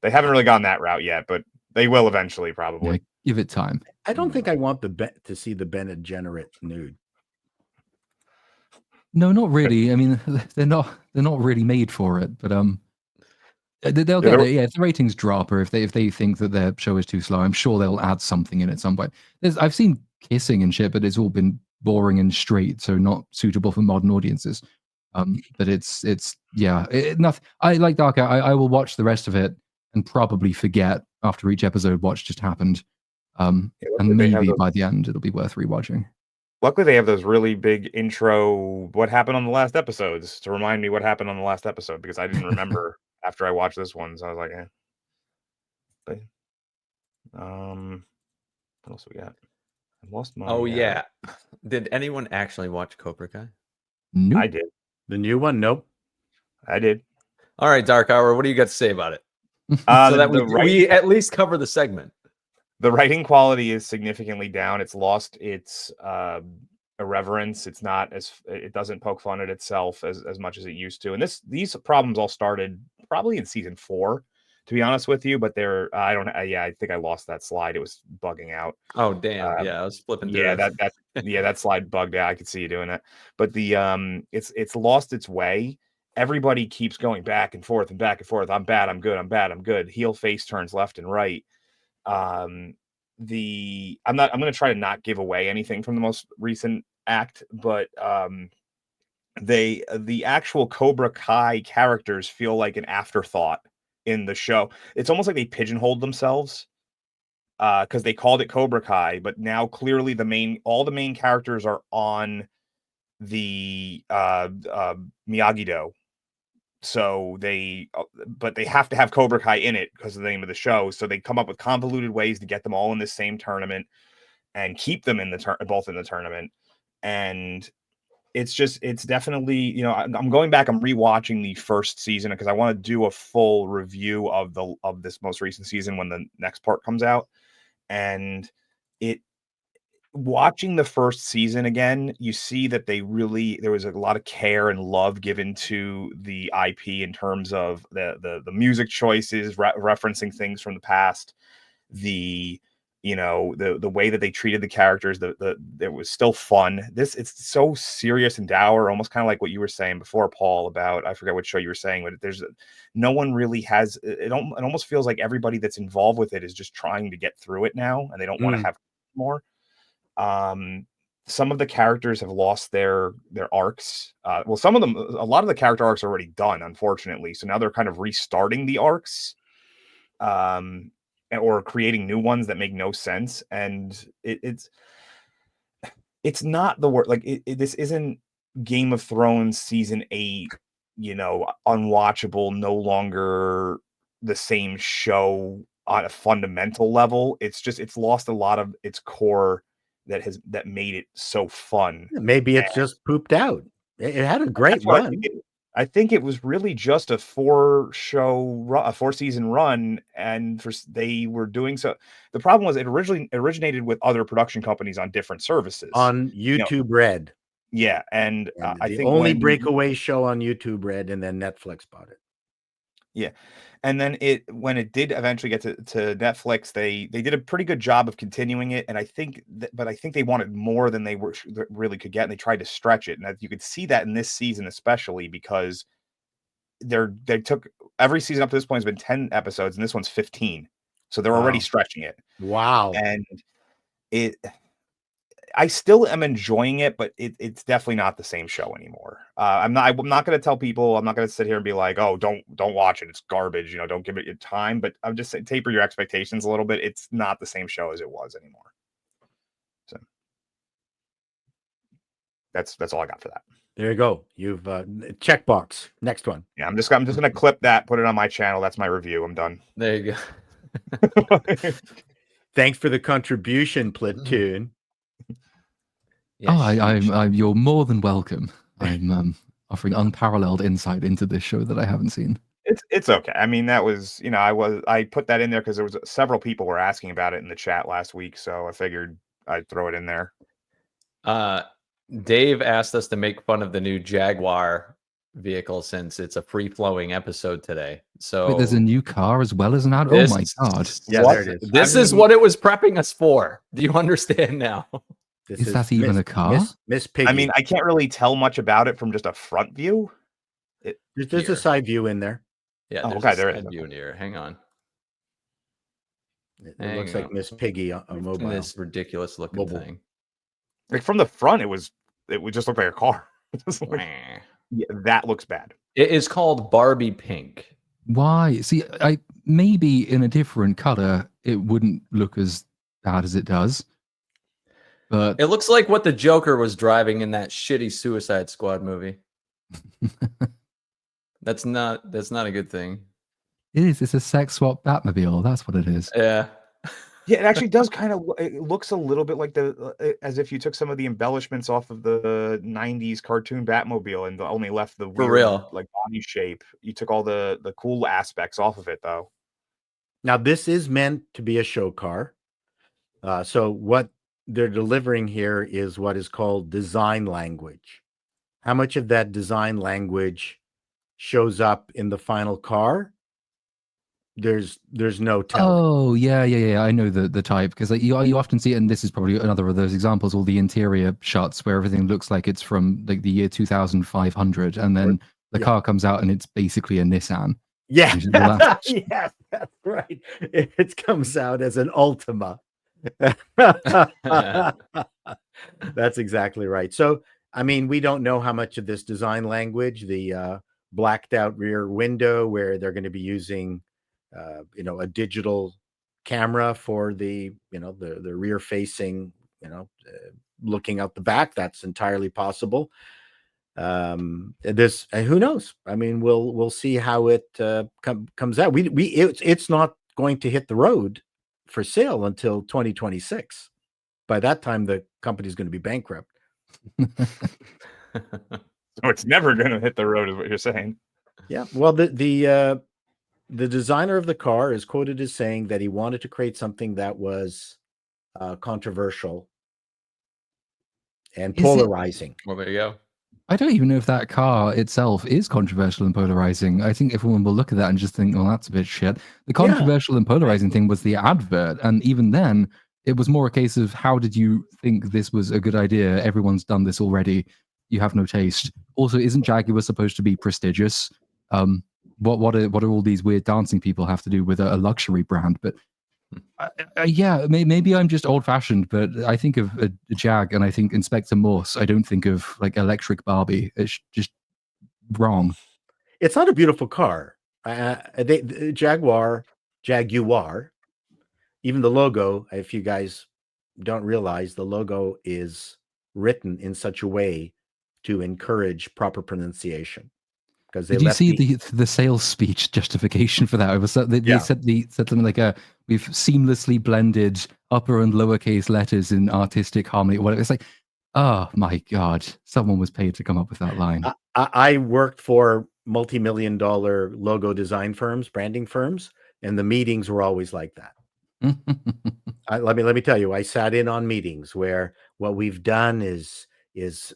They haven't really gone that route yet, but they will eventually, probably. Yeah, give it time. I don't think I want to see the Bene Gesserit nude. No, not really. I mean, they're not really made for it, but they'll get it. Yeah, if the ratings drop or if they think that their show is too slow, I'm sure they'll add something in at some point. I've seen kissing and shit, but it's all been boring and straight, so not suitable for modern audiences. But it's nothing. I like Darker. I will watch the rest of it and probably forget after each episode what just happened. And maybe by the end it'll be worth rewatching. Luckily, they have those really big intro what happened on the last episodes to remind me what happened on the last episode because I didn't remember after I watched this one. So I was like, eh. But, what else we got? I lost my. Oh yeah. Did anyone actually watch Cobra Kai? Nope. I did. The new one? Nope. I did. All right, Dark Hour, what do you got to say about it? So that we at least cover the segment. The writing quality is significantly down. It's lost its irreverence. It doesn't poke fun at itself as much as it used to. And these problems all started probably in season 4, to be honest with you. But I think I lost that slide. It was bugging out. Oh damn! I was flipping through. Yeah, that slide bugged out. I could see you doing that. But it's lost its way. Everybody keeps going back and forth and back and forth. I'm bad. I'm good. I'm bad. I'm good. Heel face turns left and right. I'm going to try to not give away anything from the most recent act, but the actual Cobra Kai characters feel like an afterthought in the show. It's almost like they pigeonholed themselves because they called it Cobra Kai, but now clearly all the main characters are on the Miyagi-Do. So but they have to have Cobra Kai in it because of the name of the show. So they come up with convoluted ways to get them all in the same tournament and keep them both in the tournament. And it's definitely, I'm going back, I'm rewatching the first season because I want to do a full review of this most recent season when the next part comes out. And watching the first season again, you see that there was a lot of care and love given to the IP in terms of the music choices, referencing things from the past, the You know, the way that they treated the characters, it was still fun. It's so serious and dour, almost kind of like what you were saying before, Paul, about, I forget what show you were saying, but no one really has it. It almost feels like everybody that's involved with it is just trying to get through it now, and they don't want to have more. Some of the characters have lost their arcs. Well, some of them, a lot of the character arcs are already done, unfortunately. So now they're kind of restarting the arcs. Or creating new ones that make no sense, and it's not the word. Like this isn't Game of Thrones season 8, you know, unwatchable, no longer the same show on a fundamental level. It's lost a lot of its core that made it so fun. Maybe it's just pooped out. It had a great run. I think it was really just a 4-season run, and they were doing so. The problem was it originated with other production companies on different services on YouTube Red. Yeah, and I think only breakaway show on YouTube Red, and then Netflix bought it. Yeah, and then when it did eventually get to Netflix, they did a pretty good job of continuing it, and I think they wanted more than they really could get, and they tried to stretch it, and you could see that in this season, especially because they took every season up to this point has been 10 episodes, and this one's 15, so they're already stretching it. Wow, and I still am enjoying it, but it's definitely not the same show anymore. I'm not going to tell people. I'm not going to sit here and be like, "Oh, don't watch it. It's garbage. You know, don't give it your time." But I'm just saying, taper your expectations a little bit. It's not the same show as it was anymore. So that's all I got for that. There you go. You've checkbox. Next one. Yeah, I'm just going to clip that, put it on my channel. That's my review. I'm done. There you go. Thanks for the contribution, Platoon. Yes, I'm you're more than welcome. I'm offering unparalleled insight into this show that I haven't seen. It's okay. I mean, that was, you know, I put that in there because there was several people were asking about it in the chat last week, so I figured I'd throw it in there. Dave asked us to make fun of the new Jaguar vehicle since it's a free-flowing episode today. So wait, there's a new car as well as an ad. Oh my god! Yeah, there it is. This is what it was prepping us for. Do you understand now? Is that even a car? Miss Piggy. I mean, I can't really tell much about it from just a front view. There's a side view in there. Yeah, there's a side view in here. Hang on. It looks like Miss Piggy on a mobile. This ridiculous looking thing. Like from the front, it would just look like a car. Yeah, that looks bad. It is called Barbie Pink. Why? See, maybe in a different color, it wouldn't look as bad as it does. But it looks like what the Joker was driving in that shitty Suicide Squad movie. That's not a good thing. It is. It's a sex swap Batmobile. That's what it is. Yeah. Yeah, it actually does kind of. It looks a little bit like as if you took some of the embellishments off of the '90s cartoon Batmobile and only left the weird, real, like body shape. You took all the cool aspects off of it, though. Now this is meant to be a show car. So what they're delivering here is what is called design language. How much of that design language shows up in the final car? There's no telling. Oh yeah. I know the type because you often see it, and this is probably another of those examples. All the interior shots where everything looks like it's from like the year 2500, and then the car comes out and it's basically a Nissan. Yeah, yeah, that's right. It comes out as an Ultima. That's exactly right. So, I mean, we don't know how much of this design language, the blacked out rear window, where they're going to be using a digital camera for the rear facing, looking out the back. That's entirely possible. Who knows? I mean, we'll see how it comes out. It's not going to hit the road for sale until 2026. By that time, the company's going to be bankrupt. So it's never going to hit the road, is what you're saying. Yeah. Well, the designer of the car is quoted as saying that he wanted to create something that was controversial and polarizing. Well, there you go. I don't even know if that car itself is controversial and polarizing. I think everyone will look at that and just think, well, that's a bit shit. The controversial and polarizing thing was the advert. And even then, It was more a case of, how did you think this was a good idea? Everyone's done this already. You have no taste. Also, isn't Jaguar supposed to be prestigious? What are all these weird dancing people have to do with a luxury brand? But yeah, maybe I'm just old fashioned, but I think of a Jag and I think Inspector Morse. I don't think of like Electric Barbie. It's just wrong. It's not a beautiful car. Jaguar, even the logo, if you guys don't realize, the logo is written in such a way to encourage proper pronunciation. Because did you see the sales speech justification for that? It was they said something like, we've seamlessly blended upper and lowercase letters in artistic harmony. Well, it's like, oh my god, someone was paid to come up with that line. I worked for multi-million-dollar logo design firms, branding firms, and the meetings were always like that. Let me tell you, I sat in on meetings where what we've done is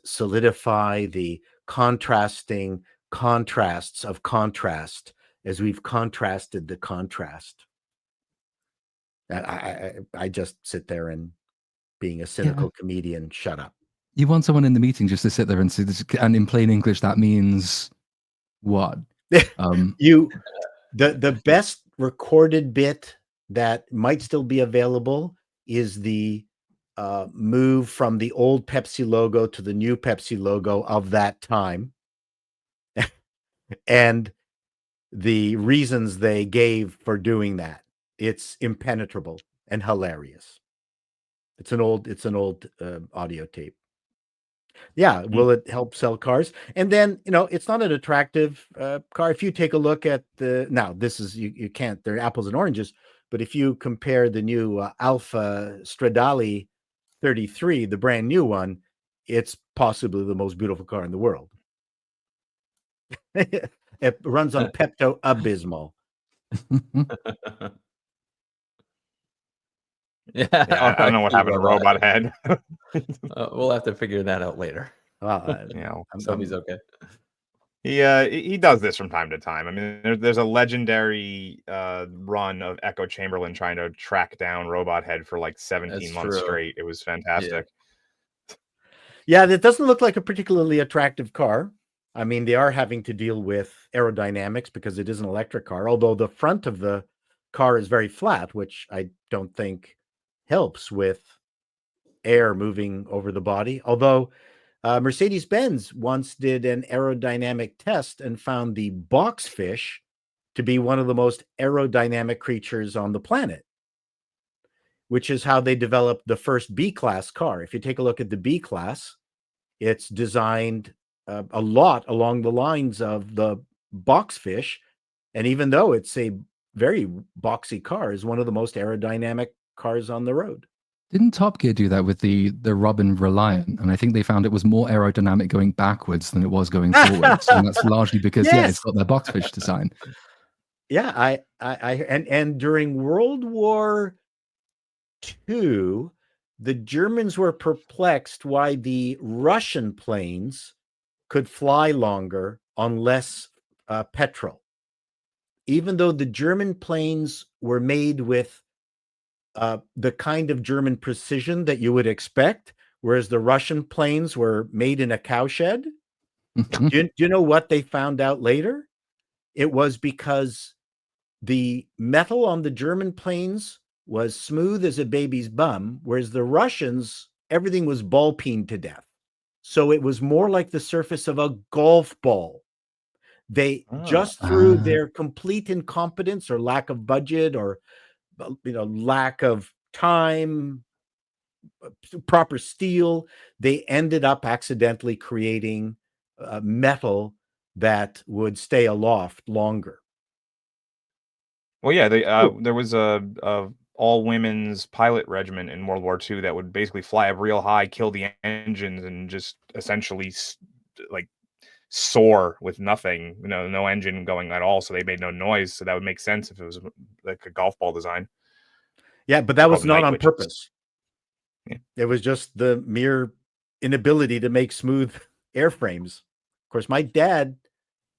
solidify the contrasting contrasts of contrast as we've contrasted the contrast. I just sit there and, being a cynical comedian, shut up. You want someone in the meeting just to sit there and say this, and in plain English that means what? The best recorded bit that might still be available is the move from the old Pepsi logo to the new Pepsi logo of that time. And the reasons they gave for doing that. It's impenetrable and hilarious. It's an old audio tape. Yeah, will it help sell cars? And then, it's not an attractive car. If you take a look at now, this is, you can't, they're apples and oranges, but if you compare the new Alfa Stradale 33, the brand new one, it's possibly the most beautiful car in the world. It runs on Pepto-Abysmal. Yeah, I don't know what happened to Robot Head. We'll have to figure that out later. He's okay. He does this from time to time. I mean, there's a legendary run of Echo Chamberlain trying to track down Robot Head for like 17 months straight. It was fantastic. Yeah, that doesn't look like a particularly attractive car. I mean, they are having to deal with aerodynamics because it is an electric car, although the front of the car is very flat, which I don't think helps with air moving over the body. Although Mercedes-Benz once did an aerodynamic test and found the boxfish to be one of the most aerodynamic creatures on the planet, which is how they developed the first B-class car. If you take a look at the B-class, it's designed a lot along the lines of the boxfish. And even though it's a very boxy car, is one of the most aerodynamic cars on the road. Didn't Top Gear do that with the Robin Reliant? And I think they found it was more aerodynamic going backwards than it was going forwards. And that's largely because it's got their boxfish design. Yeah, and during World War II, the Germans were perplexed why the Russian planes could fly longer on less petrol. Even though the German planes were made with the kind of German precision that you would expect, whereas the Russian planes were made in a cowshed. Do you know what they found out later? It was because the metal on the German planes was smooth as a baby's bum, whereas the Russians, everything was ball-peened to death. So it was more like the surface of a golf ball. They just through their complete incompetence or lack of budget or lack of time, proper steel, they ended up accidentally creating metal that would stay aloft longer. Well, yeah, there was a all women's pilot regiment in World War II that would basically fly up real high, kill the engines, and just essentially like soar with nothing, no engine going at all. So they made no noise. So that would make sense if it was like a golf ball design. Yeah, but that was not on purpose. Yeah. It was just the mere inability to make smooth airframes. Of course, my dad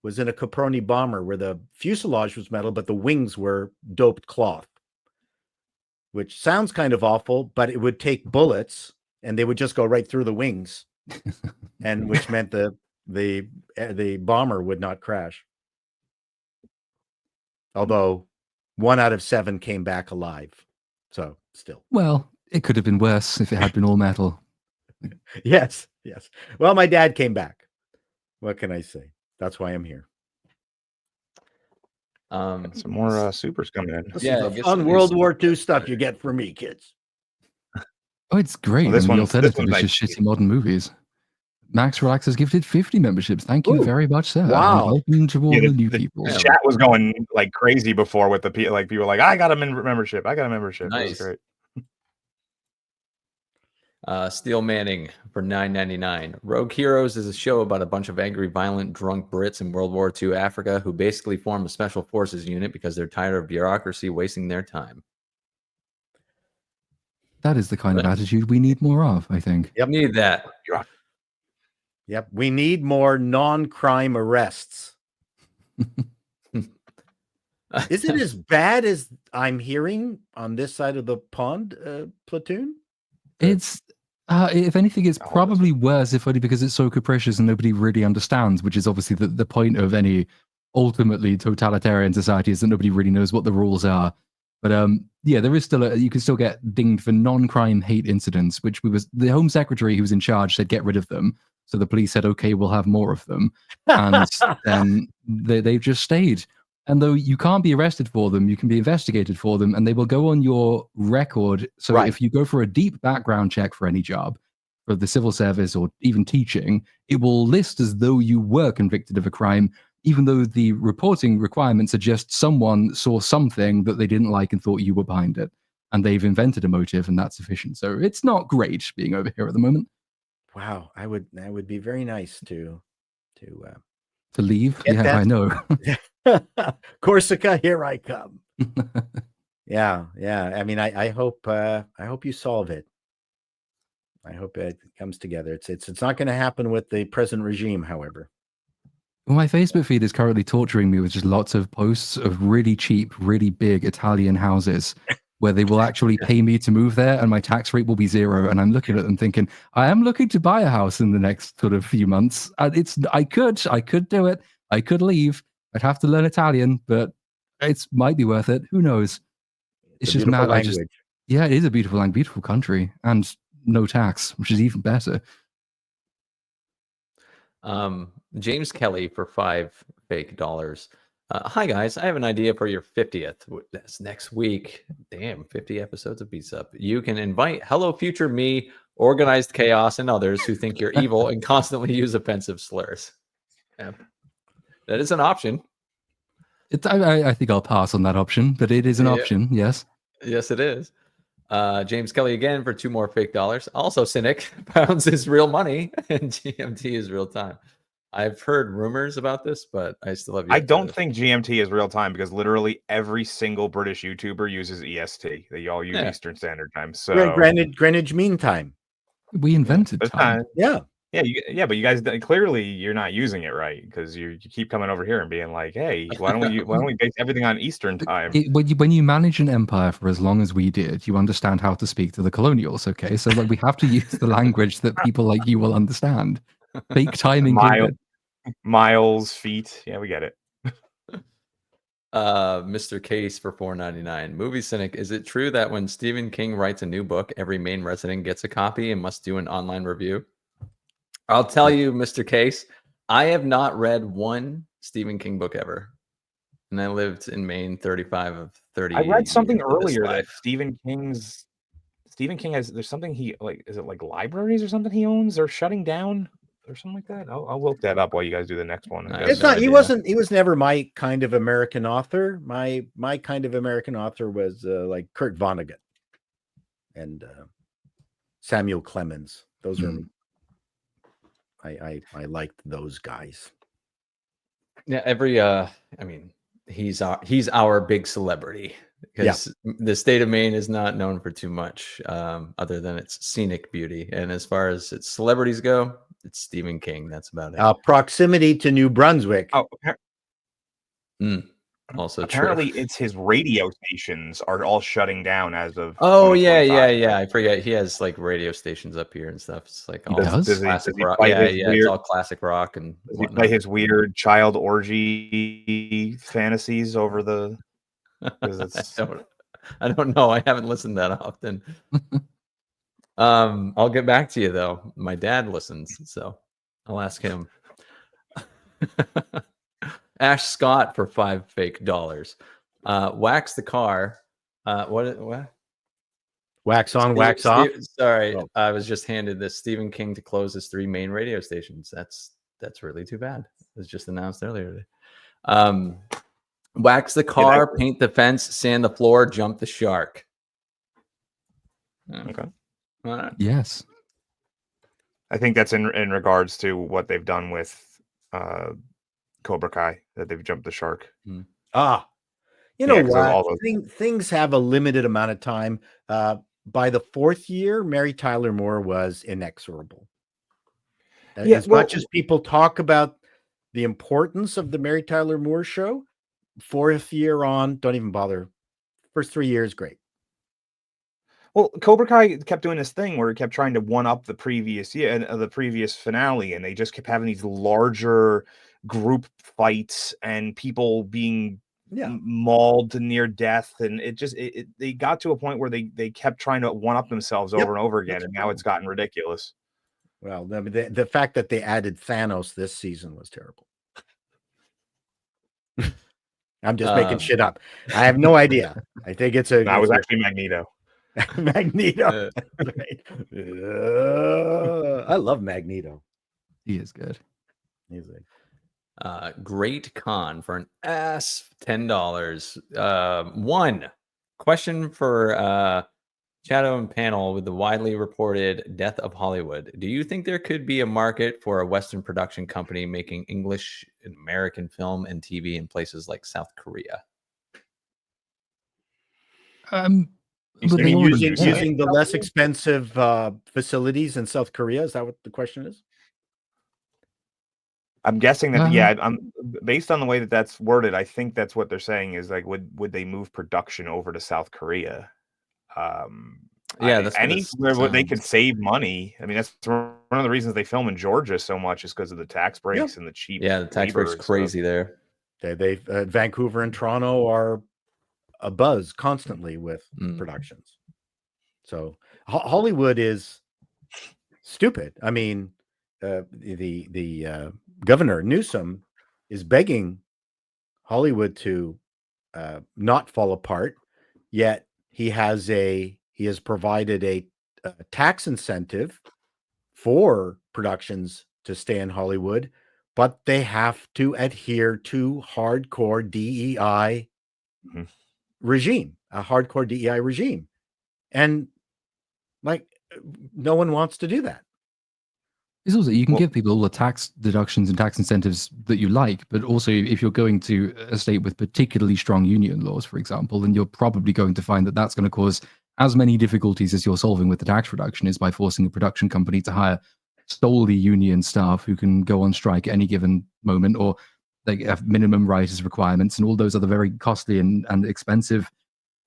was in a Caproni bomber where the fuselage was metal, but the wings were doped cloth. which sounds kind of awful, but it would take bullets and they would just go right through the wings, and which meant the bomber would not crash. Although 1 out of 7 came back alive. So still. Well, it could have been worse if it had been all metal. Yes. Well, my dad came back. What can I say? That's why I'm here. Some more supers coming in. This is the fun World War II stuff you get from me, kids. Oh, it's great. Well, The alternative is just shitty modern movies. Max Relax has gifted 50 memberships. Thank you very much, sir. Wow. And welcome to all the new people. The chat was going like crazy before with the people. Like people were like, I got a membership. I got a membership. Nice. That's great. Steel Manning for $9.99. Rogue Heroes is a show about a bunch of angry, violent, drunk Brits in World War II Africa who basically form a special forces unit because they're tired of bureaucracy wasting their time. That is the kind of attitude we need more of, I think. Yep. Need that. Yep. We need more non-crime arrests. Is it as bad as I'm hearing on this side of the pond, Platoon? It's, if anything, it's probably worse, if only because it's so capricious and nobody really understands, which is obviously the point of any ultimately totalitarian society, is that nobody really knows what the rules are. But yeah, there is still you can still get dinged for non-crime hate incidents, which the Home Secretary who was in charge said get rid of them. So the police said, okay, we'll have more of them. And then they've just stayed. And though you can't be arrested for them, you can be investigated for them, and they will go on your record. So if you go for a deep background check for any job, for the civil service or even teaching, it will list as though you were convicted of a crime, even though the reporting requirements suggest someone saw something that they didn't like and thought you were behind it. And they've invented a motive, and that's sufficient. So it's not great being over here at the moment. Wow, that would be very nice to leave. Yeah, I know. Corsica, here I come. Yeah. I mean, I hope you solve it. I hope it comes together. It's not going to happen with the present regime, however. Well, my Facebook feed is currently torturing me with just lots of posts of really cheap, really big Italian houses where they will actually pay me to move there and my tax rate will be 0. And I'm looking at them thinking, I am looking to buy a house in the next sort of few months. And I could do it. I could leave. I'd have to learn Italian, but it might be worth it. Who knows? It's just mad. Yeah, it is a beautiful country, and no tax, which is even better. James Kelly for $5 fake. Hi guys, I have an idea for your 50th. That's next week. Damn, 50 episodes of BSUP. You can invite Hello Future Me, Organized Chaos, and others who think you're evil and constantly use offensive slurs. Yeah. That is an option. I think I'll pass on that option, but it is an option, yes. Yes, it is. James Kelly again for $2 more fake. Also, Cynic, pounds is real money and GMT is real time. I've heard rumors about this, but I still have. I don't think GMT is real time because literally every single British YouTuber uses EST. They all use Eastern Standard Time. So Greenwich Mean Time. We invented time. Yeah. But you guys clearly you're not using it right because you keep coming over here and being like, hey, why don't we base everything on Eastern time? When you manage an empire for as long as we did, you understand how to speak to the colonials. Okay, so like we have to use the language that people like you will understand. Fake timing. Miles, feet. Yeah, we get it. Mr. Case for $4.99. Movie Cynic, is it true that when Stephen King writes a new book, every Maine resident gets a copy and must do an online review? I'll tell you, Mr. Case, I have not read one Stephen King book ever. And I lived in Maine 35 of 30. I read something earlier that Stephen King has, there's something is it like libraries or something he owns? They're shutting down or something like that. I'll look that up while you guys do the next one. It's not. He was never my kind of American author. My kind of American author was like Kurt Vonnegut and Samuel Clemens. Those are. I liked those guys. Yeah, I mean, he's our big celebrity because the state of Maine is not known for too much other than its scenic beauty. And as far as its celebrities go, it's Stephen King. That's about it. Proximity to New Brunswick. Oh, Also apparently true. it's his radio stations are all shutting down as of Oh yeah, 2025. I forget he has like radio stations up here and stuff. It's like He all does? classic he rock. fight Yeah, his it's weird all classic rock and does he whatnot. play his weird child orgy fantasies over the because it's I don't know. I haven't listened that often. I'll get back to you though. My dad listens, so I'll ask him. Ash Scott for $5 fake. Wax the car. What? Wax on, wax off. Sorry, Oh. I was just handed this. Stephen King to close his 3 main radio stations. That's really too bad. It was just announced earlier today. Wax the car, paint the fence, sand the floor, jump the shark. Okay. All right. Yes. I think that's in regards to what they've done with Cobra Kai, that they've jumped the shark. You know what? Things have a limited amount of time. By the 4th year, Mary Tyler Moore was inexorable. As much as people talk about the importance of the Mary Tyler Moore show, 4th year on, don't even bother. First 3 years, great. Well, Cobra Kai kept doing this thing where it kept trying to one up the previous year and the previous finale, and they just kept having these larger group fights and people being mauled to near death, and they got to a point where they kept trying to one up themselves over and over again, and now it's gotten ridiculous. Well, the fact that they added Thanos this season was terrible. I'm just making shit up. I have no idea. I think it's a. No, it was actually Magneto. Magneto. I love Magneto. He is good. He's like Great Con for an ass $10. One question for Chato and panel with the widely reported death of Hollywood. Do you think there could be a market for a Western production company making English and American film and TV in places like South Korea? Using the less expensive facilities in South Korea? Is that what the question is? I'm guessing that I'm based on the way that that's worded. I think that's what they're saying is like, would they move production over to South Korea? That's anywhere where they could save money. I mean, that's one of the reasons they film in Georgia so much is because of the tax breaks and the cheap. Yeah, the tax breaks crazy there. They Vancouver and Toronto are a buzz constantly with productions. So Hollywood is stupid. I mean, the governor Newsom is begging Hollywood to not fall apart, yet he has provided a tax incentive for productions to stay in Hollywood, but they have to adhere to hardcore DEI regime, a hardcore DEI regime. And like, no one wants to do that. It's also, you can give people all the tax deductions and tax incentives that you like, but also if you're going to a state with particularly strong union laws, for example, then you're probably going to find that that's going to cause as many difficulties as you're solving with the tax reduction is by forcing a production company to hire solely union staff who can go on strike at any given moment, or they have minimum writers requirements and all those other very costly and expensive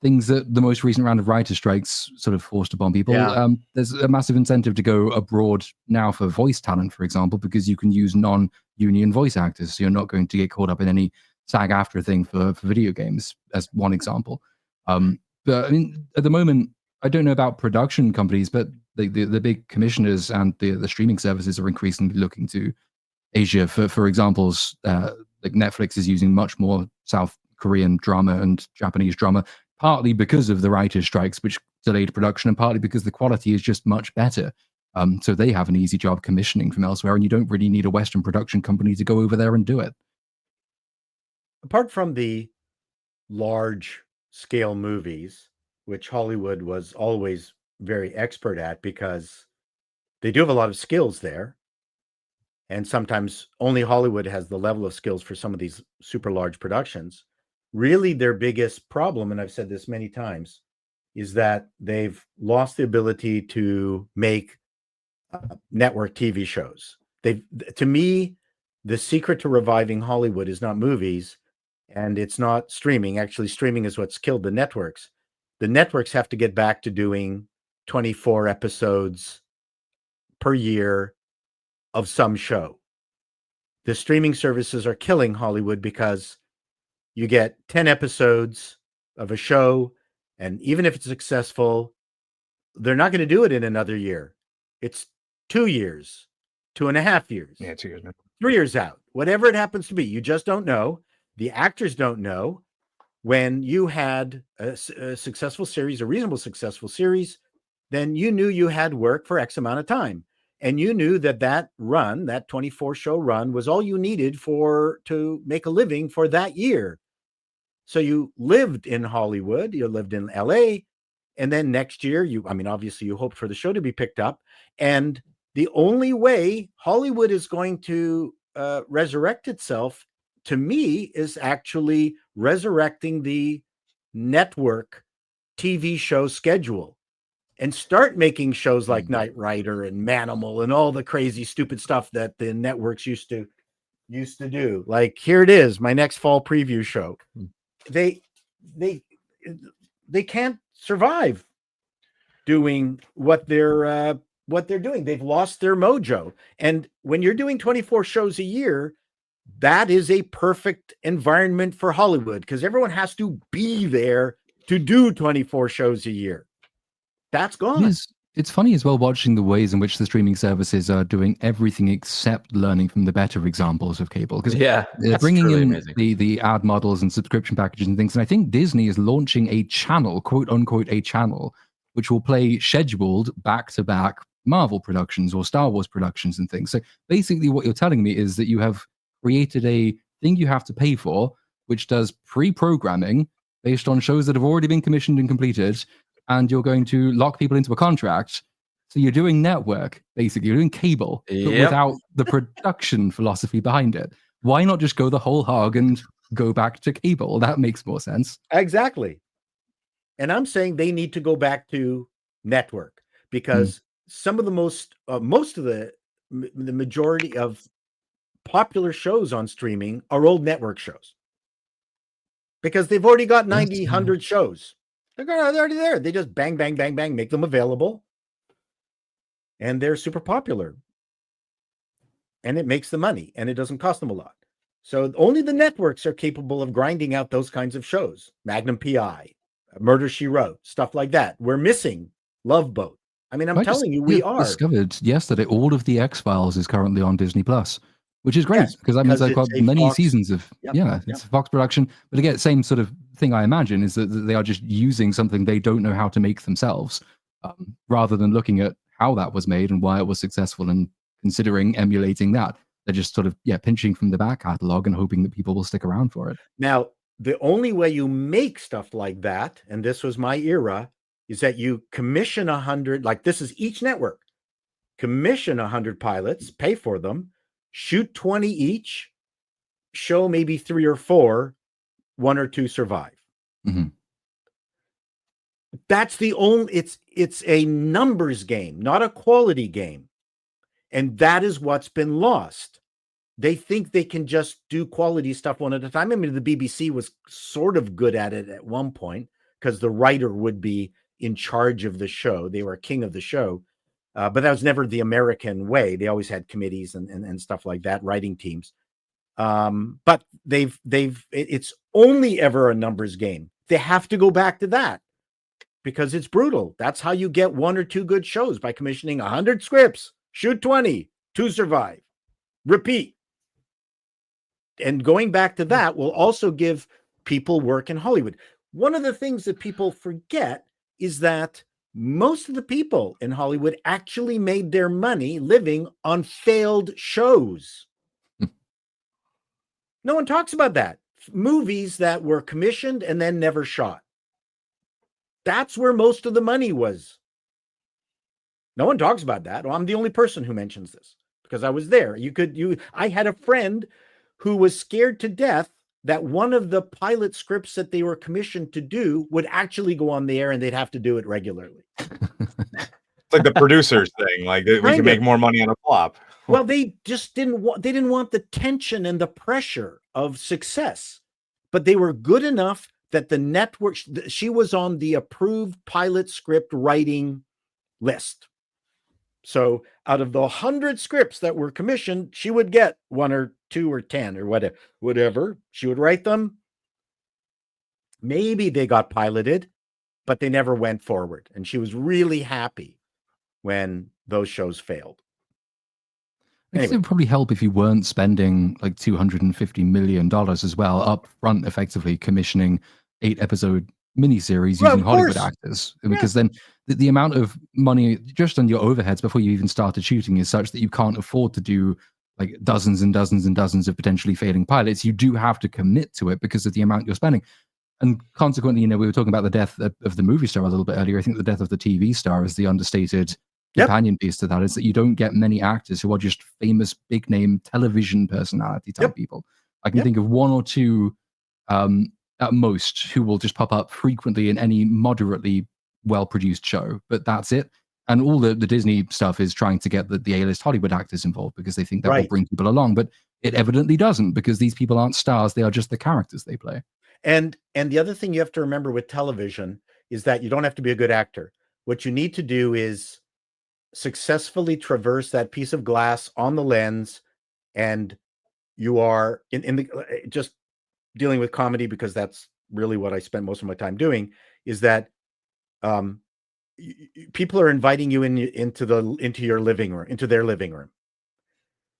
things that the most recent round of writer strikes sort of forced upon people. Yeah. There's a massive incentive to go abroad now for voice talent, for example, because you can use non-union voice actors. So you're not going to get caught up in any SAG-AFTRA thing for video games, as one example. But I mean, at the moment, I don't know about production companies, but the big commissioners and the streaming services are increasingly looking to Asia for examples. Like Netflix is using much more South Korean drama and Japanese drama, partly because of the writers' strikes, which delayed production, and partly because the quality is just much better. So they have an easy job commissioning from elsewhere, and you don't really need a Western production company to go over there and do it. Apart from the large-scale movies, which Hollywood was always very expert at because they do have a lot of skills there, and sometimes only Hollywood has the level of skills for some of these super large productions. Really, their biggest problem, and I've said this many times, is that they've lost the ability to make network TV shows. To me, the secret to reviving Hollywood is not movies, And it's not streaming. Actually, streaming is what's killed the networks. The networks have to get back to doing 24 episodes per year of some show. The streaming services are killing Hollywood because you get 10 episodes of a show, and even if it's successful, they're not going to do it in another year. It's 2 years, 2.5 years. Yeah, 2 years. 3 years out, whatever it happens to be. You just don't know. The actors don't know. When you had a successful series, a reasonable successful series, then you knew you had work for X amount of time. And you knew that run, that 24 show run, was all you needed to make a living for that year. So you lived in Hollywood, you lived in LA, and then next year, obviously you hoped for the show to be picked up. And the only way Hollywood is going to resurrect itself, to me, is actually resurrecting the network TV show schedule and start making shows like Knight Rider and Manimal and all the crazy, stupid stuff that the networks used to do. Like, here it is, my next fall preview show. They can't survive doing what they're doing. They've lost their mojo. And when you're doing 24 shows a year, that is a perfect environment for Hollywood, because everyone has to be there to do 24 shows a year. That's gone. It's funny as well watching the ways in which the streaming services are doing everything except learning from the better examples of cable. Because they're bringing in the ad models and subscription packages and things. And I think Disney is launching a channel, quote unquote, a channel, which will play scheduled back-to-back Marvel productions or Star Wars productions and things. So basically what you're telling me is that you have created a thing you have to pay for, which does pre-programming based on shows that have already been commissioned and completed, and you're going to lock people into a contract. So you're doing network, basically. You're doing cable, but without the production philosophy behind it. Why not just go the whole hog and go back to cable? That makes more sense. Exactly. And I'm saying they need to go back to network, because some of the most of the majority of popular shows on streaming are old network shows, because they've already got 90, 100 shows. They're already there. They just bang, bang, bang, bang, make them available. And they're super popular. And it makes the money, and it doesn't cost them a lot. So only the networks are capable of grinding out those kinds of shows. Magnum PI, Murder, She Wrote, stuff like that. We're missing Love Boat. I mean, I'm telling you, we are. Discovered yesterday all of the X-Files is currently on Disney Plus, which is great, because that means I've got many seasons of it's a Fox production. But again, same sort of thing I imagine is that they are just using something they don't know how to make themselves, rather than looking at how that was made and why it was successful and considering emulating that. They're just sort of pinching from the back catalog and hoping that people will stick around for it. Now, the only way you make stuff like that, and this was my era, is that you commission 100, like this is each network, commission 100 pilots, pay for them, shoot 20 each, show maybe 3 or 4, 1 or 2 survive. That's the only, it's a numbers game, not a quality game. And that is what's been lost. They think they can just do quality stuff one at a time. I mean, the BBC was sort of good at it at one point, because the writer would be in charge of the show. They were king of the show. But that was never the American way. They always had committees and stuff like that, writing teams. But it's only ever a numbers game. They have to go back to that, because it's brutal. That's how you get 1 or 2 good shows, by commissioning 100 scripts, shoot 20, 2 survive, repeat. And going back to that will also give people work in Hollywood. One of the things that people forget is that most of the people in Hollywood actually made their money living on failed shows. No one talks about that. Movies that were commissioned and then never shot. That's where most of the money was. No one talks about that. Well, I'm the only person who mentions this, because I was there. I had a friend who was scared to death that one of the pilot scripts that they were commissioned to do would actually go on the air, and they'd have to do it regularly. It's like the producers thing. Like, we can make more money on a flop. Well, they just didn't want the tension and the pressure of success. but they were good enough that the network, she was on the approved pilot script writing list. So out of the 100 scripts that were commissioned, she would get 1 or 2 or 10 or whatever. She would write them. Maybe they got piloted, but they never went forward. And she was really happy when those shows failed. I guess it would probably help if you weren't spending like $250 million as well up front, effectively commissioning 8-episode miniseries using Hollywood actors, because then the amount of money just on your overheads before you even started shooting is such that you can't afford to do like dozens and dozens and dozens of potentially failing pilots. You do have to commit to it because of the amount you're spending. And consequently, we were talking about the death of the movie star a little bit earlier. I think the death of the TV star is the understated companion piece to that, is that you don't get many actors who are just famous, big name television personality type people. I can think of 1 or 2 at most who will just pop up frequently in any moderately well-produced show, but that's it. And all the Disney stuff is trying to get the A-list Hollywood actors involved because they think that will bring people along, but it evidently doesn't, because these people aren't stars, they are just the characters they play. And the other thing you have to remember with television is that you don't have to be a good actor. What you need to do is successfully traverse that piece of glass on the lens, and you are in the just dealing with comedy, because that's really what I spend most of my time doing, is that people are inviting you into your living room, into their living room.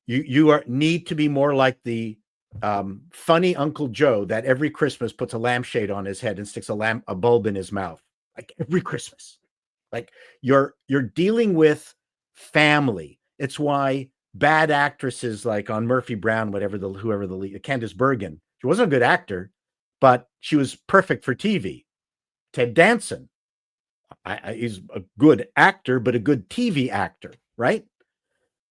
You need to be more like the funny Uncle Joe that every Christmas puts a lampshade on his head and sticks a bulb in his mouth, like every Christmas. Like you're dealing with family. It's why bad actresses like on Murphy Brown, whoever the lead, Candice Bergen, she wasn't a good actor, but she was perfect for TV. Ted Danson, he's a good actor, but a good TV actor, right?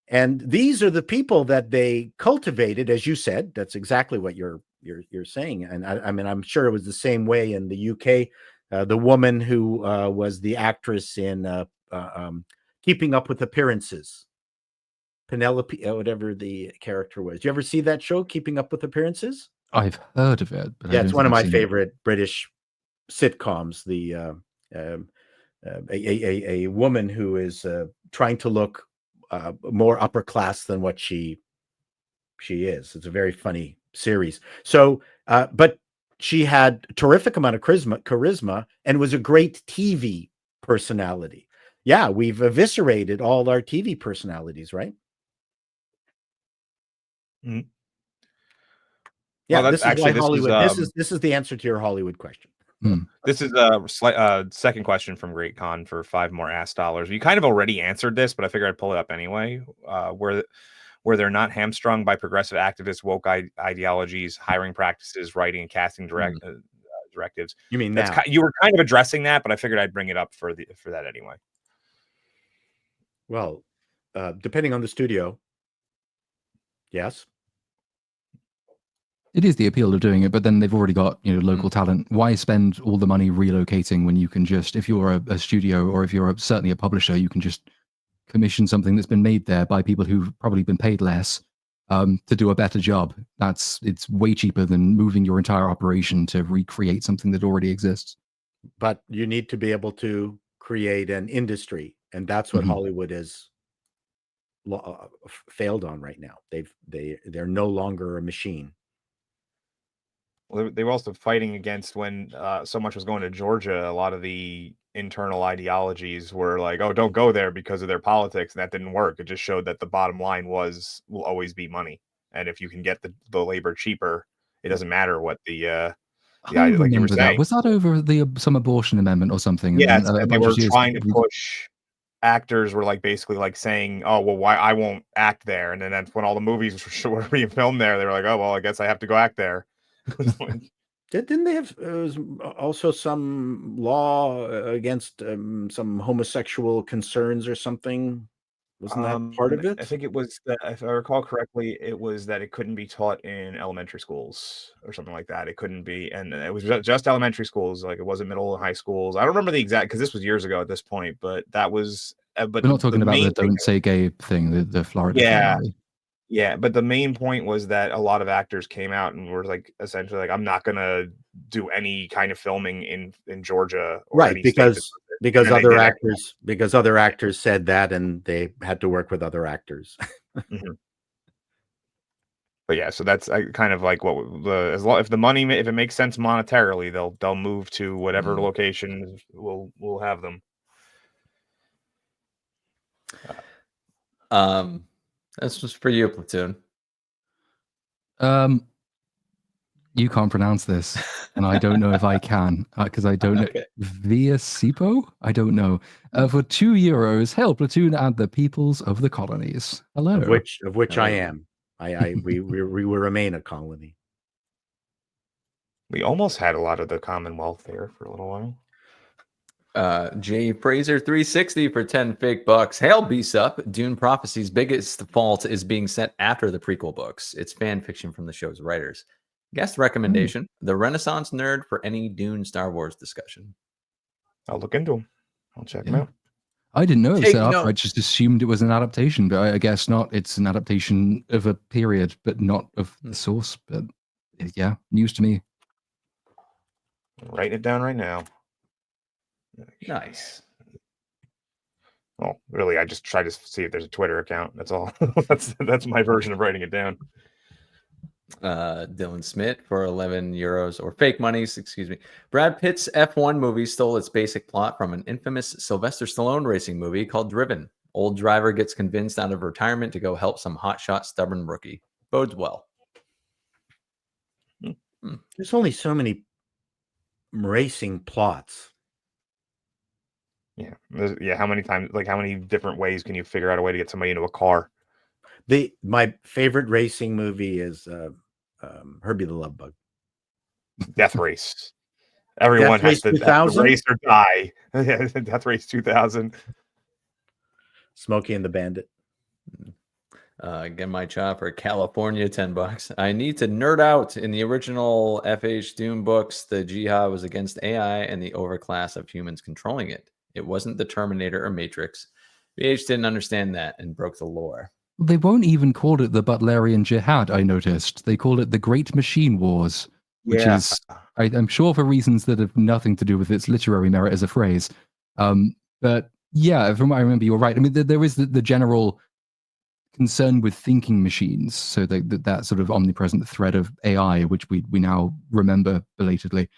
And these are the people that they cultivated, as you said. That's exactly what you're saying. And I mean, I'm sure it was the same way in the UK. The woman who was the actress in Keeping Up with Appearances, Penelope, whatever the character was. Do you ever see that show, Keeping Up with Appearances? I've heard of it, but it's one of my favorite British sitcoms. A woman who is trying to look more upper class than what she is. It's a very funny series. So, but she had a terrific amount of charisma and was a great TV personality. Yeah, we've eviscerated all our TV personalities, right? Mm-hmm. Yeah, well, this is why Hollywood. This is the answer to your Hollywood question. This is a second question from Great Con for 5 more ass dollars. You kind of already answered this, but I figured I'd pull it up anyway. Where they're not hamstrung by progressive activists, woke ideologies, hiring practices, writing and casting directives. You mean now? You were kind of addressing that, but I figured I'd bring it up for that anyway. Well, depending on the studio, yes. It is the appeal of doing it, but then they've already got local talent. Why spend all the money relocating when you can just, if you're a studio or if you're certainly a publisher, you can just commission something that's been made there by people who've probably been paid less to do a better job. It's way cheaper than moving your entire operation to recreate something that already exists. But you need to be able to create an industry, and that's what Hollywood has failed on right now. They're no longer a machine. Well, they were also fighting against when so much was going to Georgia. A lot of the internal ideologies were like, "Oh, don't go there because of their politics," and that didn't work. It just showed that the bottom line will always be money, and if you can get the labor cheaper, it doesn't matter what the like you were saying. Was that over some abortion amendment or something? Yes, and they were trying to push. Actors were basically saying, "Oh, well, why I won't act there," and then that's when all the movies were being filmed there. They were like, "Oh, well, I guess I have to go act there." Didn't they have also some law against some homosexual concerns or something? Wasn't that part of it? I think it was that, if I recall correctly, it was that it couldn't be taught in elementary schools or something like that. It couldn't be, and it was just elementary schools. It wasn't middle and high schools. I don't remember the exact, because this was years ago at this point. But that was. But we're not talking about the "don't say gay" thing. The Florida. Yeah. Thing, Yeah, but the main point was that a lot of actors came out and were like essentially like, I'm not gonna do any kind of filming in Georgia or Right, any state because and they other did it. actors said that, and they had to work with other actors. Mhm. But yeah, so that's kind of like what the if it makes sense monetarily, they'll move to whatever location will have them. This was for you, Platoon. You can't pronounce this, and I don't know if I can because I don't know. BSUP? I don't know. For €2, hail Platoon and the peoples of the colonies. Hello. Of which I am. We will remain a colony. We almost had a lot of the Commonwealth there for a little while. J Fraser 360 for 10 fake bucks. Hail BSUP. Dune Prophecy's biggest fault is being set after the prequel books. It's fan fiction from the show's writers. Guest recommendation: The Renaissance Nerd for any Dune Star Wars discussion. I'll look into them. I'll check them out. I didn't know it was Take set up. note. I just assumed it was an adaptation, but I guess not. It's an adaptation of a period, but not of the source. But yeah, news to me. I'm writing it down right now. Nice. Well, really, I just try to see if there's a Twitter account. That's all. that's my version of writing it down. Dylan Smith for €11 or fake monies, excuse me. Brad Pitt's F1 movie stole its basic plot from an infamous Sylvester Stallone racing movie called Driven. Old driver gets convinced out of retirement to go help some hotshot stubborn rookie. Bodes well. There's only so many racing plots. Yeah. How many times? Like, how many different ways can you figure out a way to get somebody into a car? My favorite racing movie is Herbie the Love Bug. Death Race. Everyone has to race or die. Death Race 2000. Smokey and the Bandit. Again, my chop for California, $10. I need to nerd out. In the original FH Dune books, the Jihad was against AI and the overclass of humans controlling it. It wasn't the Terminator or Matrix. BH didn't understand that and broke the lore. They won't even call it the Butlerian Jihad, I noticed. They call it the Great Machine Wars, which is, I'm sure, for reasons that have nothing to do with its literary merit as a phrase. But yeah, from what I remember, you're right. I mean, there is the general concern with thinking machines, so that sort of omnipresent threat of AI, which we now remember belatedly.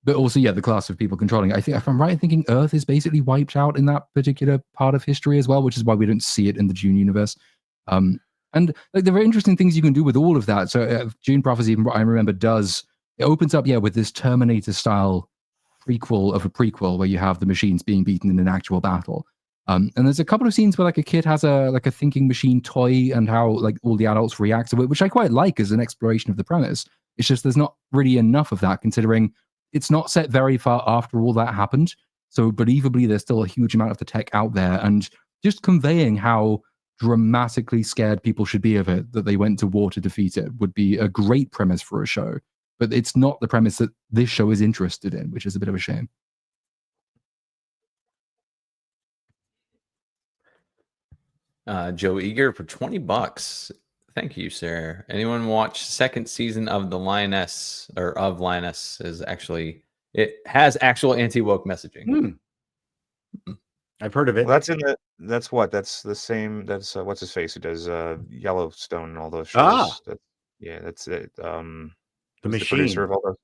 But also, yeah, the class of people controlling it. I think, if I'm right in thinking, Earth is basically wiped out in that particular part of history as well, which is why we don't see it in the Dune universe. And like there are interesting things you can do with all of that. So Dune Prophecy, I remember, it opens up, with this Terminator style prequel of a prequel where you have the machines being beaten in an actual battle. And there's a couple of scenes where like a kid has a thinking machine toy and how like all the adults react to it, which I quite like as an exploration of the premise. It's just there's not really enough of that, considering it's not set very far after all that happened. So believably, there's still a huge amount of the tech out there, and just conveying how dramatically scared people should be of it, that they went to war to defeat it, would be a great premise for a show. But it's not the premise that this show is interested in, which is a bit of a shame. Joe Eager for $20. Thank you, sir. Anyone watch second season of The Lioness or of Lioness? It has actual anti-woke messaging. I've heard of it. Well, that's the same. That's what's his face who does Yellowstone and all those shows. That's it. The Machine. Producer of all those.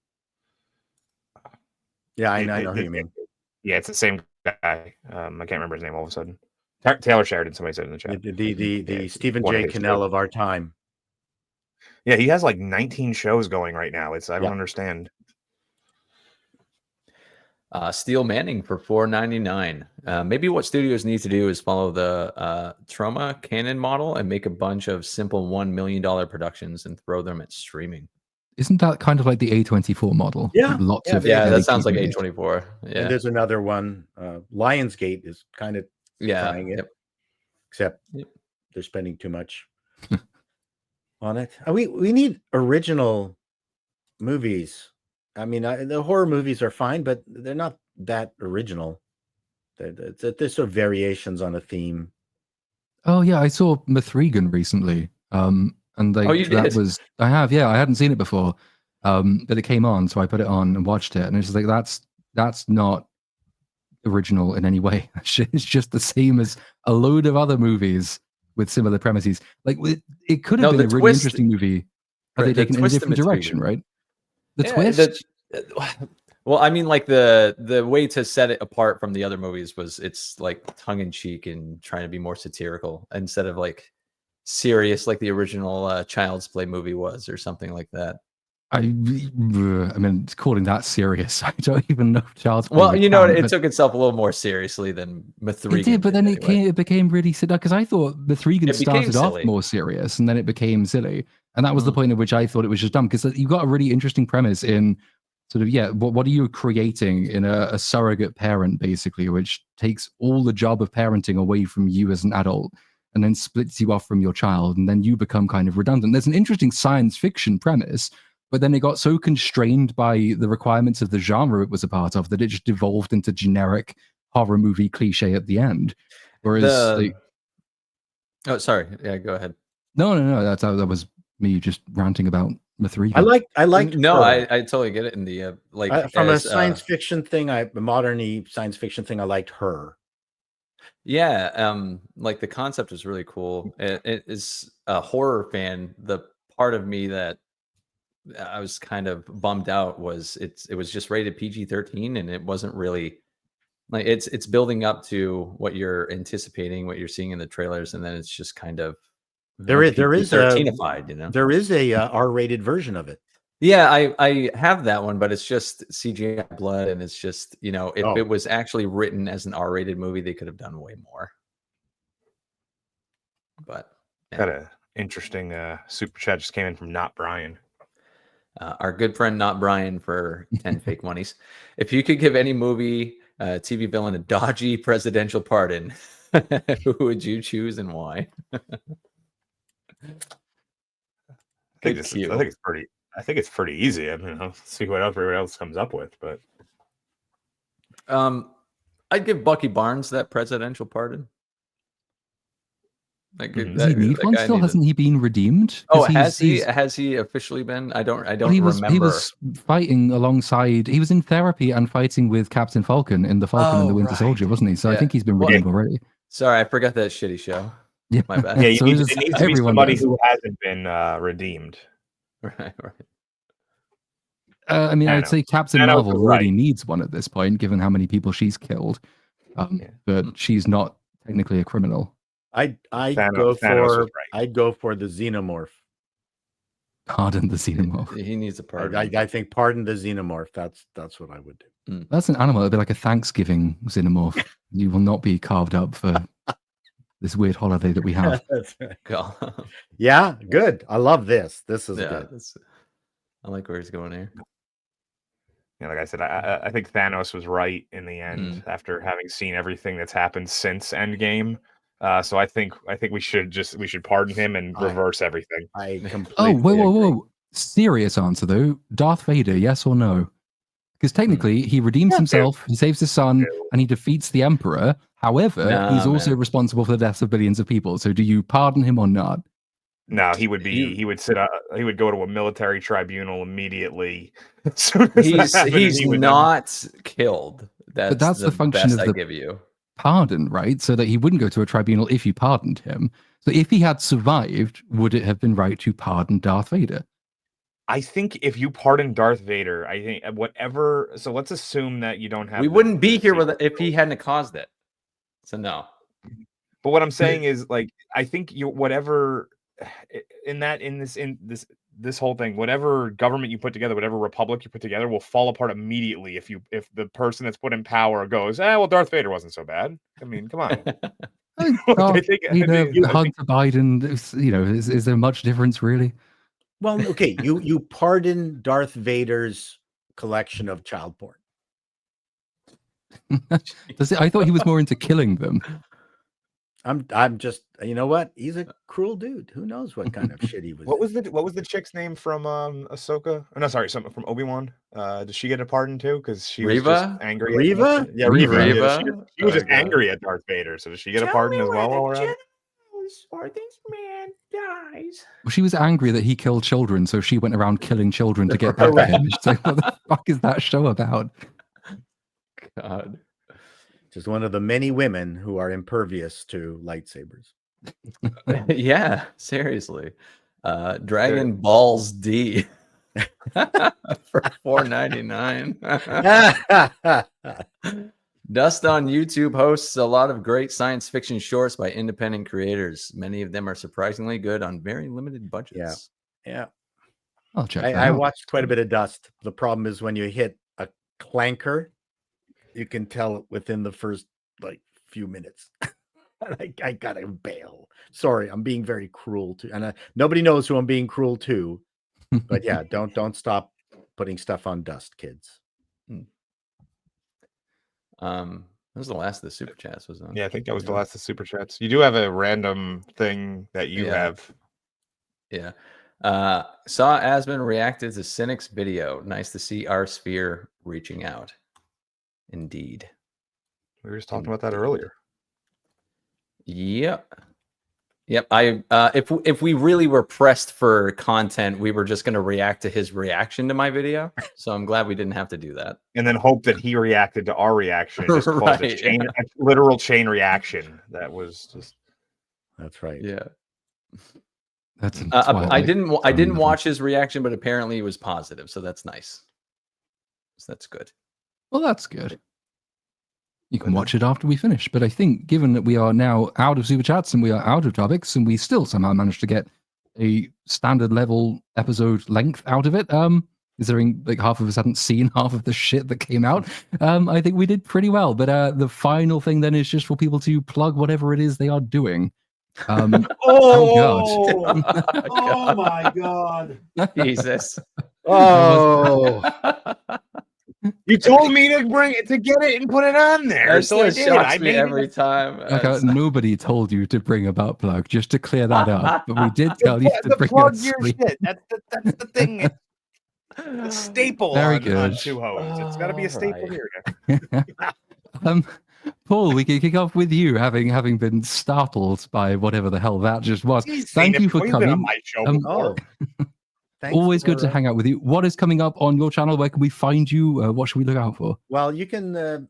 Yeah, I know who you mean. Yeah, it's the same guy. I can't remember his name all of a sudden. Taylor Sheridan, somebody said in the chat. The Stephen J. Cannell of our time. Yeah, he has like 19 shows going right now. I don't understand. Steel Manning for $4.99. Maybe what studios need to do is follow the Trauma Canon model and make a bunch of simple $1 million productions and throw them at streaming. Isn't that kind of like the A24 model? Yeah. That sounds like A24. Yeah. And there's another one. Lionsgate is kind of trying it. Except they're spending too much on it. We need original movies. I mean, the horror movies are fine, but they're not that original. There's sort of variations on a theme. Oh yeah, I saw Mithrigan recently. And Oh, you that did? was I hadn't seen it before, but it came on, so I put it on and watched it, and it's just like that's not original in any way. It's just the same as a load of other movies with similar premises. Like it could have been a really interesting movie had they taken it in a different direction, right? The twist. Well, I mean, like the way to set it apart from the other movies was it's like tongue in cheek and trying to be more satirical instead of like serious, like the original Child's Play movie was, or something like that. I mean, calling that serious, I don't even know if Child's Play. Well, you know, it took itself a little more seriously than Mithrigan. It did, but then it became really silly, because I thought Mithrigan started off silly. more serious, and then it became silly, and that was the point at which I thought it was just dumb, because you got a really interesting premise in sort of what are you creating in a surrogate parent, basically, which takes all the job of parenting away from you as an adult, and then splits you off from your child, and then you become kind of redundant. There's an interesting science fiction premise. But then it got so constrained by the requirements of the genre it was a part of that it just devolved into generic horror movie cliche at the end. Whereas, oh, sorry, yeah, go ahead. No, that was me just ranting about Mithrigan. I like. No, I totally get it. In the from a science fiction thing, a modern science fiction thing, I liked her. Yeah, like the concept is really cool. It is a horror fan. The part of me that I was kind of bummed out was it was just rated PG-13, and it wasn't really like it's building up to what you're anticipating, what you're seeing in the trailers, and then it's just kind of there is PG-13ified, you know. There is a R-rated version of it. Yeah, I have that one, but it's just CGI blood, and it's just, you know, if it was actually written as an R-rated movie, they could have done way more. But got a interesting super chat just came in from Not Brian. Our good friend Not Brian for 10 fake monies. If you could give any movie, TV villain a dodgy presidential pardon, who would you choose and why? I think it's pretty easy. I mean, I'll see what everyone else comes up with, but I'd give Bucky Barnes that presidential pardon. Like, does he need one still? Hasn't he been redeemed? Oh, has he? Has he officially been? I don't remember. He was fighting alongside. He was in therapy and fighting with Captain Falcon in the Falcon and the Winter Soldier, wasn't he? So I think he's been redeemed already. Sorry, I forgot that shitty show. Yeah, my bad. Yeah, it needs to be somebody who hasn't been redeemed. Right. I mean, I'd say Captain Marvel really needs one at this point, given how many people she's killed. But she's not technically a criminal. I'd go for the Xenomorph. Pardon the Xenomorph. He needs a pardon. I think pardon the Xenomorph. That's what I would do. That's an animal. It'd be like a Thanksgiving Xenomorph. You will not be carved up for this weird holiday that we have. Yeah, good. I love this. This is good. I like where he's going here. Yeah, like I said, I think Thanos was right in the end after having seen everything that's happened since Endgame. So I think we should pardon him and reverse everything. I completely whoa. Serious answer though. Darth Vader, yes or no? Because technically he redeems himself, he saves his son, and he defeats the Emperor. However, he's also responsible for the deaths of billions of people. So do you pardon him or not? No, he would go to a military tribunal immediately. He's not killed. But that's the function of the give you. Pardon, right? So that he wouldn't go to a tribunal if you pardoned him. So if he had survived, would it have been right to pardon Darth Vader? I think if you pardon Darth Vader, I think whatever. So let's assume that you don't have. We wouldn't be here if he hadn't caused it. So no. But what I'm saying is, like, I think this whole thing, whatever government you put together, whatever republic you put together, will fall apart immediately if the person that's put in power goes, well, Darth Vader wasn't so bad. I mean, come on. Hunter Biden, you know, is there much difference really? Well, okay, you pardon Darth Vader's collection of child porn. I thought he was more into killing them. I'm just, you know what? He's a cruel dude. Who knows what kind of shit he was. What was the chick's name from Ahsoka? Oh, no, sorry, something from Obi-Wan. Does she get a pardon too? Because she was just angry. Reva? Yeah, Reva. She was just angry at Darth Vader. So does she get a pardon as well? this man dies. Well, she was angry that he killed children, so she went around killing children to get back at him. She's like, what the fuck is that show about? God. Just one of the many women who are impervious to lightsabers. Yeah, seriously. Dragon Balls D for $4.99. Dust on YouTube hosts a lot of great science fiction shorts by independent creators. Many of them are surprisingly good on very limited budgets. Yeah. I'll check that I out. watched quite a bit of Dust. The problem is when you hit a clanker, you can tell it within the first few minutes. I gotta bail. Sorry, I'm being very cruel to, and nobody knows who I'm being cruel to. But yeah, don't stop putting stuff on Dust, kids. That was the last of the super chats, wasn't it? Yeah, I think that was the last of the super chats. You do have a random thing that you have. Yeah. Saw Asman reacted to Cynic's video. Nice to see our sphere reaching out. Indeed. We were just talking about that earlier. Yep. If we really were pressed for content, we were just going to react to his reaction to my video. So I'm glad we didn't have to do that. And then hope that he reacted to our reaction. Just caused a literal chain reaction. That was just. That's right. Yeah. That's I didn't watch his reaction, but apparently it was positive. So that's nice. So that's good. Well, that's good. You can watch it after we finish. But I think given that we are now out of super chats and we are out of topics and we still somehow managed to get a standard level episode length out of it, considering like half of us hadn't seen half of the shit that came out, I think we did pretty well. But the final thing then is just for people to plug whatever it is they are doing. God. Oh my God. Jesus. Oh. You told me to get it and put it on there. That still shocks me every time. Nobody told you to bring a butt plug, just to clear that up. But we did tell you to bring plug a your shit. That's the thing. The staple Very on good. Two Hoes. It's got to be a staple here. Paul, we can kick off with you, having been startled by whatever the hell that just was. Thank you for coming. On my show Always good to hang out with you. What is coming up on your channel? Where can we find you? What should we look out for? Well, you can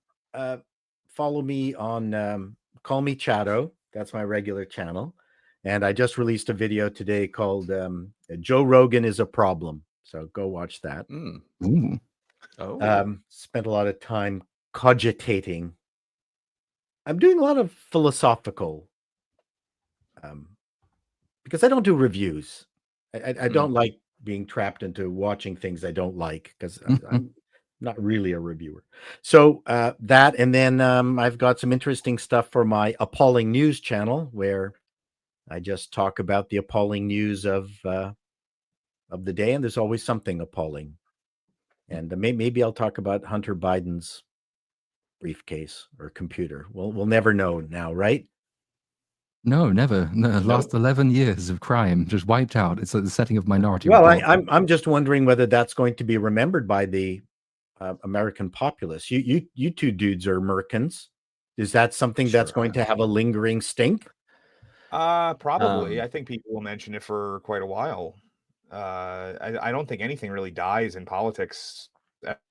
follow me on Call Me Chato. That's my regular channel. And I just released a video today called Joe Rogan is a Problem. So go watch that. Spent a lot of time cogitating. I'm doing a lot of philosophical because I don't do reviews. I don't like being trapped into watching things I don't like because I'm not really a reviewer. So that, and then I've got some interesting stuff for my Appalling News channel where I just talk about the appalling news of the day, and there's always something appalling. And maybe I'll talk about Hunter Biden's briefcase or computer. We'll never know now, right? No, never. No, last 11 years of crime just wiped out. It's like the setting of Minority Well, Report. I'm just wondering whether that's going to be remembered by the American populace. You two dudes are Americans. Is that something that's going to have a lingering stink? Probably. I think people will mention it for quite a while. I don't think anything really dies in politics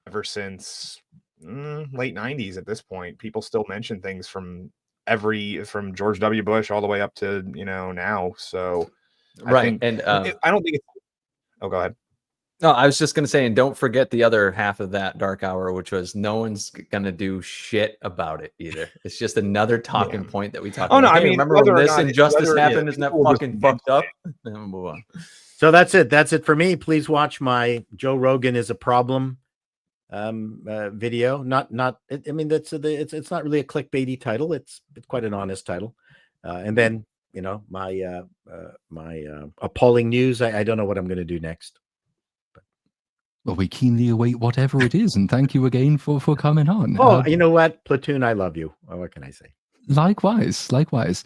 ever since late 90s at this point. People still mention things from George W. Bush all the way up to now. So right. I don't think it's go ahead. No, I was just gonna say, and don't forget the other half of that dark hour, which was no one's gonna do shit about it either. It's just another talking point that we talk about. No, I mean, remember when this injustice happened? Isn't that fucking fucked up? Move on. So that's it for me. Please watch my Joe Rogan is a Problem video. Not I mean, it's not really a clickbaity title. It's quite an honest title. And then my appalling news. I don't know what I'm going to do next. Well, we keenly await whatever it is, and thank you again for coming on. Oh, you know what, Platoon, I love you. What can I say? Likewise.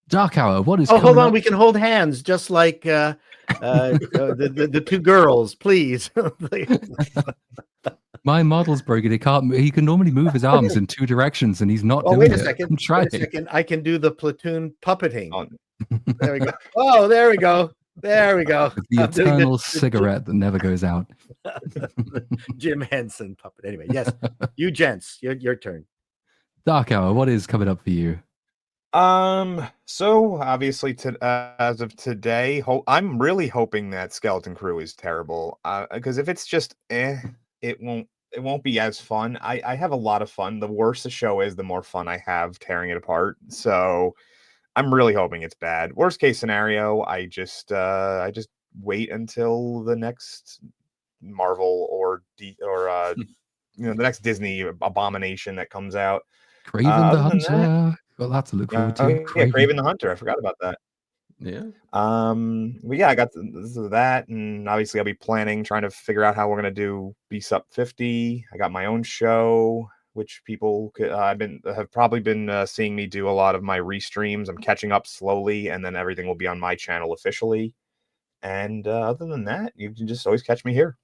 Dark Hour, what is Oh, hold coming on. up? We can hold hands just like the two girls, please. My model's broken. He can normally move his arms in two directions, and he's not Oh, doing wait a it. second. I'm trying. Wait a second. I can do the platoon puppeting. Oh, There we go. Oh, there we go. There we go. It's the I'm doing eternal cigarette that never goes out. Jim Henson puppet. Anyway, yes, you gents, your turn. Dark Hour, what is coming up for you? So obviously, as of today, I'm really hoping that Skeleton Crew is terrible. Because if it's just it won't be as fun. I have a lot of fun. The worse the show is, the more fun I have tearing it apart. So I'm really hoping it's bad. Worst case scenario, I just wait until the next Marvel or the next Disney abomination that comes out. Craven the Hunter. Well, that's to look forward to. Craven the Hunter. I forgot about that. Yeah. But yeah, I got that, and obviously I'll be trying to figure out how we're gonna do BSUP 50. I got my own show, which people have probably been seeing me do a lot of my restreams. I'm catching up slowly, and then everything will be on my channel officially. And other than that, you can just always catch me here.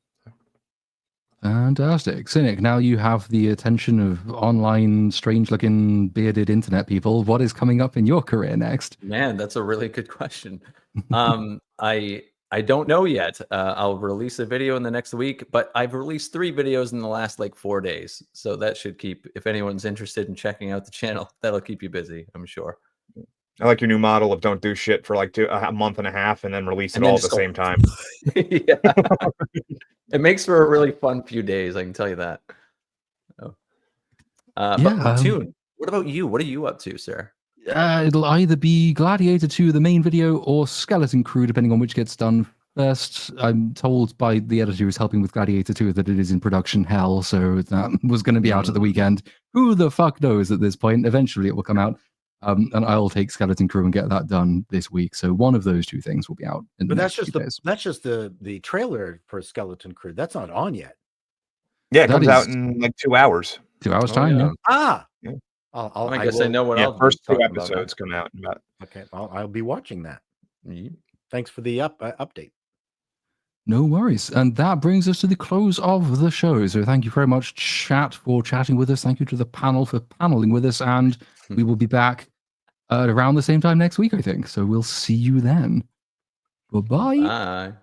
Fantastic. Cynic, now you have the attention of online, strange-looking, bearded internet people. What is coming up in your career next? Man, that's a really good question. I don't know yet. I'll release a video in the next week, but I've released 3 videos in the last 4 days. So that should keep, if anyone's interested in checking out the channel, that'll keep you busy, I'm sure. I like your new model of don't do shit for a month and a half and then release it all at the same time. Yeah. It makes for a really fun few days, I can tell you that. But Tune, what about you? What are you up to, sir? It'll either be Gladiator 2, the main video, or Skeleton Crew, depending on which gets done first. I'm told by the editor who's helping with Gladiator 2 that it is in production hell, so that was going to be out at the weekend. Who the fuck knows at this point? Eventually it will come out. And I'll take Skeleton Crew and get that done this week. So one of those 2 things will be out. But that's just the trailer for Skeleton Crew. That's not on yet. Yeah, it comes out in 2 hours. 2 hours time. Yeah. Ah, yeah. I guess I know what I'll first 2 talk about episodes come out in about. Okay, I'll be watching that. Mm-hmm. Thanks for the update. No worries. And that brings us to the close of the show. So thank you very much, chat, for chatting with us. Thank you to the panel for paneling with us. And we will be back around the same time next week, I think. So we'll see you then. Bye-bye. Bye.